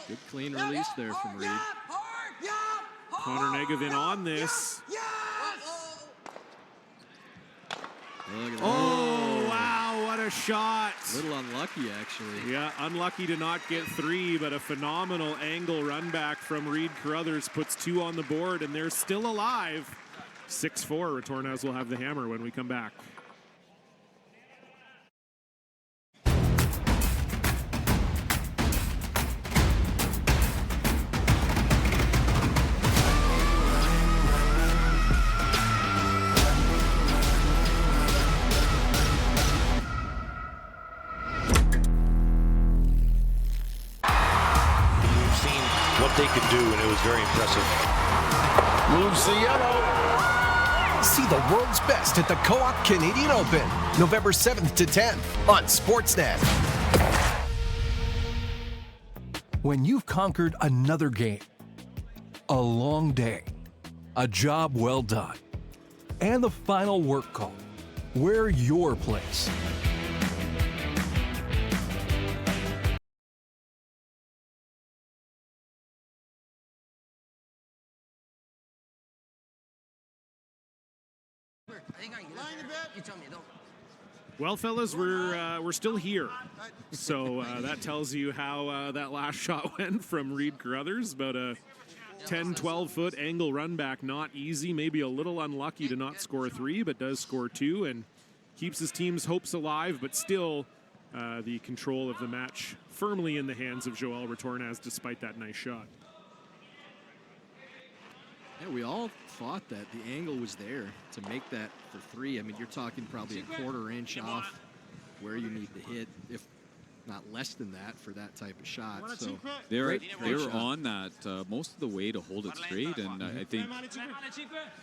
Good clean release there from Reed. Connor Negevin on this. Look at that. Oh, wow. what a shot. A little unlucky, actually. Yeah, unlucky to not get 3, but a phenomenal angle run back from Reed Carruthers puts 2 on the board, and they're still alive. 6-4. Retornaz will have the hammer when we come back. What they could do, and it was very impressive. Moves the yellow. See the world's best at the Co-op Canadian Open, November 7th to 10th on Sportsnet. When you've conquered another game, a long day, a job well done, and the final work call, we're your place. Well, fellas, we're still here, so that tells you how that last shot went from Reed Carruthers. About a 10, 12-foot angle run back, not easy, maybe a little unlucky to not score 3, but does score 2 and keeps his team's hopes alive, but still the control of the match firmly in the hands of Joel Retornaz despite that nice shot. Yeah, we all thought that the angle was there to make that for 3. I mean, you're talking probably a 1/4 inch off where you need to hit, if not less than that, for that type of shot. So they were shot. on that most of the way to hold it straight, and I think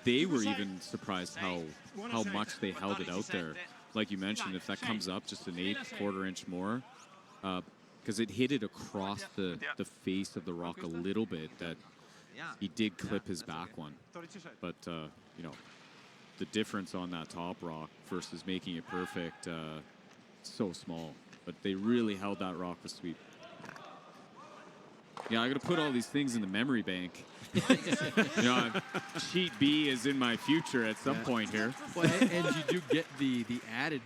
they were even surprised how much they held it out there. Like you mentioned, if that comes up just an 1/4 inch more, because it hit it across the face of the rock a little bit, that he did clip his back one. But, you know, the difference on that top rock versus making it perfect, so small. But they really held that rock with sweep. Yeah, I got to put all these things in the memory bank. You know, sheet B is in my future at some point here. Well, and you do get the added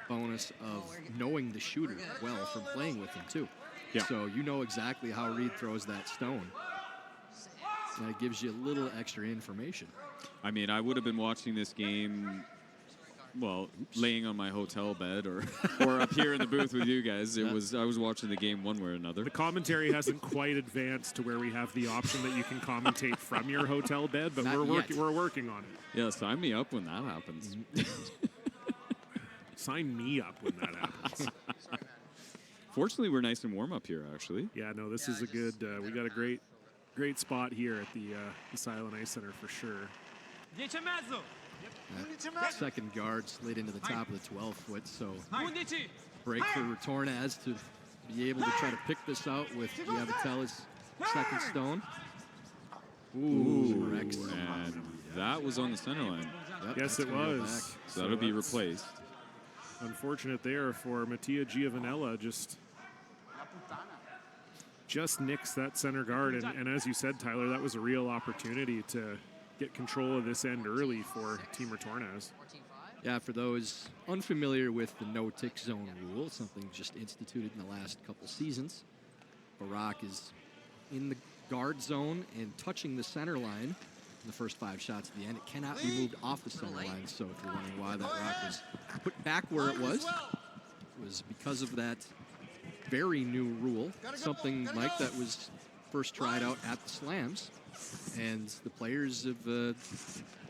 bonus of knowing the shooter well from playing with him, too. Yeah. So you know exactly how Reed throws that stone. And it gives you a little extra information. I mean, I would have been watching this game, well, laying on my hotel bed or up here in the booth with you guys. I was watching the game one way or another. The commentary hasn't quite advanced to where we have the option that you can commentate from your hotel bed, but we're working on it. Yeah, sign me up when that happens. Sign me up when that happens. Fortunately, we're nice and warm up here, actually. Yeah, no, this is a good, we got a great spot here at the Silent Ice Center for sure. Second guard slid into the top of the 12-foot, so break for Retornaz to be able to try to pick this out with Yavatel's second stone. Ooh, and that was on the center line. Yep, yes, it was. So that'll be replaced. Unfortunate there for Mattia Giovanella, just nicks that center guard, and as you said, Tyler, that was a real opportunity to get control of this end early for Team Retornaz. Yeah, for those unfamiliar with the no-tick zone rule, something just instituted in the last couple seasons, Barak is in the guard zone and touching the center line in the first 5 shots at the end. It cannot be moved off the center line, so if you're wondering why that rock was put back where it was because of that very new rule, something, Mike, that was first tried out at the Slams, and the players have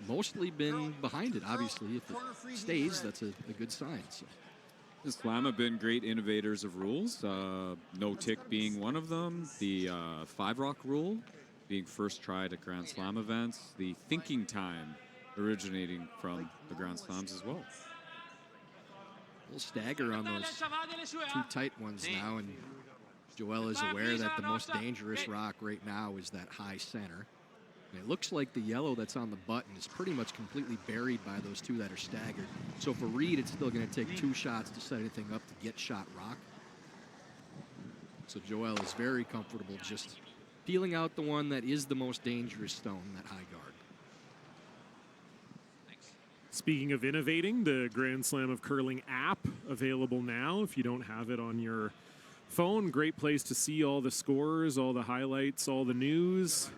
mostly been behind it. Obviously, if it stays, that's a good sign. So. The Slam have been great innovators of rules, no tick being one of them, the 5-rock rule being first tried at Grand Slam events, the thinking time originating from the Grand Slams as well. We'll stagger on those 2 tight ones now, and Joel is aware that the most dangerous rock right now is that high center. And it looks like the yellow that's on the button is pretty much completely buried by those 2 that are staggered. So for Reed, it's still going to take 2 shots to set anything up to get shot rock. So Joel is very comfortable just peeling out the one that is the most dangerous stone, that high guard. Speaking of innovating, the Grand Slam of Curling app available now if you don't have it on your phone. Great place to see all the scores, all the highlights, all the news.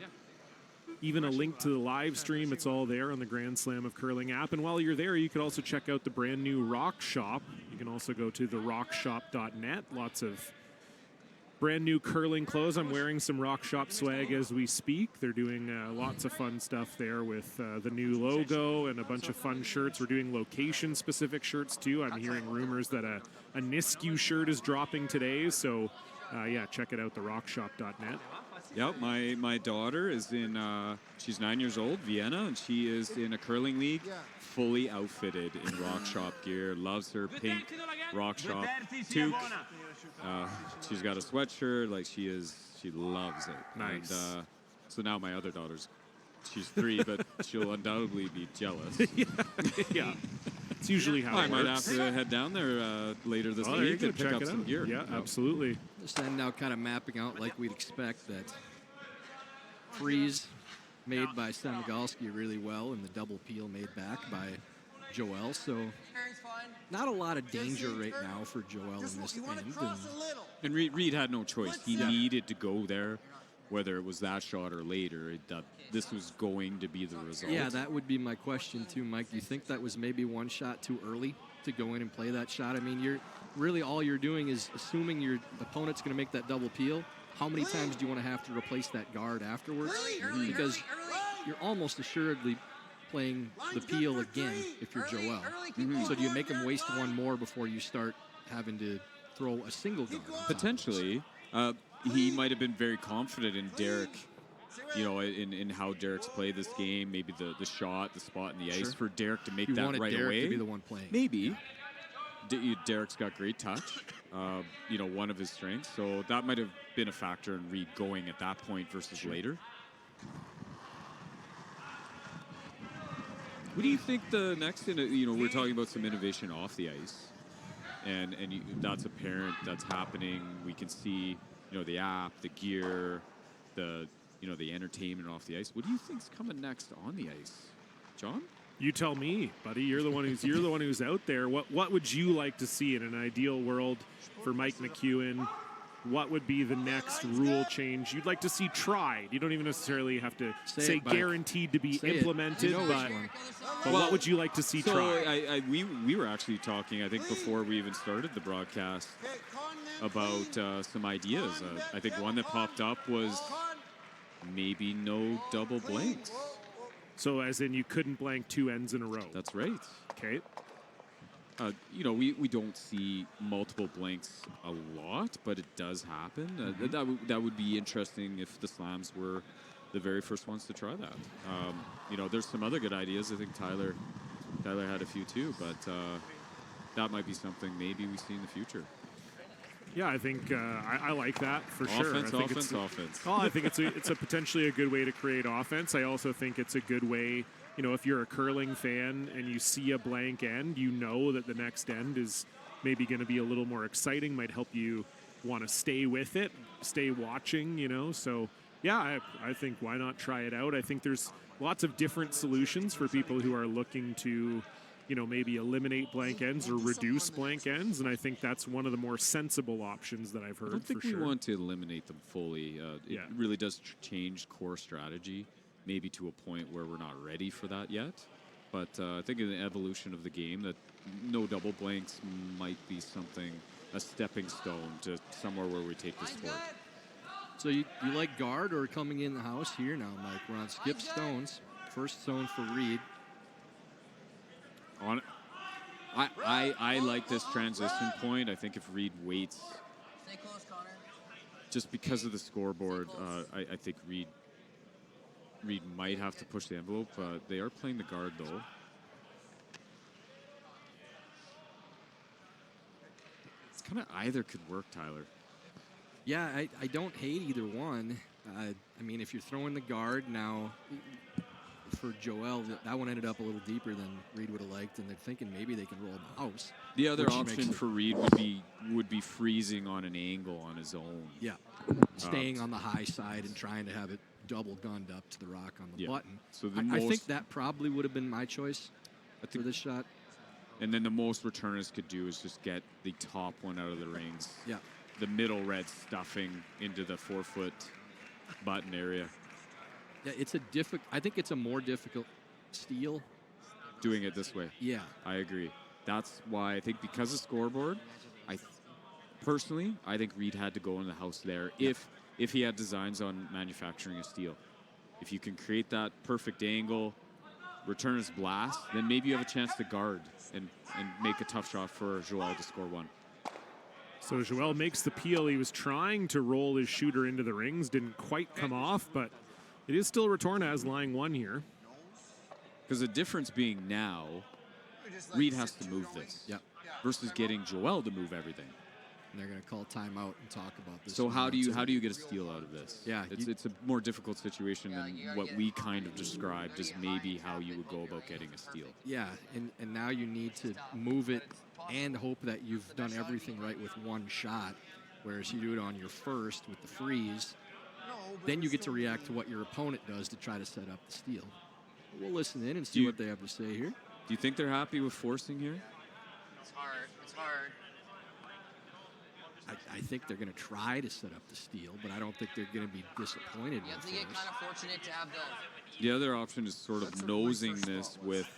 Even a link to the live stream. It's all there on the Grand Slam of Curling app. And while you're there, you could also check out the brand new Rock Shop. You can also go to therockshop.net. Lots of brand new curling clothes. I'm wearing some Rock Shop swag as we speak. They're doing lots of fun stuff there with the new logo and a bunch of fun shirts. We're doing location-specific shirts, too. I'm hearing rumors that a Nisku shirt is dropping today. So, yeah, check it out, therockshop.net. Yep, my daughter is in, she's 9 years old, Vienna, and she is in a curling league, fully outfitted in Rock Shop gear. Loves her pink Rock Shop toque. She's got a sweatshirt, like she loves it. Nice. And, so now my other daughter's, she's 3, but she'll undoubtedly be jealous. Yeah. It's usually how I it might works. have to head down there later this week and pick up some gear. Yeah, absolutely. Just then now kind of mapping out like we'd expect that freeze made by Samigalski really well and the double peel made back by Joel. So not a lot of danger right now for Joel in this end. And Reed had no choice. He needed to go there, whether it was that shot or later. This was going to be the result. Yeah, that would be my question too, Mike. Do you think that was maybe one shot too early to go in and play that shot? I mean, you're really all you're doing is assuming your opponent's going to make that double peel. How many times do you want to have to replace that guard afterwards? Because you're almost assuredly playing the peel again if you're Joel. So do you make him waste one more before you start having to throw a single guard? Potentially. He might have been very confident in Derek, you know, in how Derek's played this game. Maybe the shot, the spot in the ice for Derek to make You that wanted right Derek away. to be the one playing. Maybe. Derek's got great touch, you know, one of his strengths. So that might have been a factor in Reed going at that point versus later. What do you think the next, you know, we're talking about some innovation off the ice. And that's apparent, that's happening. We can see, you know, the app, the gear, the entertainment off the ice. What do you think's coming next on the ice, John? You tell me, buddy. You're the one who's out there. What would you like to see in an ideal world for Mike McEwen? What would be the next rule change you'd like to see tried? You don't even necessarily have to say guaranteed to be implemented, but what would you like to see tried? We were actually talking, I think, before we even started the broadcast about some ideas. I think one that popped up was maybe no double blanks. So as in you couldn't blank 2 ends in a row. That's right. Okay. You know, we don't see multiple blanks a lot, but it does happen. That would be interesting if the Slams were the very first ones to try that. You know, there's some other good ideas. I think Tyler had a few too, but that might be something maybe we see in the future. Yeah, I think I like that for sure. Offense. Oh, I think it's a potentially a good way to create offense. I also think it's a good way, you know, if you're a curling fan and you see a blank end, you know that the next end is maybe going to be a little more exciting, might help you want to stay with it, stay watching, you know. So, yeah, I think why not try it out? I think there's lots of different solutions for people who are looking to, you know, maybe eliminate blank ends or reduce blank ends, and I think that's one of the more sensible options that I've heard. I don't think we want to eliminate them fully. It really does change core strategy, maybe to a point where we're not ready for that yet. But I think in the evolution of the game, that no double blanks might be something, a stepping stone to somewhere where we take the sport. So you like guard or coming in the house here now, Mike? We're on skip stones. First zone for Reed. I like this transition point. I think if Reed waits, just because of the scoreboard, I think Reed might have to push the envelope. They are playing the guard, though. It's kind of either could work, Tyler. Yeah, I don't hate either one. I mean, if you're throwing the guard now, for Joel, that one ended up a little deeper than Reed would have liked, and they're thinking maybe they can roll the house. The other option for Reed would be freezing on an angle on his own. Yeah, staying on the high side and trying to have it double gunned up to the rock on the button. So I think that probably would have been my choice for this shot. And then the most Retornaz could do is just get the top one out of the rings. Yeah. The middle red stuffing into the 4-foot button area. Yeah, it's a I think it's a more difficult steal. Doing it this way. Yeah. I agree. That's why I think because of scoreboard, personally, I think Reed had to go in the house there if he had designs on manufacturing a steal. If you can create that perfect angle, Retornaz blast, then maybe you have a chance to guard and make a tough shot for Joel to score one. So Joel makes the peel. He was trying to roll his shooter into the rings, didn't quite come off, but it is still Retornaz lying one here. Because the difference being now, Reed has to move this versus getting Joel to move everything. And they're going to call timeout and talk about this. So how do you get a steal out of this? Yeah, it's a more difficult situation than what we kind of described as maybe how you would go about getting a steal. Yeah, and now you need to move it and hope that you've done everything right with one shot, whereas you do it on your first with the freeze. Then you get to react to what your opponent does to try to set up the steal. We'll listen in and see what they have to say here. Do you think they're happy with forcing here? It's hard. It's hard. I think they're going to try to set up the steal, but I don't think they're going to be disappointed You have with to get this. kind of fortunate to have The other option is sort of nosing this with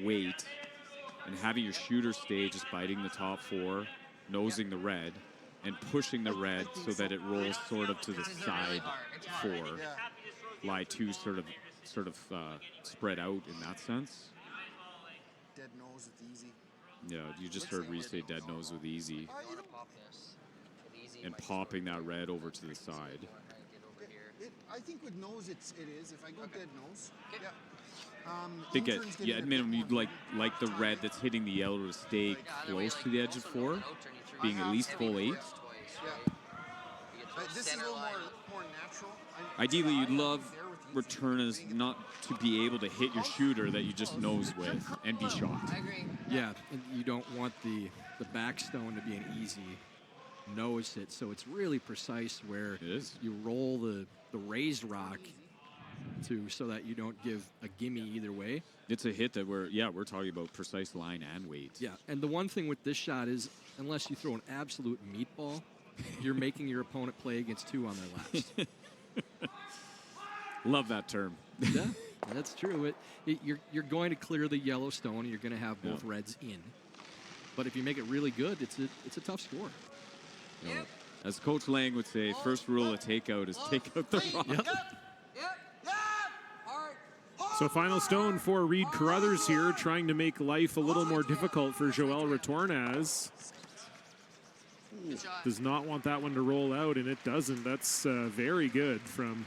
weight and having your shooter stay just biting the top 4, nosing the red, and pushing the red so that it rolls sort of to the side 4. Lie 2 sort of spread out in that sense. Dead nose with easy. Yeah, you just heard Reed say dead nose with easy. And popping that red over to the side. I think with nose it is. If I go dead nose, I think at minimum you'd like the red that's hitting the yellow to stay close to the edge of 4, being at least full 8. This is a little more natural. Ideally, you'd love Retornaz not to be able to hit your shooter that you just nose with and be shocked. Yeah, and you don't want the backstone to be an easy nose hit, so it's really precise where you roll the raised rock so that you don't give a gimme either way. It's a hit that we're talking about precise line and weight. Yeah, and the one thing with this shot is unless you throw an absolute meatball, you're making your opponent play against 2 on their laps. Love that term. Yeah, that's true. You're going to clear the yellow stone. You're going to have both reds in. But if you make it really good, it's a tough score. You know, as Coach Lang would say, first rule of takeout is take out the rock. Yep. So final stone for Reed Carruthers here, trying to make life a little more difficult for Joel Retornaz. Does not want that one to roll out, and it doesn't. That's very good from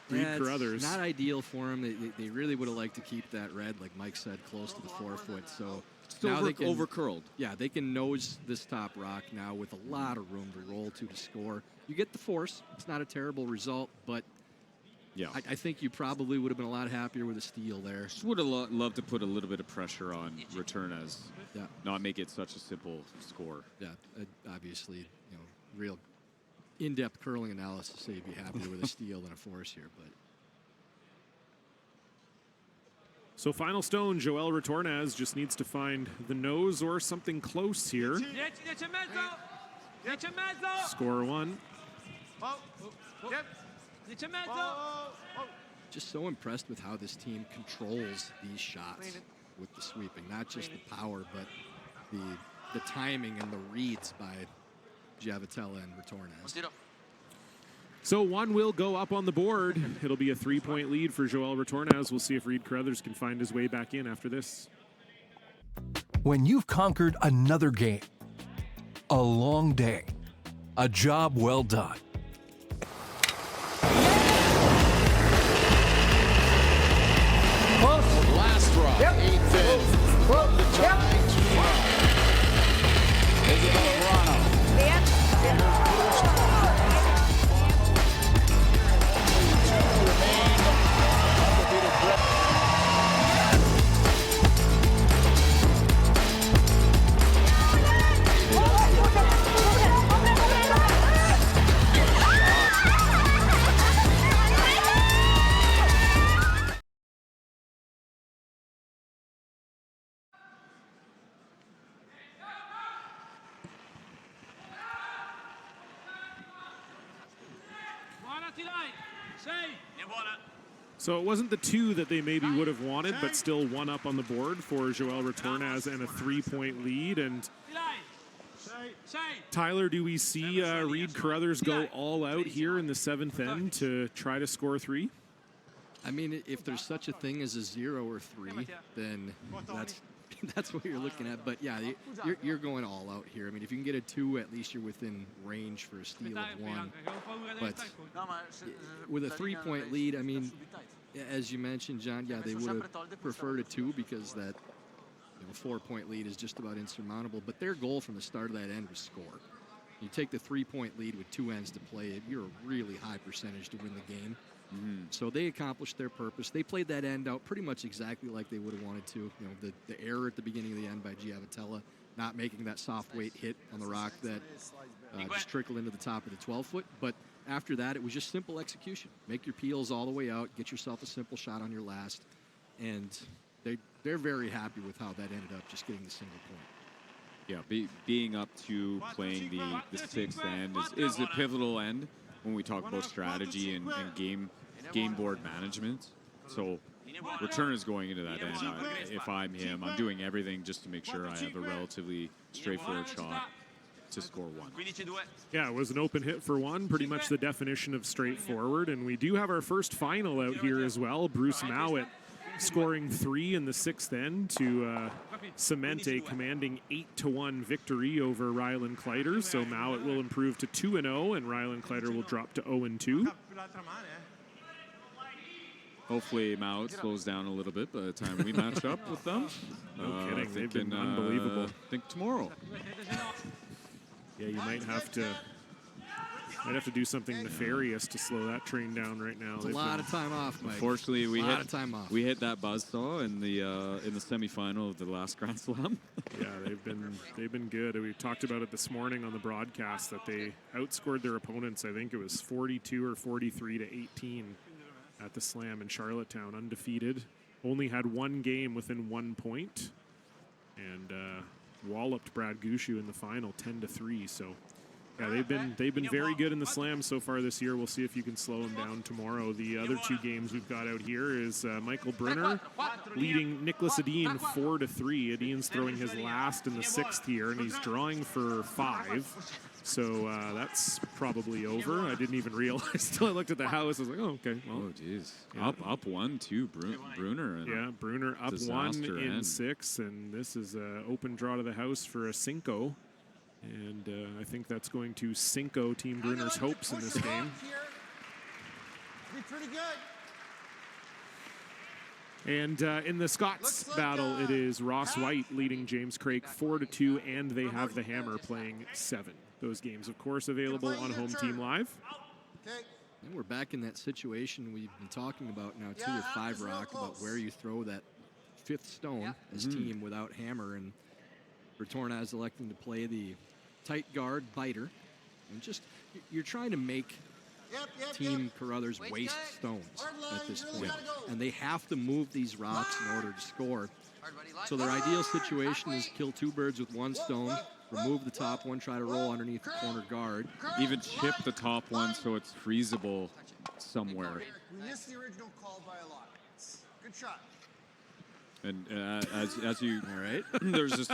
Reed Carruthers. It's not ideal for him. They really would have liked to keep that red, like Mike said, close to the 4-foot. So now they can over-curled. Yeah, they can nose this top rock now with a lot of room to roll to score. You get the force. It's not a terrible result, but yeah, I think you probably would have been a lot happier with a steal there. Just would have loved to put a little bit of pressure on Retornaz. Yeah. Not make it such a simple score. Yeah, obviously, real in-depth curling analysis say you'd be happier with a steal than a force here, but. So final stone, Joel Retornaz just needs to find the nose or something close here. Score 1. Just so impressed with how this team controls these shots with the sweeping. Not just the power, but the timing and the reads by Giavitella and Retornaz. So one will go up on the board. It'll be a 3-point lead for Joel Retornaz. We'll see if Reed Carruthers can find his way back in after this. When you've conquered another game, a long day, a job well done, last drop, 8th in. From the tie to Isabel Verano. So it wasn't the 2 that they maybe would have wanted, but still 1 up on the board for Joel Retornaz and a 3-point lead. And Tyler, do we see Reed Carruthers go all out here in the 7th end to try to score 3? I mean, if there's such a thing as a 0 or 3, then that's what you're looking at. But yeah, you're going all out here. I mean, if you can get a 2, at least you're within range for a steal of 1. But with a 3-point lead, I mean, as you mentioned, John, yeah, they would have preferred a 2 because that 4-point lead is just about insurmountable. But their goal from the start of that end was score. You take the 3-point lead with 2 ends to play, you're a really high percentage to win the game. So they accomplished their purpose. They played that end out pretty much exactly like they would have wanted to. You know, the error at the beginning of the end by Giavotella, not making that soft weight hit on the rock that just trickled into the top of the 12-foot. But after that, it was just simple execution. Make your peels all the way out, get yourself a simple shot on your last, and they're very happy with how that ended up, just getting the single point. Yeah, being up to playing the 6th end is a pivotal end when we talk about strategy and game board management. So return is going into that end. If I'm him, I'm doing everything just to make sure I have a relatively straightforward shot to score 1. Yeah, it was an open hit for 1, pretty much the definition of straightforward. And we do have our first final out here as well. Bruce Mowat scoring 3 in the 6th end to cement a commanding 8-1 victory over Ryland Kleider. So Mowat will improve to 2-0, and Ryland Kleider will drop to 0-2. Hopefully Mowat slows down a little bit by the time we match up with them. No kidding, they've been unbelievable. I think tomorrow. Yeah, you might have to do something nefarious to slow that train down right now. It's a lot of time off, Mike. Unfortunately, we hit that buzzsaw in the semifinal of the last Grand Slam. Yeah, they've been good. We talked about it this morning on the broadcast that they outscored their opponents. I think it was 42 or 43 to 18 at the Slam in Charlottetown, undefeated. Only had 1 game within 1 point, and walloped Brad Gushu in the final 10-3. So. Yeah, they've been very good in the Slam so far this year. We'll see if you can slow them down tomorrow. The other 2 games we've got out here is Michael Brunner leading Nicholas Edin 4-3. Edin's throwing his last in the 6th here, and he's drawing for 5. So that's probably over. I didn't even realize until I looked at the house. I was like, oh, okay. Well, oh, geez. Yeah. Up 1, too, Brunner. Yeah, Brunner up 1 in 6, and this is an open draw to the house for a Cinco. And I think that's going to Cinco Team Brunner's hopes in this game. Be pretty good. And in the Scots battle, it is Ross White leading James Craik 4-2, and they have the Hammer playing 7. Those games, of course, available on Home Team Live. And we're back in that situation we've been talking about now, too, with 5 Rock, about where you throw that 5th stone as team without Hammer. And Retornaz electing to play the tight guard biter, and just you're trying to make Team Carruthers waste stones at this point, and they have to move these rocks in order to score. So their ideal situation is kill 2 birds with 1 stone, remove the top one, try to roll underneath the corner guard, even chip the top one so it's freezable somewhere. We missed the original call by a lot. Good shot. And as you, all right, there's just.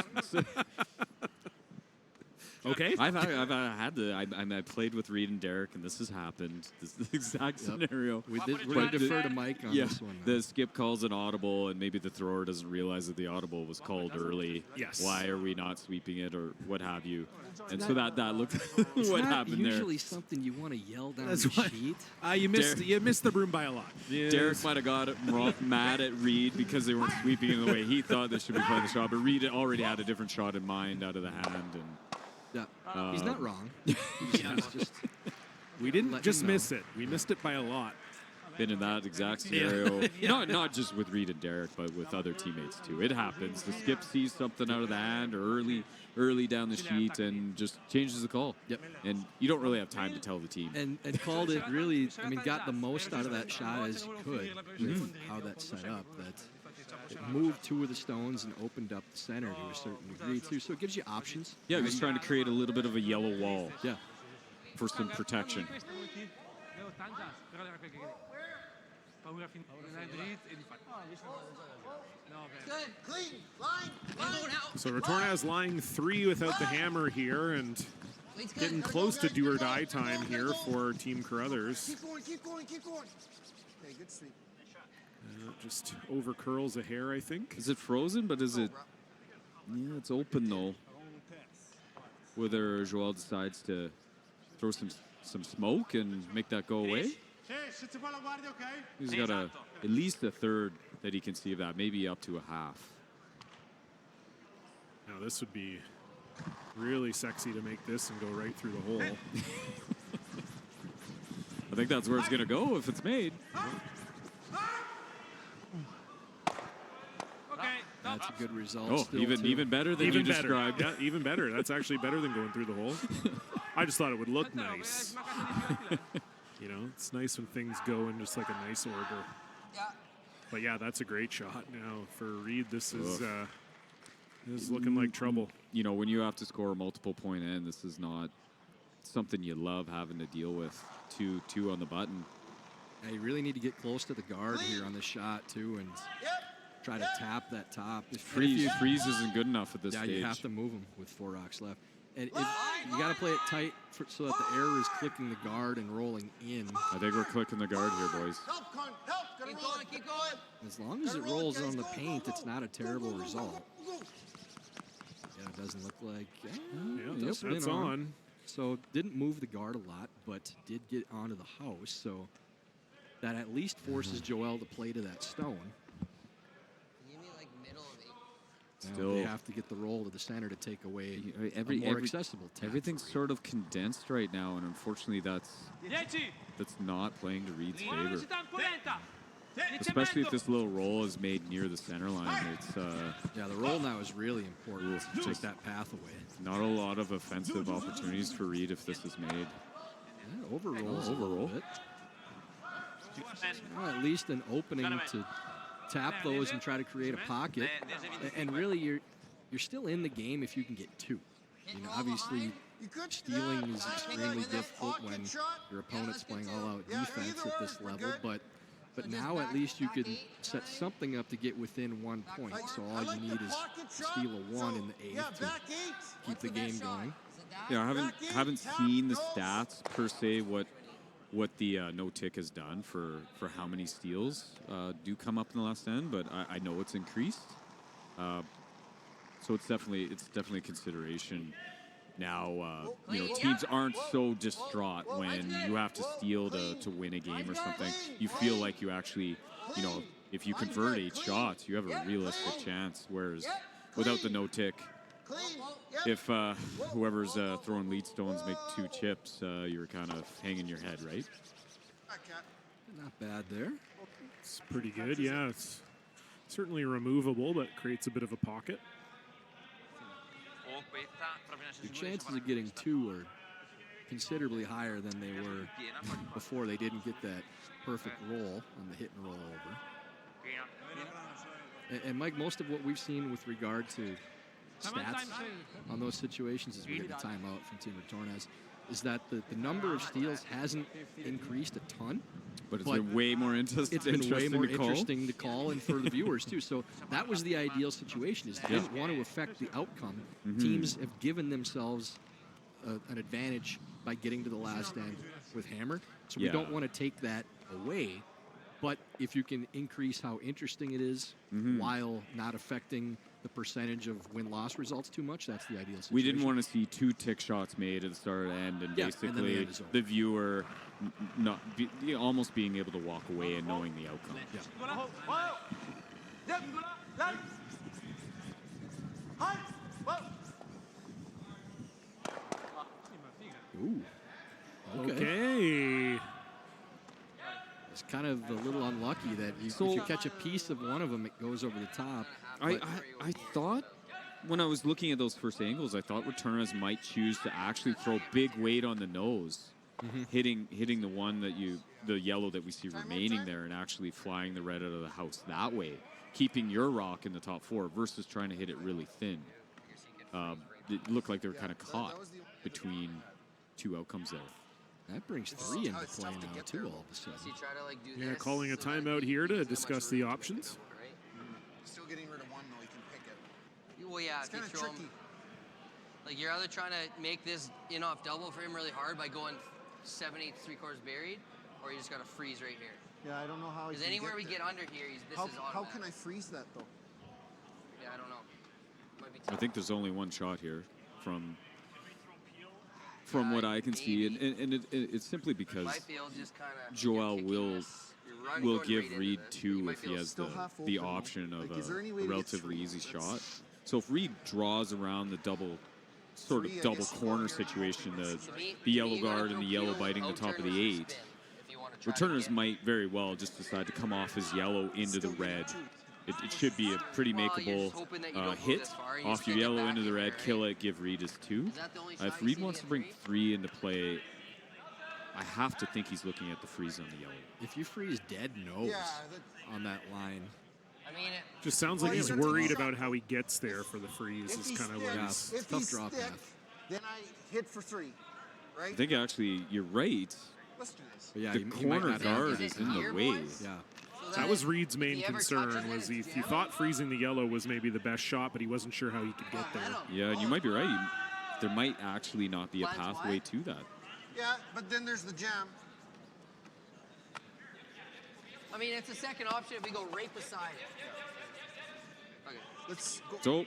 Okay. I played with Reed and Derek, and this has happened. This is the exact scenario. We're going to defer to Mike on this one. The skip calls an audible, and maybe the thrower doesn't realize that the audible was called early. Yes. Why are we not sweeping it, or what have you? And so that looked what happened there. It's usually something you want to yell down the sheet. You missed the broom by a lot. Yes. Derek might have got mad at Reed because they weren't sweeping in the way he thought they should be playing the shot, but Reed already had a different shot in mind out of the hand. And yeah, he's not wrong. We didn't just miss it. We missed it by a lot. Been in that exact scenario. Not just with Reed and Derek, but with other teammates too. It happens. The skip sees something out of the hand or early down the sheet and just changes the call. Yep. And you don't really have time to tell the team. And called it really, got the most out of that shot as you could with how that's set up. That it moved 2 of the stones and opened up the center to a certain degree too. So it gives you options. Yeah, he was trying to create a little bit of a yellow wall. Yeah. For some protection. So Retornaz lying 3 without the hammer here and getting close to do or die time here for Team Carruthers. Keep going, keep going, keep going. Okay, good sleep. Just over curls a hair, I think. Is it frozen? But is it? Yeah, it's open though. Whether Joel decides to throw some smoke and make that go away. He's got at least a third that he can see of that, maybe up to a half. Now this would be really sexy to make this and go right through the hole. I think that's where it's going to go if it's made. That's a good result. Oh, even better than you described. Yeah, even better. That's actually better than going through the hole. I just thought it would look nice. You know, it's nice when things go in just like a nice order. But yeah, that's a great shot. Now for Reed, this is looking like trouble. You know, when you have to score a multiple point end, this is not something you love having to deal with. Two on the button. Yeah, you really need to get close to the guard here on the shot too, and try to tap that top. Freeze isn't good enough at this stage. Yeah, you have to move them with 4 rocks left. And you got to play it tight so that the air is clicking the guard and rolling in. I think we're clicking the guard here, boys. Keep going, keep going. As long as it rolls on the paint, it's not a terrible result. Yeah, it doesn't look like... That's on. So didn't move the guard a lot, but did get onto the house. So that at least forces Joel to play to that stone. Still, they have to get the roll to the center to take away more accessible tap. Everything's sort of condensed right now, and unfortunately that's not playing to Reed's favor. Especially if this little roll is made near the center line. It's yeah, the roll now is really important to take that path away. Not a lot of offensive opportunities for Reed if this is made. Yeah, overroll a little bit. Well, at least an opening to tap those and try to create a pocket. And really, you're still in the game if you can get 2. You know, obviously, stealing is extremely difficult when your opponent's playing all-out defense at this level, but now at least you can set something up to get within 1 point. So all you need is steal a 1 in the 8th to keep the game going. Yeah, I haven't seen the stats per se what the no tick has done for how many steals do come up in the last end, but I know it's increased. So it's definitely a consideration. Now, you know, teams aren't so distraught when you have to steal to win a game or something. You feel like you actually, you know, if you convert 8 shots, you have a realistic chance. Whereas without the no tick, if whoever's throwing lead stones make 2 chips, you're kind of hanging your head, right? Not bad there. It's pretty good, yeah. It's certainly removable, but creates a bit of a pocket. Your chances of getting 2 are considerably higher than they were before they didn't get that perfect roll on the hit and roll over. And Mike, most of what we've seen with regard to stats on those situations as we get the timeout from Team Retornaz is that the number of steals hasn't increased a ton. But it's been way more interesting to call and for the viewers too. So that was the ideal situation. Is they didn't want to affect the outcome. Teams have given themselves an advantage by getting to the last end with hammer. So we don't want to take that away. But if you can increase how interesting it is while not affecting the percentage of win-loss results too much, that's the ideal situation. We didn't want to see 2 tick shots made at the start of the end, and basically the viewer almost being able to walk away and knowing the outcome. Ooh. Okay. It's kind of a little unlucky that if you catch a piece of one of them, it goes over the top. I thought when I was looking at those first angles, I thought Retornaz might choose to actually throw big weight on the nose, hitting the one the yellow that we see remaining there, and actually flying the red out of the house that way, keeping your rock in the top 4 versus trying to hit it really thin. It looked like they were kind of caught between 2 outcomes there. That brings 3 into play now, too, all of a sudden. Yeah, calling a timeout here to discuss the options. Still getting rid of one, though. He can pick it. Well, yeah, it's kind of tricky. Like, you're either trying to make this in-off double for him really hard by going 7/8 3/4 buried, or you just got to freeze right here. Yeah, I don't know how. Because anywhere we get under here, this is automatic. How can I freeze that, though? Yeah, I don't know. Might be I think there's only one shot here from what I can see, and it's simply because Joel will give Reed 2 if he has the option of a relatively easy shot. So if Reed draws around the double corner situation, the yellow guard and the yellow biting the top of the 8, returners might very well just decide to come off his yellow into the red. It should be a pretty makeable hit off your yellow into the red, kill it, give Reed his 2. If Reed wants to bring 3 into play, I have to think he's looking at the freeze on the yellow. If you freeze dead nose on that line. I mean, just sounds like he's worried about how he gets there for the freeze. Is kind of what he's tough drop path. Then I hit for 3, right? I think actually you're right. Let's do this. Yeah, the corner guard is in the way. Yeah. That was Reed's main concern, was he thought freezing the yellow was maybe the best shot, but he wasn't sure how he could get there. Yeah, and you might be right. There might actually not be a pathway to that. Yeah, but then there's the jam. I mean, it's a second option if we go right beside it. Okay. Let's go. So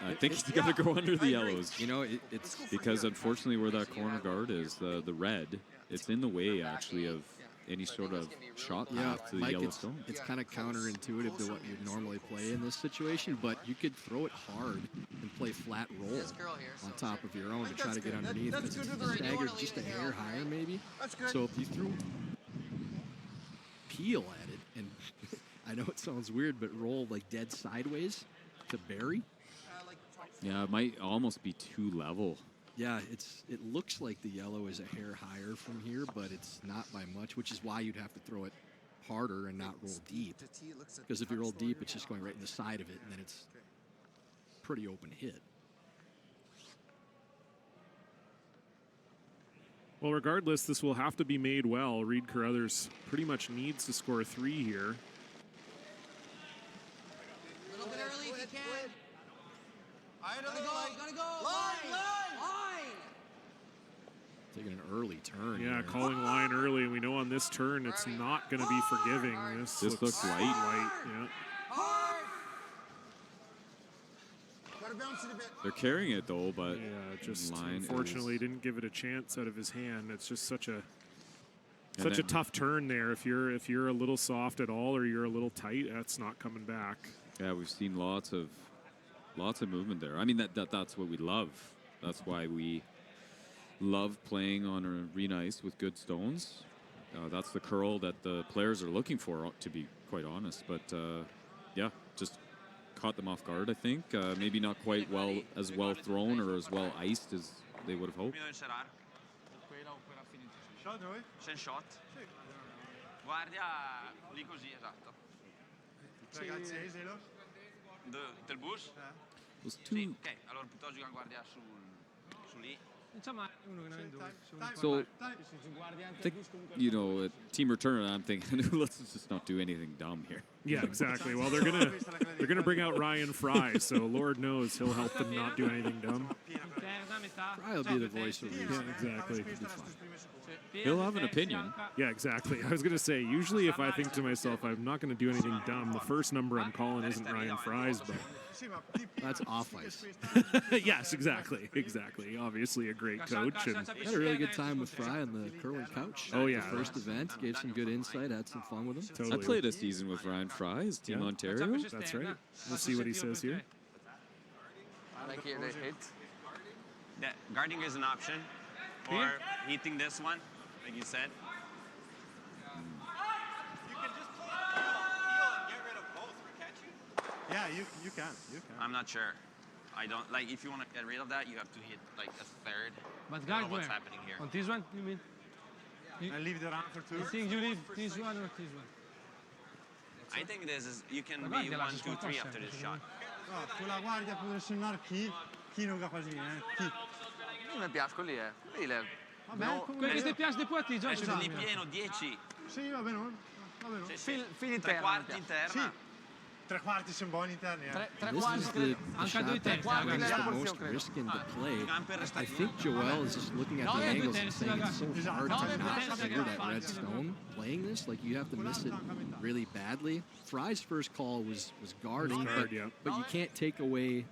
I think he's got to go under the yellows. You know, it's because unfortunately where that corner guard is, the red, it's in the way actually of any sort of shot path to the yellow stone. It's kind of counterintuitive to what you'd normally play in this situation, but you could throw it hard and play flat roll on top of your own to try to get underneath. Because it's staggered just a hair higher, maybe. So if you threw peel at it, and I know it sounds weird, but roll like dead sideways to bury. Yeah, it might almost be too level. Yeah, it looks like the yellow is a hair higher from here, but it's not by much, which is why you'd have to throw it harder and not roll deep. Because if you roll deep, it's just going right in the side of it, and then it's pretty open hit. Well, regardless, this will have to be made well. Reed Carruthers pretty much needs to score 3 here. A little bit early if you can. Gotta go. Line. Taking an early turn. Yeah, here. calling line early, and we know on this turn it's not going to be forgiving. This looks light. Yeah. Gotta bounce it a bit. They're carrying it though, but yeah, just line unfortunately didn't give it a chance out of his hand. It's just such a tough turn there. If you're a little soft at all or you're a little tight, that's not coming back. Yeah, we've seen lots of movement there. I mean that's what we love. That's why we love playing on arena ice with good stones. That's the curl that the players are looking for, to be quite honest. But yeah, just caught them off guard, I think. Maybe not quite as well thrown or as well iced as they would have hoped. Send shot. Guardia lì così, esatto. Ragazzi, del bus? Sì, ok, allora piuttosto giocare guardia su lì. So, Team Returner, I'm thinking, let's just not do anything dumb here. Yeah, exactly. Well, they're gonna bring out Ryan Fry, so Lord knows he'll help them not do anything dumb. Fry will be the voice of reason. Yeah, exactly. He'll have an opinion. Yeah, exactly. I was gonna say, usually if I think to myself, I'm not gonna do anything dumb, the first number I'm calling isn't Ryan Fry's, but that's off ice. Yes, exactly. Obviously a great coach. And had a really good time with Fry on the curling couch. Oh yeah, the first event, gave some good insight, had some fun with him. Totally. I played a season with Ryan Fry, his Team Ontario. That's right. We'll see what he says here. Like here, the hit. Yeah, guarding is an option, or hitting this one, like you said. Yeah, you can. I'm not sure. I don't like. If you want to get rid of that, you have to hit like a third. But I don't know what's happening here. On this one, you mean? I leave the answer to. You think you leave this one or this one? I think this is. You can be 1, 2, 3 after this shot. No, con la guardia può selezionare chi non capace niente. Mi piace lì, Quello che ti piace di poi ti giochi. Lì pieno, 10. Sì, va bene. Va bene. Fil interna. 3 quarti interna. Sì. 3 quarti sono buoni interni. This is the shot that brings the most risk into play. I think Joel is just looking at the angles and saying it's so hard to not trigger that red stone playing this. Like, you have to miss it really badly. Fry's first call was guarding, but you can't take away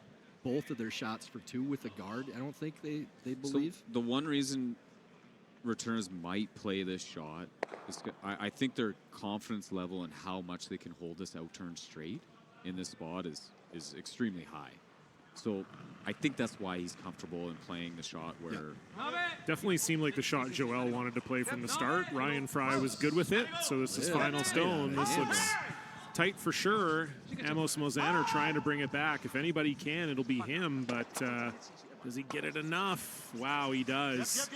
both of their shots for 2 with a guard. I don't think they believe. So the one reason Retornaz might play this shot is I think their confidence level and how much they can hold this out-turn straight in this spot is extremely high. So I think that's why he's comfortable in playing the shot where... Definitely seemed like the shot Joel wanted to play from the start. Ryan Fry was good with it, so this is final stone. This looks tight for sure. Amos Mozan trying to bring it back. If anybody can, it'll be him, but does he get it enough? Wow, he does.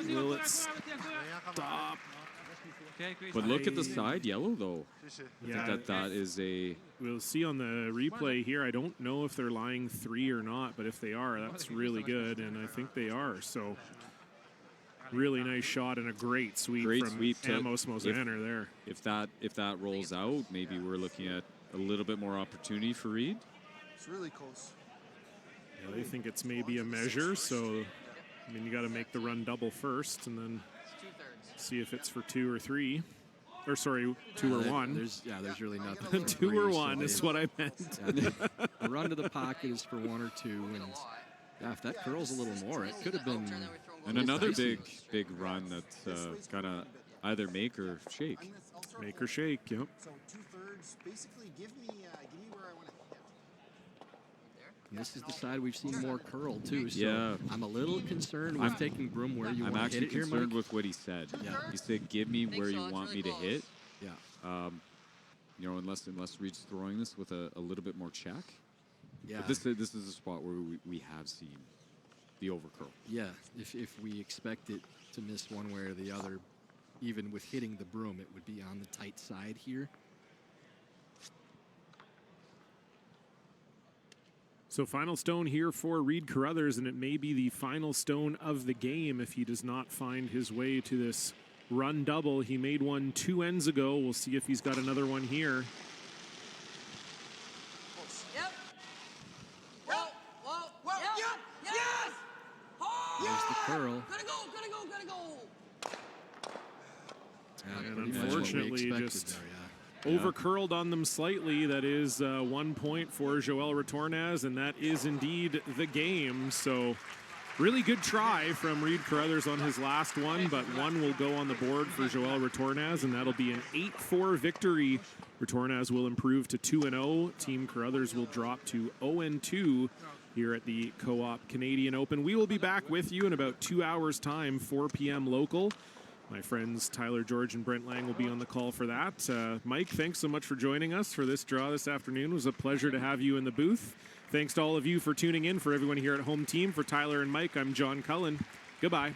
Will it stop? But look at the side yellow, though. I think that is a... We'll see on the replay here. I don't know if they're lying 3 or not, but if they are, that's really good, and I think they are. So really nice shot and a great sweep from Amos Mozaner there. If that rolls out, maybe we're looking at a little bit more opportunity for Reed. It's really close. Yeah, they think it's maybe a measure, so I mean, you got to make the run double first, and then see if it's for 2 or 3. Or sorry, 2 or 1. There's really nothing. 2 or 1 is what I meant. The run to the pocket is for 1 or 2, and if that curls a little more, it could have been. And another big run that's gonna either make or shake. Make or shake, yep. So 2/3, basically give me where I want to hit. And this is the side we've seen more curl too. So yeah. I'm a little concerned with taking Broom where you want to hit it. I'm actually here, concerned Mike. with what he said. Yeah. He said, "Give me where you want me to hit." Yeah. You know, unless Reed's throwing this with a little bit more check. Yeah. But this is a spot where we have seen the overcurl. Yeah. If we expect it to miss one way or the other, even with hitting the broom, it would be on the tight side here. So final stone here for Reed Carruthers, and it may be the final stone of the game if he does not find his way to this run double. He made one 2 ends ago. We'll see if he's got another one here. Yep. Whoa. Yep. Yes. There's the curl. Gotta go. And unfortunately, just over-curled on them slightly. That is 1 point for Joel Retornaz, and that is indeed the game. So really good try from Reed Carruthers on his last one, but 1 will go on the board for Joel Retornaz, and that'll be an 8-4 victory. Retornaz will improve to 2-0. Team Carruthers will drop to 0-2 here at the Co-op Canadian Open. We will be back with you in about 2 hours' time, 4 p.m. local. My friends Tyler George and Brent Lang will be on the call for that. Mike, thanks so much for joining us for this draw this afternoon. It was a pleasure to have you in the booth. Thanks to all of you for tuning in. For everyone here at Home Team, for Tyler and Mike, I'm John Cullen. Goodbye.